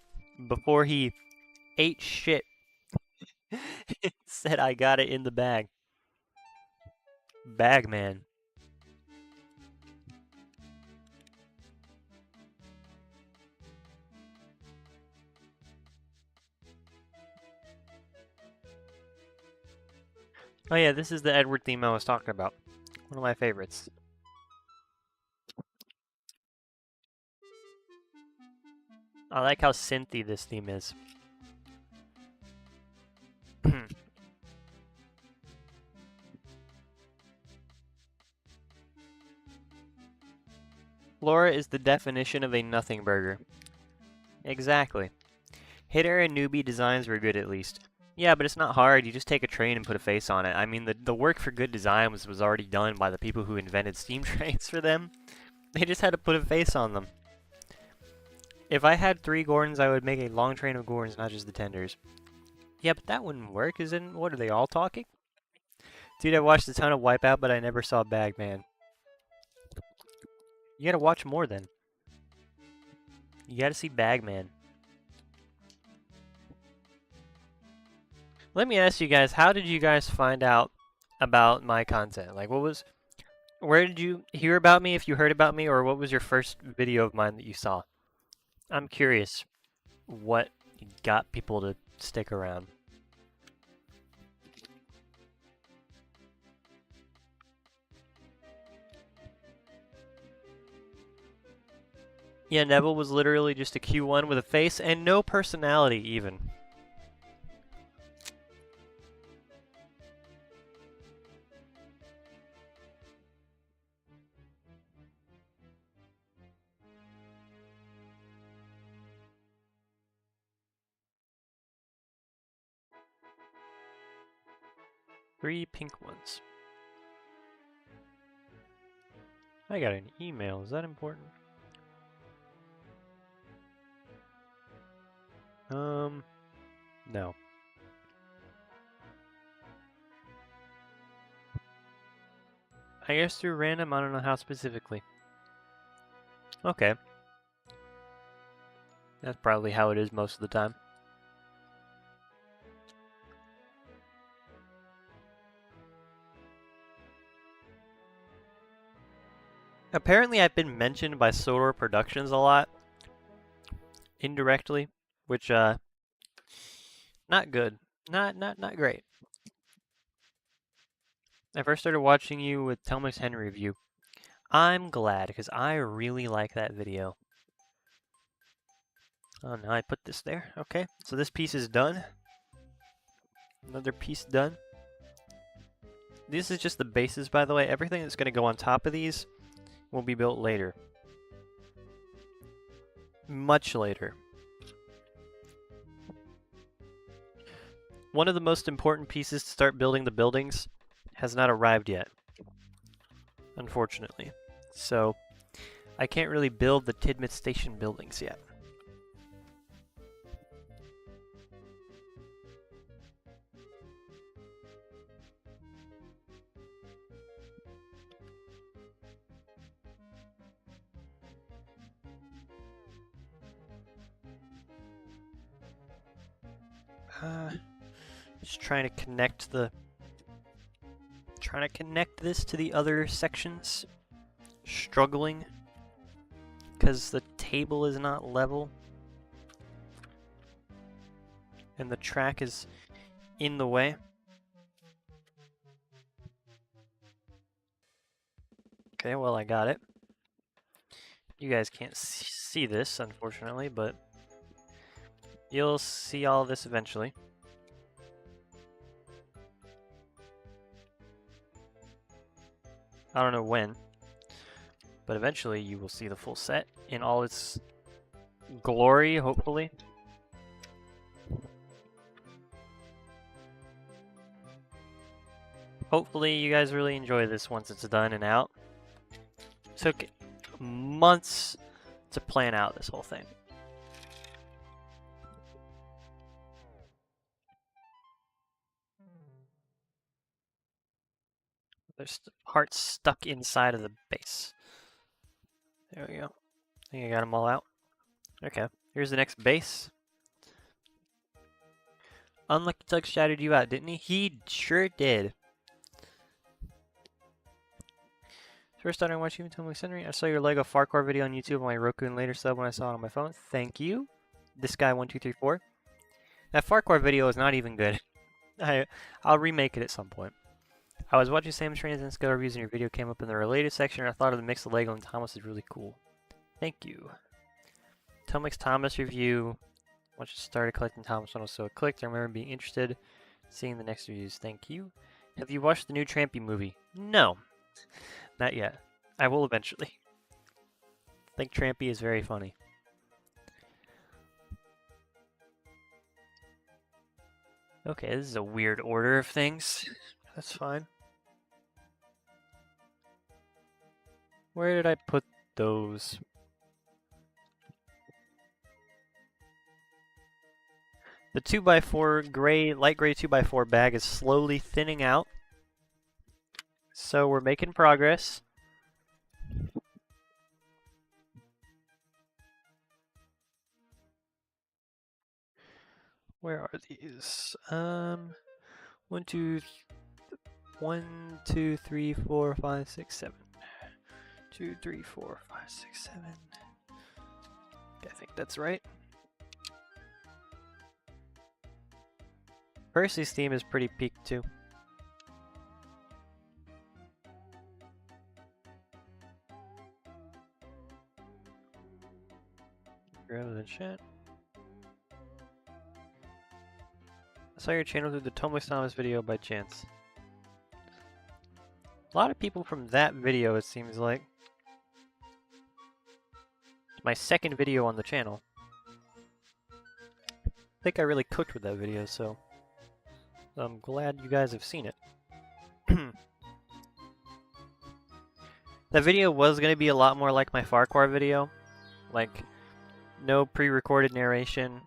Before he ate shit. He said, I got it in the bag. Bagman. Oh yeah, this is the Edward theme I was talking about. One of my favorites. I like how synthy this theme is. Flora is the definition of a nothing burger. Exactly. Hit era newbie designs were good at least. Yeah, but it's not hard. You just take a train and put a face on it. I mean, the work for good design was already done by the people who invented steam trains for them. They just had to put a face on them. If I had 3 Gordons, I would make a long train of Gordons, not just the tenders. Yeah, but that wouldn't work, isn't? What, are they all talking? Dude, I watched a ton of Wipeout, but I never saw Bagman. You gotta watch more then. You gotta see Bagman. Let me ask you guys, how did you guys find out about my content? Like, where did you hear about me, if you heard about me, or what was your first video of mine that you saw? I'm curious what got people to stick around. Yeah, Neville was literally just a Q1 with a face and no personality even. Three pink ones. I got an email, is that important? No. I guess through random, I don't know how specifically. Okay. That's probably how it is most of the time. Apparently I've been mentioned by Sodor Productions a lot. Indirectly. Which, not good. Not great. I first started watching you with Telmax Henry review. I'm glad, because I really like that video. Oh, now I put this there. Okay, so this piece is done. Another piece done. This is just the bases, by the way. Everything that's going to go on top of these will be built later. Much later. one of the most important pieces to start building the buildings has not arrived yet, unfortunately. So I can't really build the Tidmouth station buildings yet. Just trying to connect this to the other sections. Struggling because the table is not level and the track is in the way. Okay, well, I got it. You guys can't see this, unfortunately, but you'll see all this eventually. I don't know when, but eventually you will see the full set in all its glory, hopefully. Hopefully you guys really enjoy this once it's done and out. It took months to plan out this whole thing. There's parts stuck inside of the base. There we go. I think I got them all out. Okay, here's the next base. Unlucky Tug shouted you out, didn't he? He sure did. First starting watching Tumblr Century, I saw your Lego Farcore video on YouTube on my Roku and later sub when I saw it on my phone. Thank you. This guy 1234. That Farcore video is not even good. I'll remake it at some point. I was watching Sam's Trains and Skill reviews and your video came up in the related section and I thought of the mix of Lego and Thomas is really cool. Thank you. Tomix Thomas review. Once you started collecting Thomas when I was so clicked, I remember being interested in seeing the next reviews. Thank you. Have you watched the new Trampy movie? No. Not yet. I will eventually. I think Trampy is very funny. Okay, this is a weird order of things. That's fine. Where did I put those? The 2x4 gray, light gray 2x4 bag is slowly thinning out. So we're making progress. Where are these? 1, 2, 3, 4, 5, 6, 7. 2, 3, 4, 5, 6, 7. Okay, I think that's right. Percy's theme is pretty peaked too. Grab the chat. I saw your channel through the Tumblr Thomas video by chance. A lot of people from that video, it seems like. It's my second video on the channel. I think I really cooked with that video, so I'm glad you guys have seen it. That video was going to be a lot more like my Farquhar video. Like, no pre-recorded narration.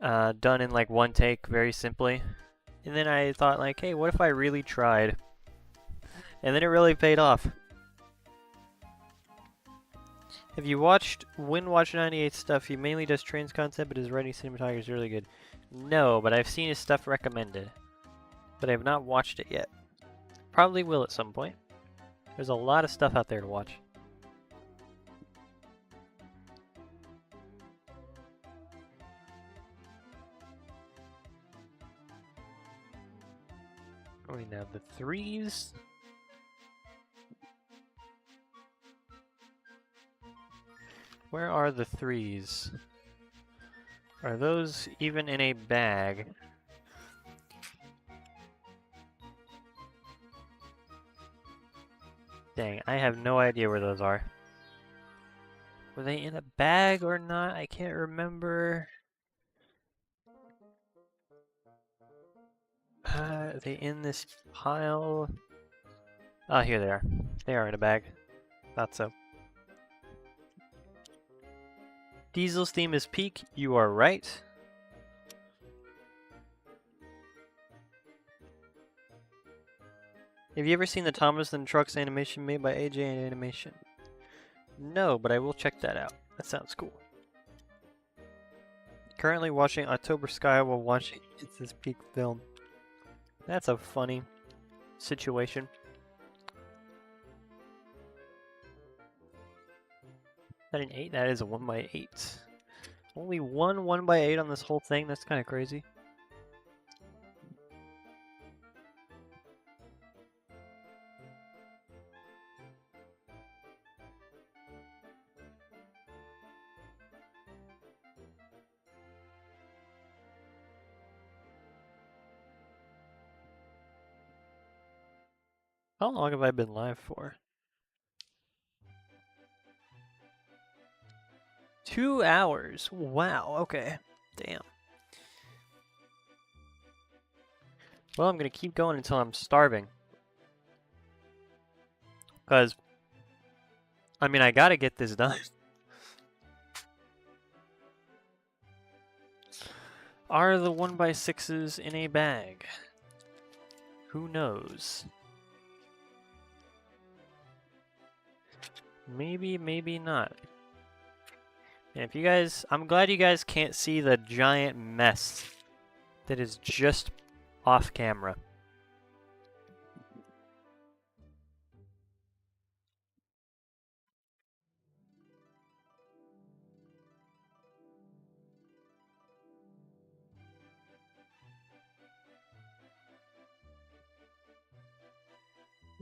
Done in like one take, very simply. And then I thought like, hey, what if I really tried? And then it really paid off. If you watched Watch 98 stuff, he mainly does trains content, but his writing cinematography is really good. No, but I've seen his stuff recommended. But I have not watched it yet. Probably will at some point. There's a lot of stuff out there to watch. We now the 3s. Where are the 3s? Are those even in a bag? Dang, I have no idea where those are. Were they in a bag or not? I can't remember. Are they in this pile? Oh, here they are. They are in a bag. Thought so. Diesel's theme is peak. You are right. Have you ever seen the Thomas and Trucks animation made by AJ Animation? No, but I will check that out. That sounds cool. Currently watching October Sky while watching It's This Peak film. That's a funny situation. Is that an 8? That is a 1x8. Only one 1x8 on this whole thing? That's kind of crazy. How long have I been live for? 2 hours. Wow, okay. Damn. Well, I'm gonna keep going until I'm starving. Because, I mean, I gotta get this done. Are the 1x6s in a bag? Who knows? Maybe, maybe not. And if you guys, I'm glad you guys can't see the giant mess that is just off camera.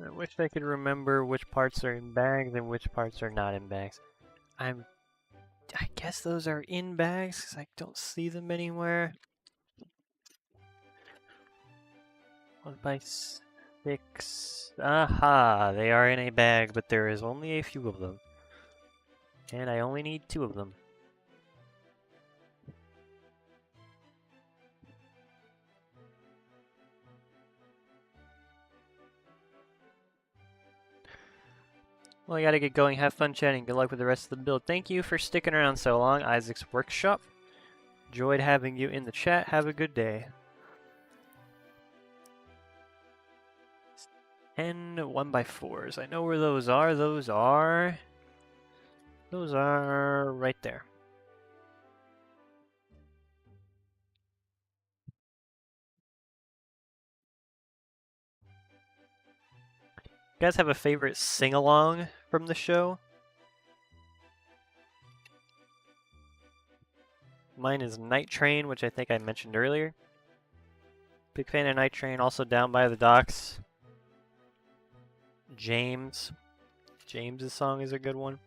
I wish I could remember which parts are in bags and which parts are not in bags. I guess those are in bags because I don't see them anywhere. 1x6. Aha! They are in a bag, but there is only a few of them. And I only need 2 of them. Well, I gotta get going. Have fun chatting. Good luck with the rest of the build. Thank you for sticking around so long, Isaac's Workshop. Enjoyed having you in the chat. Have a good day. 10 1x4s. I know where those are. Those are right there. You guys have a favorite sing-along from the show? Mine is Night Train, which I think I mentioned earlier. Big fan of Night Train, also Down by the Docks. James. James's song is a good one.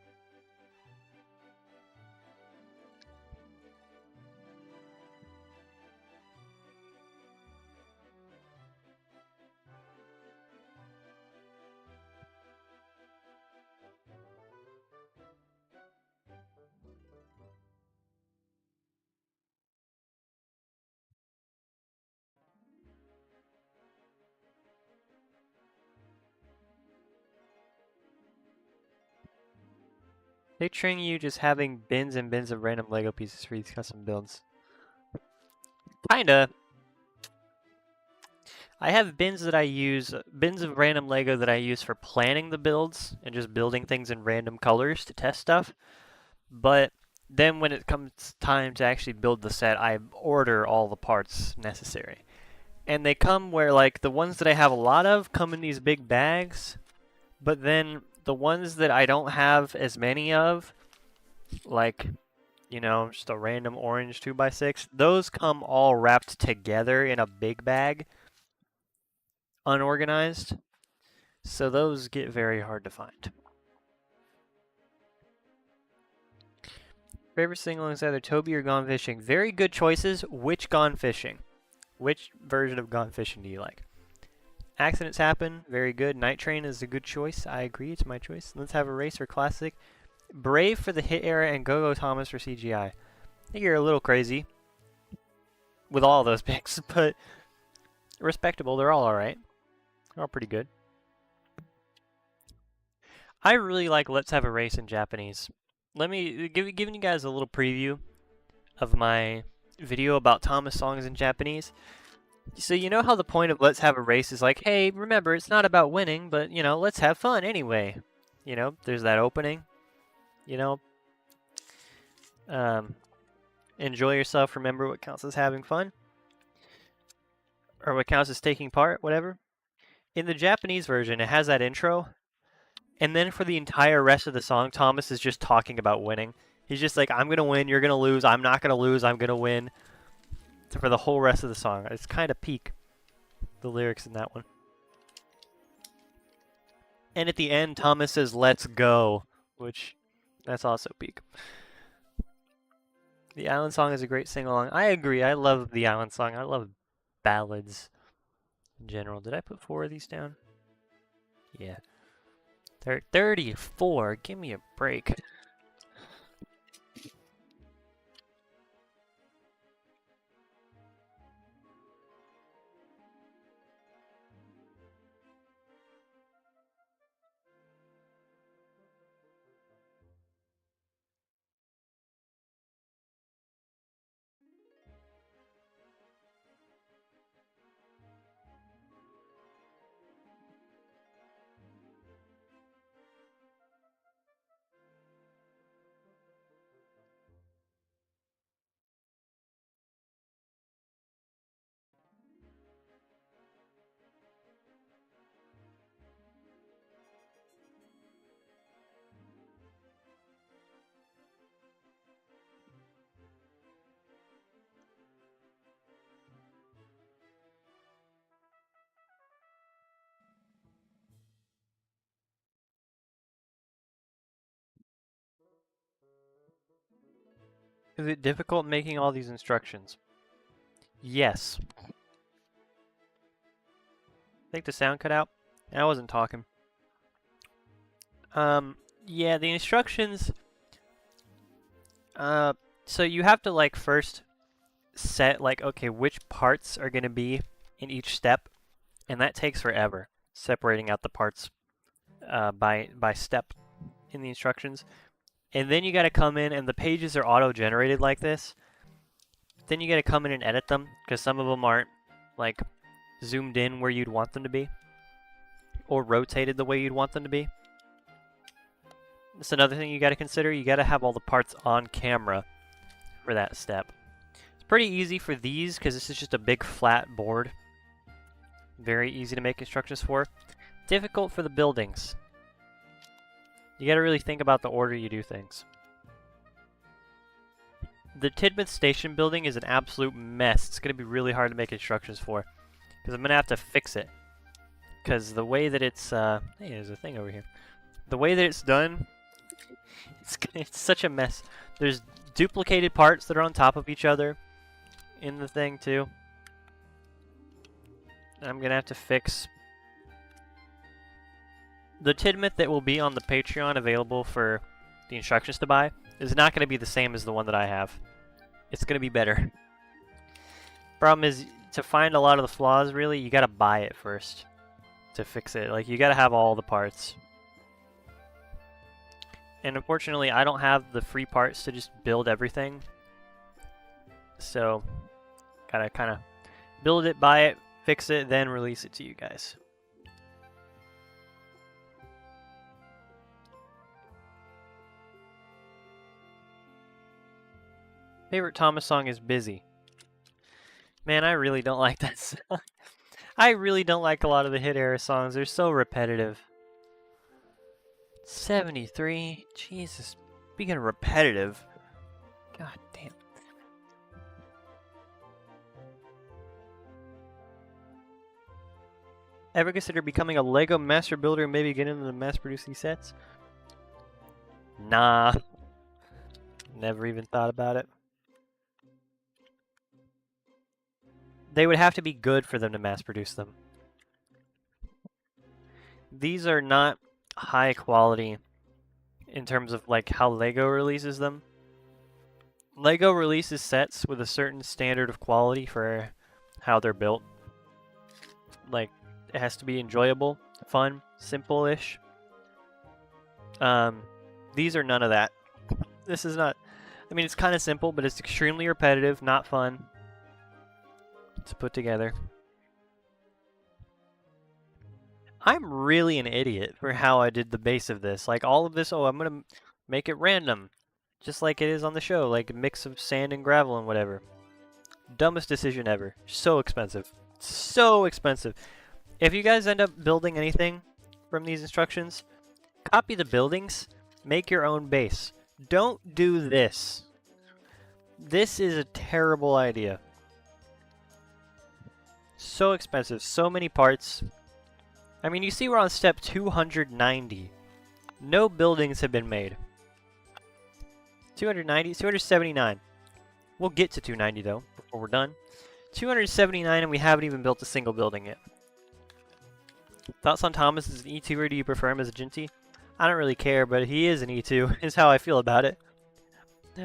Picturing you just having bins and bins of random Lego pieces for these custom builds. Kinda. I have bins that I use, bins of random Lego that I use for planning the builds and just building things in random colors to test stuff. But then when it comes time to actually build the set, I order all the parts necessary. And they come where, like, the ones that I have a lot of come in these big bags, but then the ones that I don't have as many of, like, you know, just a random orange 2x6, those come all wrapped together in a big bag, unorganized, so those get very hard to find. Favorite sing-along is either Toby or Gone Fishing. Very good choices. Which Gone Fishing? Which version of Gone Fishing do you like? Accidents Happen. Very good. Night Train is a good choice. I agree. It's my choice. Let's Have a Race for Classic. Brave for the Hit Era and Go-Go Thomas for CGI. I think you're a little crazy with all those picks, but respectable. They're all alright. They're all pretty good. I really like Let's Have a Race in Japanese. Let me giving you guys a little preview of my video about Thomas songs in Japanese. So you know how the point of Let's Have a Race is like, hey, remember, it's not about winning, but, you know, let's have fun anyway. You know, there's that opening, you know. Enjoy yourself, remember what counts as having fun. Or what counts as taking part, whatever. In the Japanese version, it has that intro. And then for the entire rest of the song, Thomas is just talking about winning. He's just like, I'm going to win, you're going to lose, I'm not going to lose, I'm going to win. For the whole rest of the song. It's kind of peak, the lyrics in that one. And at the end, Thomas says, let's go, which, that's also peak. The Island Song is a great sing-along. I agree, I love the Island Song. I love ballads in general. Did I put 4 of these down? Yeah. 34, give me a break. Is it difficult making all these instructions? Yes. I think the sound cut out. I wasn't talking. Yeah, the instructions, so you have to, like, first set, like, okay, which parts are going to be in each step, and that takes forever, separating out the parts by step in the instructions. And then you got to come in, and the pages are auto-generated like this. Then you got to come in and edit them, because some of them aren't, like, zoomed in where you'd want them to be, or rotated the way you'd want them to be. That's another thing you got to consider. You got to have all the parts on camera for that step. It's pretty easy for these because this is just a big flat board. Very easy to make instructions for. Difficult for the buildings. You got to really think about the order you do things. The Tidmouth station building is an absolute mess. It's going to be really hard to make instructions for because I'm going to have to fix it. Because the way that it's... hey, there's a thing over here. The way that it's done... It's such a mess. There's duplicated parts that are on top of each other in the thing too. I'm gonna have to fix the Tidmouth that will be on the Patreon available for the instructions to buy is not gonna be the same as the one that I have. It's gonna be better. Problem is, to find a lot of the flaws, really, you gotta buy it first to fix it. Like, you gotta have all the parts. And unfortunately, I don't have the free parts to just build everything. So, gotta kind of build it, buy it, fix it, then release it to you guys. Favorite Thomas song is Busy. Man, I really don't like that song. I really don't like a lot of the hit era songs. They're so repetitive. 73. Jesus. Speaking of repetitive. God damn. Ever consider becoming a Lego master builder and maybe get into the mass producing sets? Nah. Never even thought about it. They would have to be good for them to mass produce them. These are not high quality in terms of like how Lego releases them. Lego releases sets with a certain standard of quality for how they're built. like it has to be enjoyable, fun, simple-ish. These are none of that. This is not. I mean, it's kind of simple, but it's extremely repetitive, not fun to put together. I'm really an idiot for how I did the base of this. Like all of this, oh, I'm gonna make it random, just like it is on the show, like a mix of sand and gravel and whatever. Dumbest decision ever. So expensive. So expensive. If you guys end up building anything from these instructions, copy the buildings, make your own base. Don't do this. This is a terrible idea. So expensive, so many parts. I mean, you see we're on step 290. No buildings have been made. 290, 279. We'll get to 290 though, before we're done. 279 and we haven't even built a single building yet. Thoughts on Thomas as an E2 or do you prefer him as a Ginty? I don't really care, but he is an E2, is how I feel about it.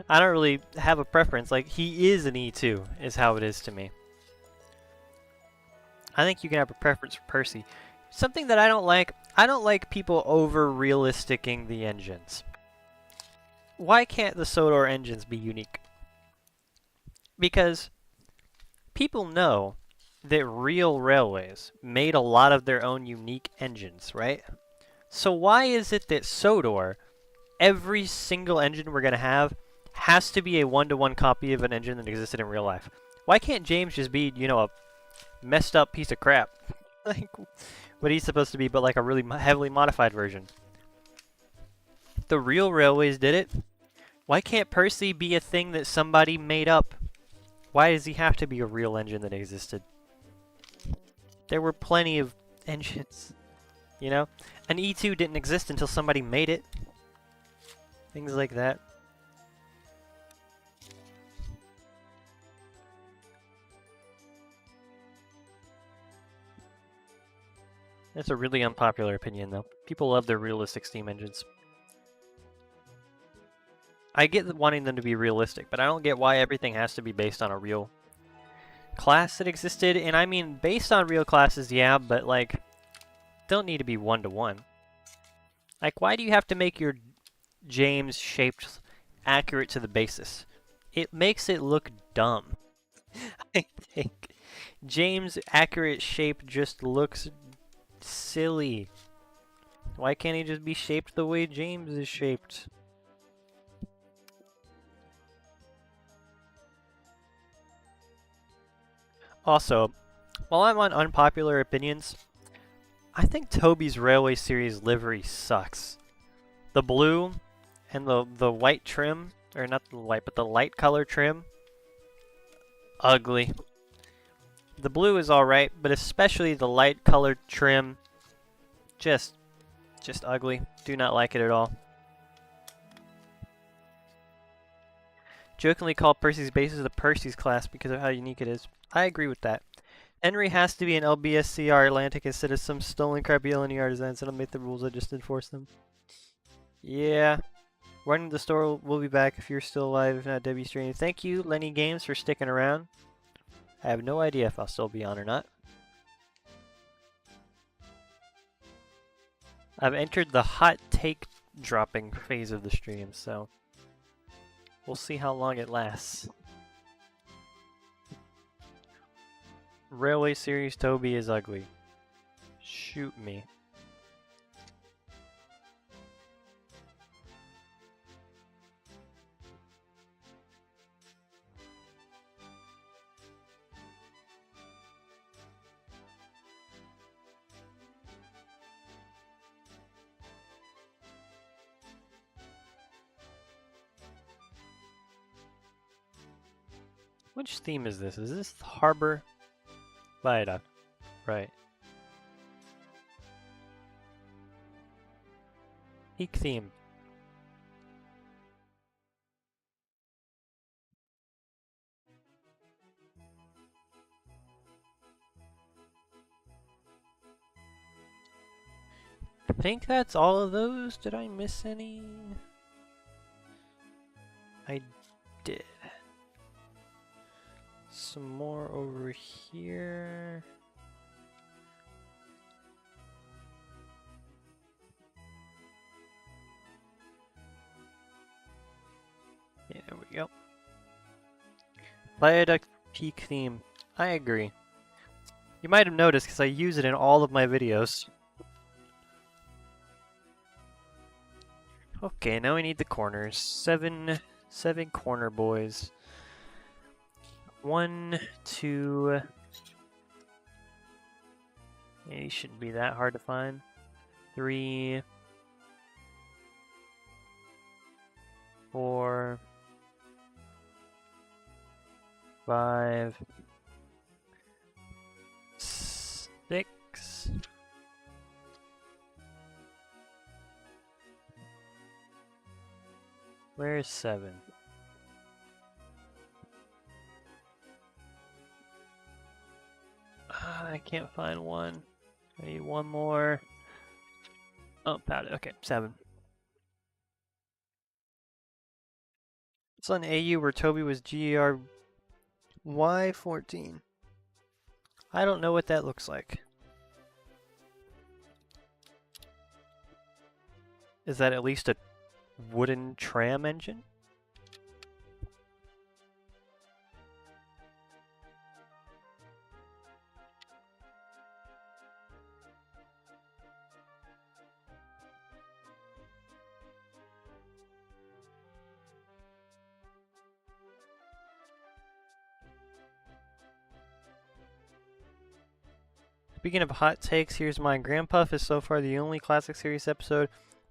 I don't really have a preference, like he is an E2, is how it is to me. I think you can have a preference for Percy. Something that I don't like people over-realisticing the engines. Why can't the Sodor engines be unique? Because people know that real railways made a lot of their own unique engines, right? So why is it that Sodor, every single engine we're going to have, has to be a one-to-one copy of an engine that existed in real life? Why can't James just be, you know, a messed up piece of crap? Like what he's supposed to be, but like a really heavily modified version. The real railways did it. Why can't Percy be a thing that somebody made up? Why does he have to be a real engine that existed? There were plenty of engines, you know? An E2 didn't exist until somebody made it. Things like that. That's a really unpopular opinion, though. People love their realistic steam engines. I get wanting them to be realistic, but I don't get why everything has to be based on a real class that existed. And I mean, based on real classes, yeah, but like, don't need to be one-to-one. Like, why do you have to make your James shaped accurate to the basis? It makes it look dumb. I think James accurate shape just looks silly. Why can't he just be shaped the way James is shaped? Also, while I'm on unpopular opinions, I think Toby's Railway Series livery sucks. The blue and the white trim, or not the white, but the light color trim, ugly. The blue is alright, but especially the light colored trim, just ugly. Do not like it at all. Jokingly called Percy's bases the Percy's class because of how unique it is. I agree with that. Henry has to be an LBSCR Atlantic instead of some stolen crappy LNER designs that'll make the rules, I just enforce them. Yeah. Running the store will be back if you're still alive, if not Debbie Stream. Thank you, Lenny Games, for sticking around. I have no idea if I'll still be on or not. I've entered the hot take dropping phase of the stream, so we'll see how long it lasts. Railway Series Toby is ugly. Shoot me. Which theme is this? Is this Harbor Viaduct? Right. Peak theme. I think that's all of those. Did I miss any? I did. Some more over here. Viaduct Peak theme. I agree. You might have noticed because I use it in all of my videos. Okay, now we need the corners. Seven corner boys. 1, 2. These shouldn't be that hard to find. 3, 4, 5, 6. Where's 7? I can't find 1. I need 1 more. Oh, found it. Okay, 7. It's on AU where Toby was GERY14. I don't know what that looks like. Is that at least a wooden tram engine? Speaking of hot takes, here's mine. Grandpuff is so far the only Classic Series episode.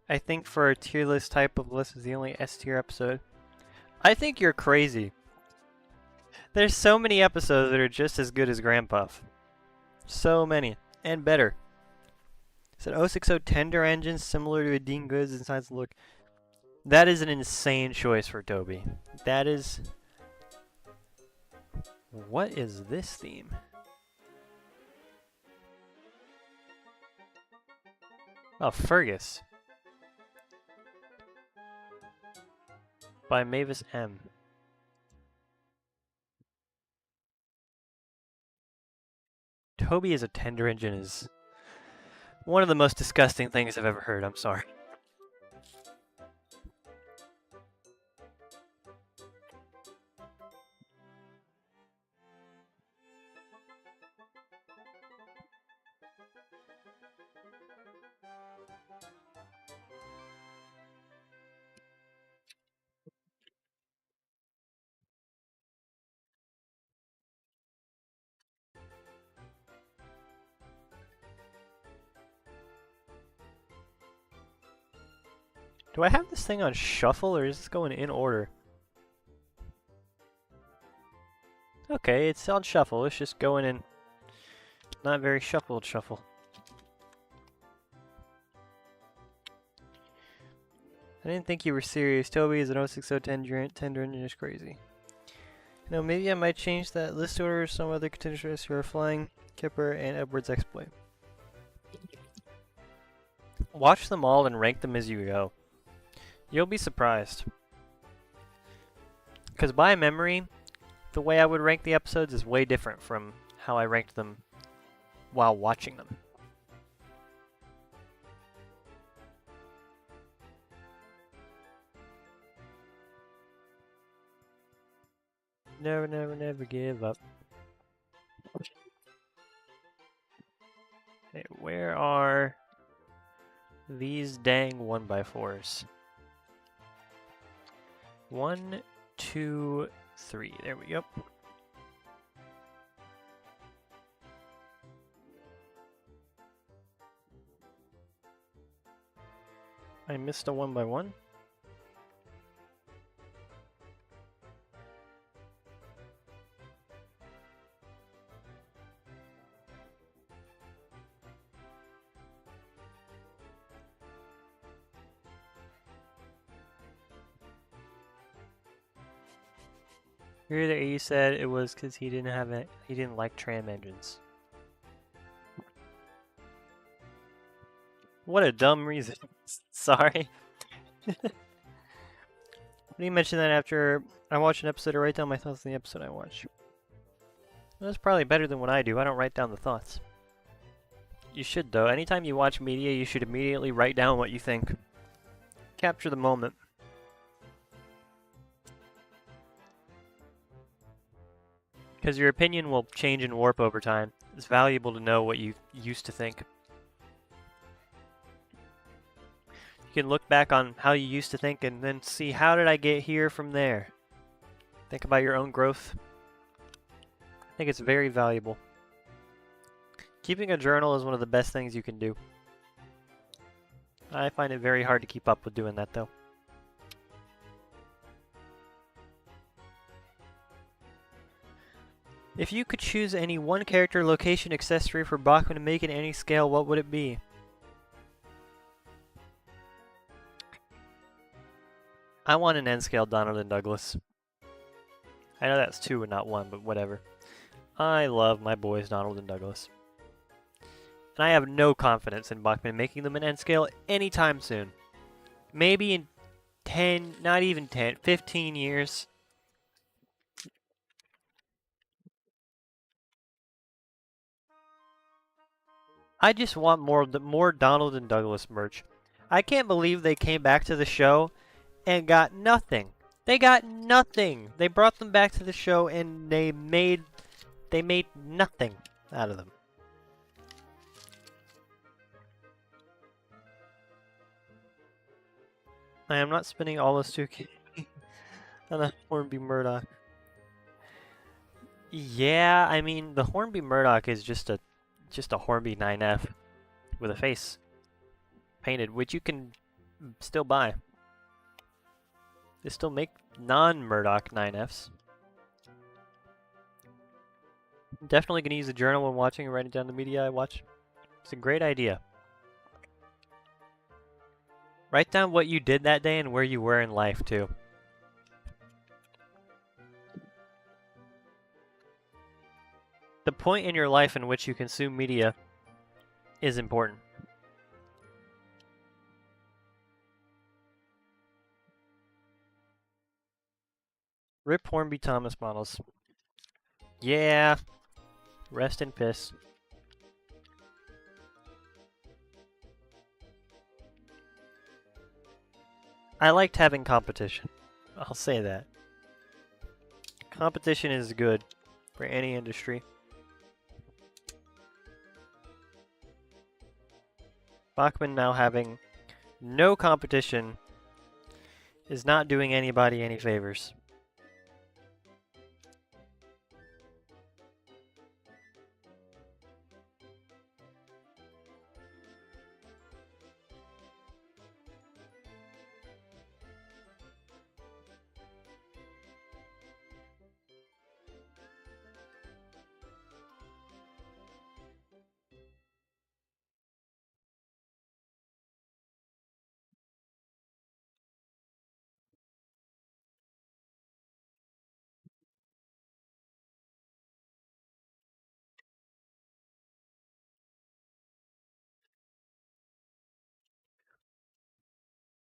I think for a tier list type of list is the only S tier episode. I think you're crazy. There's so many episodes that are just as good as Grandpuff. So many. And better. It's an 060 tender engine similar to a Dean Goods inside the look. That is an insane choice for Toby. That is... What is this theme? Oh, Fergus. By Mavis M. Toby as a tender engine is one of the most disgusting things I've ever heard. I'm sorry. Do I have this thing on shuffle, or is this going in order? Okay, it's on shuffle. It's just going in not very shuffled shuffle. I didn't think you were serious. Toby is an 060 tender engine is crazy. You know, maybe I might change that list order. Some other contenders who are flying, Kipper, and Edward's exploit. Watch them all and rank them as you go. You'll be surprised. Because by memory, the way I would rank the episodes is way different from how I ranked them while watching them. Never, never, never give up. Okay, where are these dang 1x4s? 1, 2, 3. There we go. I missed a 1x1. Here the AU said it was because he didn't like tram engines. What a dumb reason. Sorry. You mentioned that after I watch an episode, I write down my thoughts on the episode I watch. That's probably better than what I do. I don't write down the thoughts. You should, though. Anytime you watch media, you should immediately write down what you think. Capture the moment. Because your opinion will change and warp over time. It's valuable to know what you used to think. You can look back on how you used to think and then see, how did I get here from there? Think about your own growth. I think it's very valuable. Keeping a journal is one of the best things you can do. I find it very hard to keep up with doing that, though. If you could choose any one character, location, accessory for Bachman to make in any scale, what would it be? I want an N-scale Donald and Douglas. I know that's 2 and not 1, but whatever. I love my boys Donald and Douglas. And I have no confidence in Bachman making them an N-scale anytime soon. Maybe in 10, not even 10, 15 years. I just want more Donald and Douglas merch. I can't believe they came back to the show and got nothing. They got nothing. They brought them back to the show and they made nothing out of them. I am not spending all those 2K on a Hornby Murdoch. Yeah, I mean the Hornby Murdoch is just a Hornby 9F with a face painted, which you can still buy. They still make non-Murdoch 9Fs. I'm definitely gonna use a journal when watching and writing down the media I watch. It's a great idea. Write down what you did that day and where you were in life, too. The point in your life in which you consume media is important. Rip Hornby Thomas models. Yeah. Rest in piss. I liked having competition. I'll say that. Competition is good for any industry. Bachman now having no competition is not doing anybody any favors.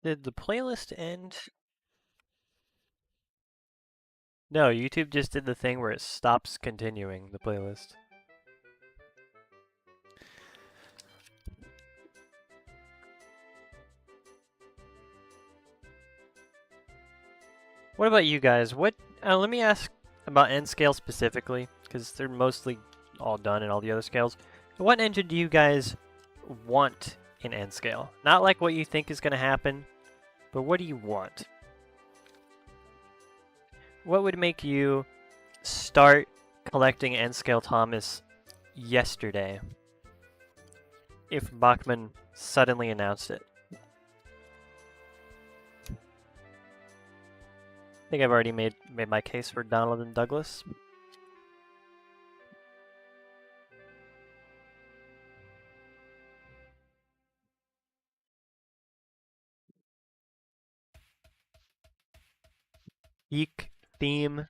Did the playlist end? No, YouTube just did the thing where it stops continuing the playlist. What about you guys? Let me ask about N scale specifically, because they're mostly all done in all the other scales. What engine do you guys want in N scale? Not like what you think is going to happen, but what do you want? What would make you start collecting N scale Thomas yesterday if Bachman suddenly announced it? I think I've already made my case for Donald and Douglas. Eek theme.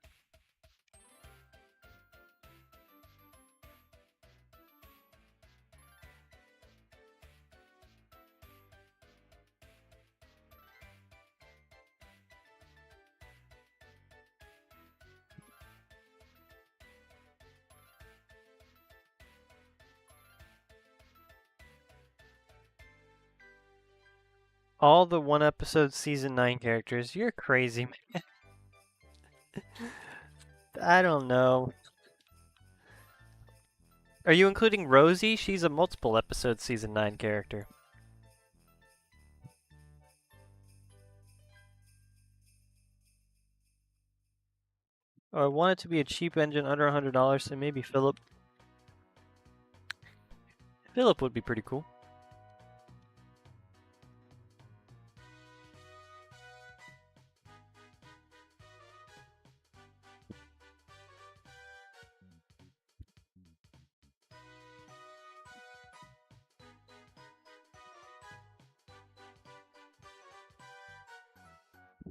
All the one episode season 9 characters. You're crazy, man. I don't know. Are you including Rosie? She's a multiple episode season 9 character. Or I want it to be a cheap engine under $100, so maybe Philip. Philip would be pretty cool.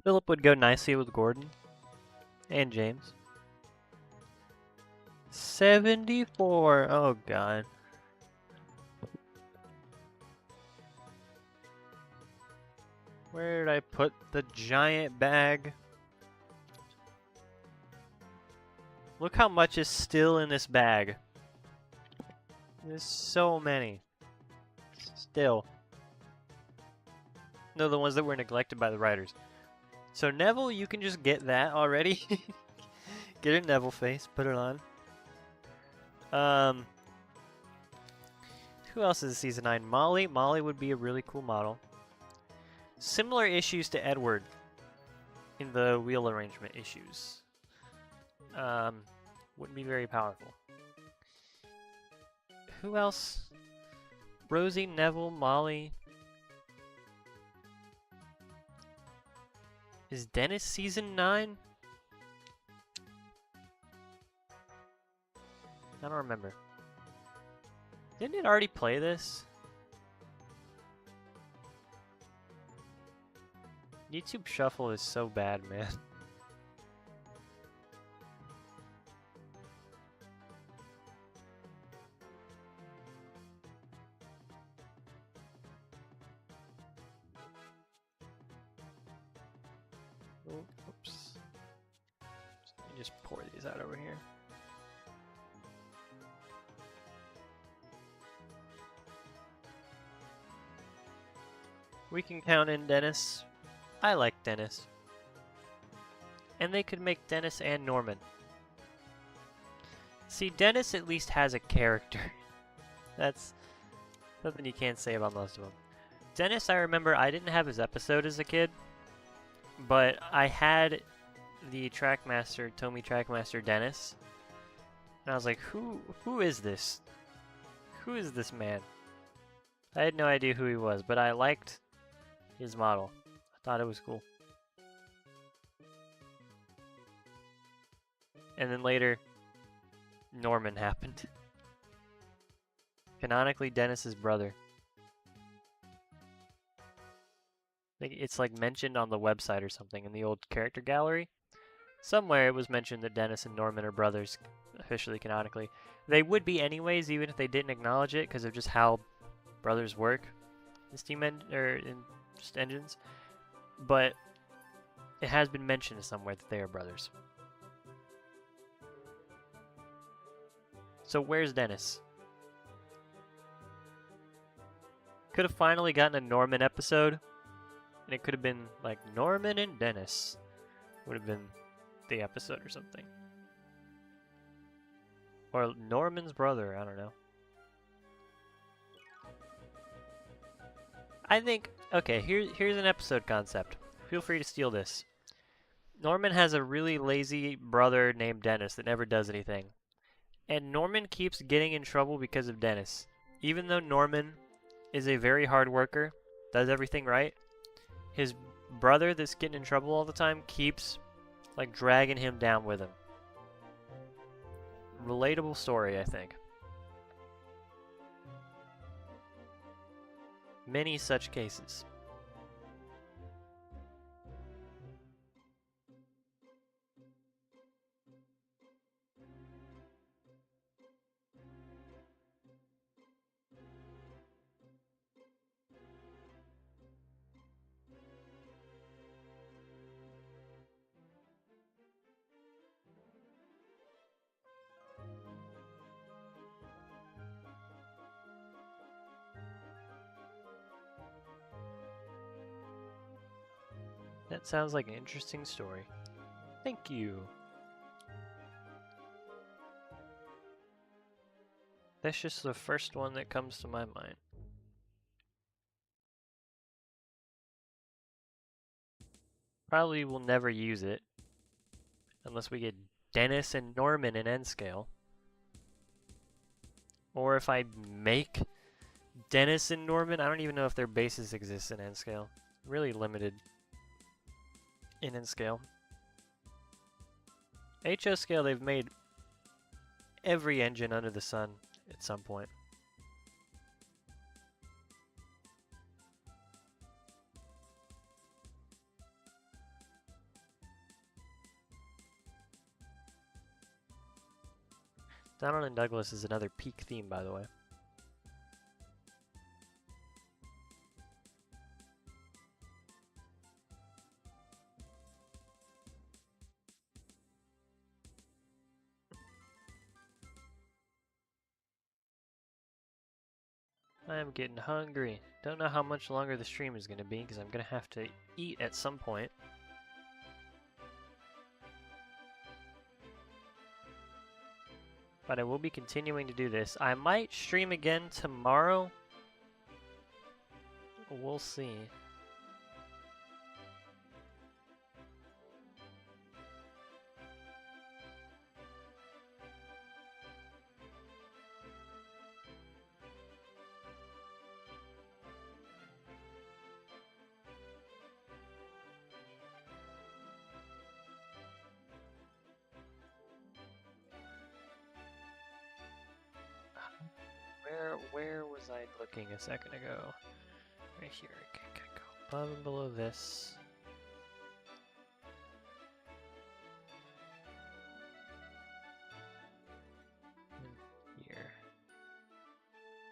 Philip would go nicely with Gordon and James. 74. Oh god. Where did I put the giant bag? Look how much is still in this bag. There's so many. Still. No, the ones that were neglected by the writers. So Neville, you can just get that already. Get a Neville face, put it on. Who else is season 9? Molly. Molly would be a really cool model. Similar issues to Edward in the wheel arrangement issues. Wouldn't be very powerful. Who else? Rosie, Neville, Molly. Is Dennis season 9? I don't remember. Didn't it already play this? YouTube Shuffle is so bad, man. Oh, oops. Let me just pour these out over here. We can count in Dennis. I like Dennis. And they could make Dennis and Norman. See, Dennis at least has a character. That's something you can't say about most of them. Dennis, I remember I didn't have his episode as a kid, but I had the Trackmaster, Tomy Trackmaster Dennis. And I was like, who is this? Who is this man? I had no idea who he was, but I liked his model. I thought it was cool. And then later, Norman happened. Canonically, Dennis's brother. It's like mentioned on the website or something in the old character gallery. Somewhere it was mentioned that Dennis and Norman are brothers, officially canonically. They would be anyways, even if they didn't acknowledge it, because of just how brothers work in steam in just engines. But it has been mentioned somewhere that they are brothers. So where's Dennis? Could have finally gotten a Norman episode, and it could have been like Norman and Dennis. Would have been the episode or something. Or Norman's brother, I don't know. I think, okay, here's an episode concept. Feel free to steal this. Norman has a really lazy brother named Dennis that never does anything. And Norman keeps getting in trouble because of Dennis. Even though Norman is a very hard worker, does everything right, his brother that's getting in trouble all the time keeps like dragging him down with him. Relatable story, I think. Many such cases. That sounds like an interesting story. Thank you. That's just the first one that comes to my mind. Probably will never use it. Unless we get Dennis and Norman in N scale. Or if I make Dennis and Norman, I don't even know if their bases exist in N scale. Really limited in N scale. HO scale, they've made every engine under the sun at some point. Donald and Douglas is another peak theme, by the way. I am getting hungry. Don't know how much longer the stream is going to be because I'm going to have to eat at some point. But I will be continuing to do this. I might stream again tomorrow. We'll see. Where was I looking a second ago? Right here. Okay, go above and below this. And here.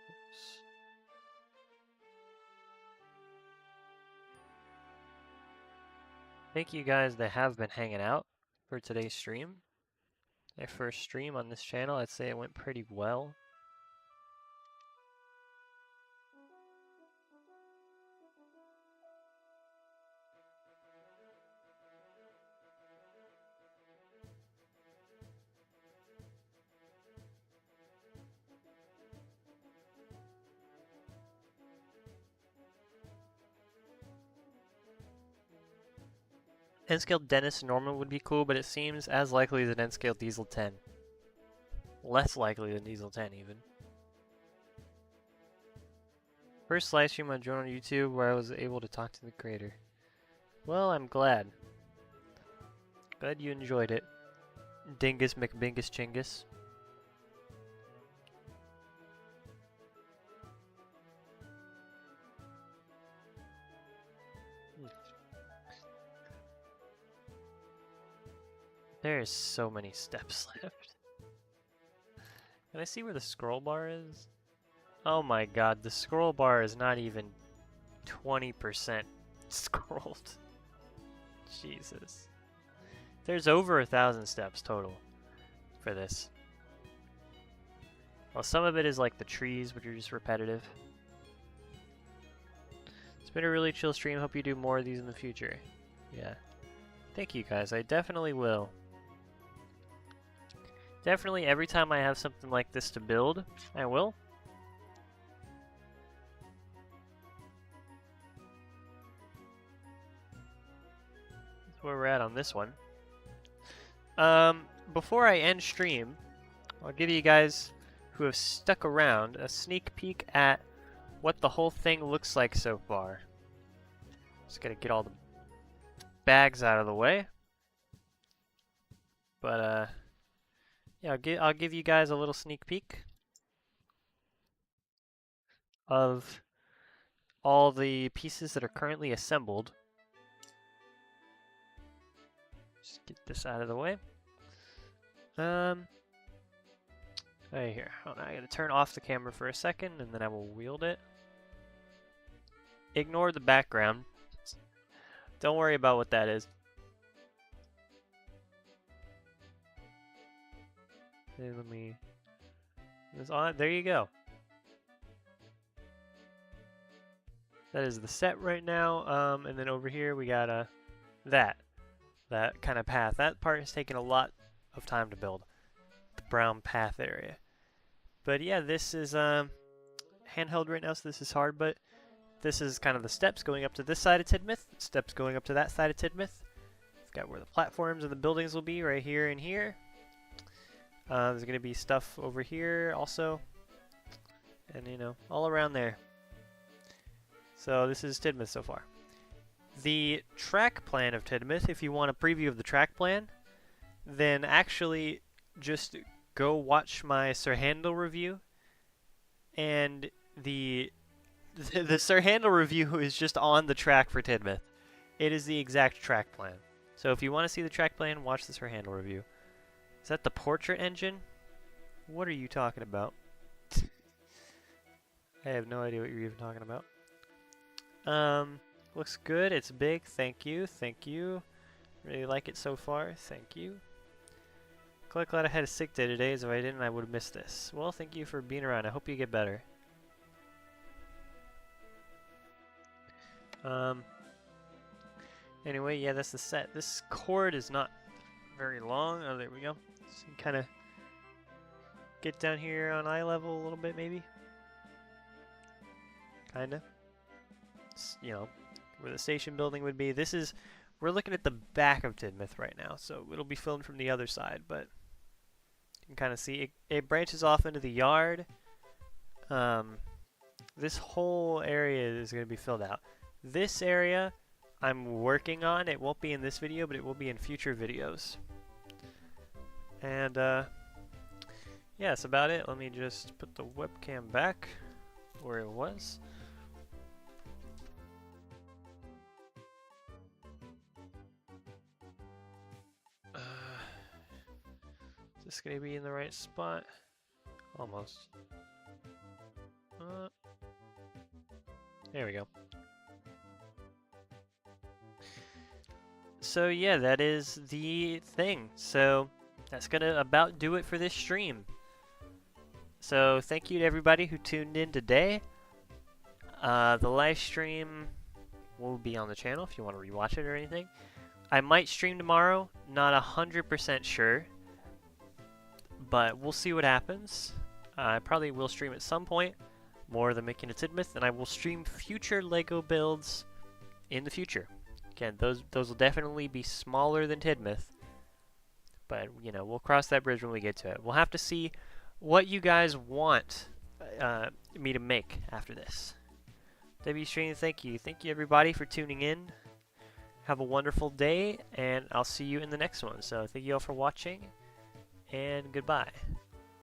Oops. Thank you guys that have been hanging out for today's stream. My first stream on this channel, I'd say it went pretty well. N-scale Dennis Norman would be cool, but it seems as likely as an N-scale Diesel 10. Less likely than Diesel 10, even. First live stream I joined on YouTube where I was able to talk to the creator. Well, I'm glad. Glad you enjoyed it. Dingus McBingus Chingus. There's so many steps left. Can I see where the scroll bar is? Oh my god, the scroll bar is not even 20% scrolled. Jesus. There's over 1,000 steps total for this. Well, some of it is like the trees, which are just repetitive. It's been a really chill stream. Hope you do more of these in the future. Yeah. Thank you guys. I definitely will. Definitely every time I have something like this to build, I will. That's where we're at on this one. Before I end stream, I'll give you guys who have stuck around a sneak peek at what the whole thing looks like so far. Just gotta get all the bags out of the way. But yeah, I'll give you guys a little sneak peek of all the pieces that are currently assembled. Just get this out of the way. Right here. Hold on, I gotta turn off the camera for a second, and then I will wield it. Ignore the background. Don't worry about what that is. Okay, let me. This on. There you go. That is the set right now. And then over here we got that kind of path. That part has taken a lot of time to build. The brown path area. But yeah, this is handheld right now, so this is hard, but this is kind of the steps going up to this side of Tidmouth, steps going up to that side of Tidmouth. It's got where the platforms and the buildings will be, right here and here. There's going to be stuff over here also, and you know, all around there. So this is Tidmouth so far. The track plan of Tidmouth, if you want a preview of the track plan, then actually just go watch my Sir Handel review, and the Sir Handel review is just on the track for Tidmouth. It is the exact track plan. So if you want to see the track plan, watch the Sir Handel review. Is that the portrait engine? What are you talking about? I have no idea what you're even talking about. Looks good. It's big. Thank you. Thank you. Really like it so far. Thank you. Quite glad I had a sick day today, as if I didn't, I would have missed this. Well, thank you for being around. I hope you get better. Anyway, yeah, that's the set. This cord is not very long. Oh, there we go. So you can kind of get down here on eye level a little bit, maybe. Kinda. It's, you know, where the station building would be. This is, we're looking at the back of Tidmouth right now, so it'll be filmed from the other side, but you can kind of see it branches off into the yard. This whole area is going to be filled out. This area I'm working on. It won't be in this video, but it will be in future videos. And yeah, that's about it. Let me just put the webcam back where it was. Is this going to be in the right spot? Almost. There we go. So yeah, that is the thing. So that's gonna about do it for this stream. So thank you to everybody who tuned in today. The live stream will be on the channel if you want to rewatch it or anything. I might stream tomorrow, not 100% sure, but we'll see what happens. I probably will stream at some point more than making a Tidmouth, and I will stream future LEGO builds in the future. Again, those will definitely be smaller than Tidmouth, but you know, we'll cross that bridge when we get to it. We'll have to see what you guys want me to make after this. WStream, thank you everybody for tuning in. Have a wonderful day, and I'll see you in the next one. So thank you all for watching, and goodbye.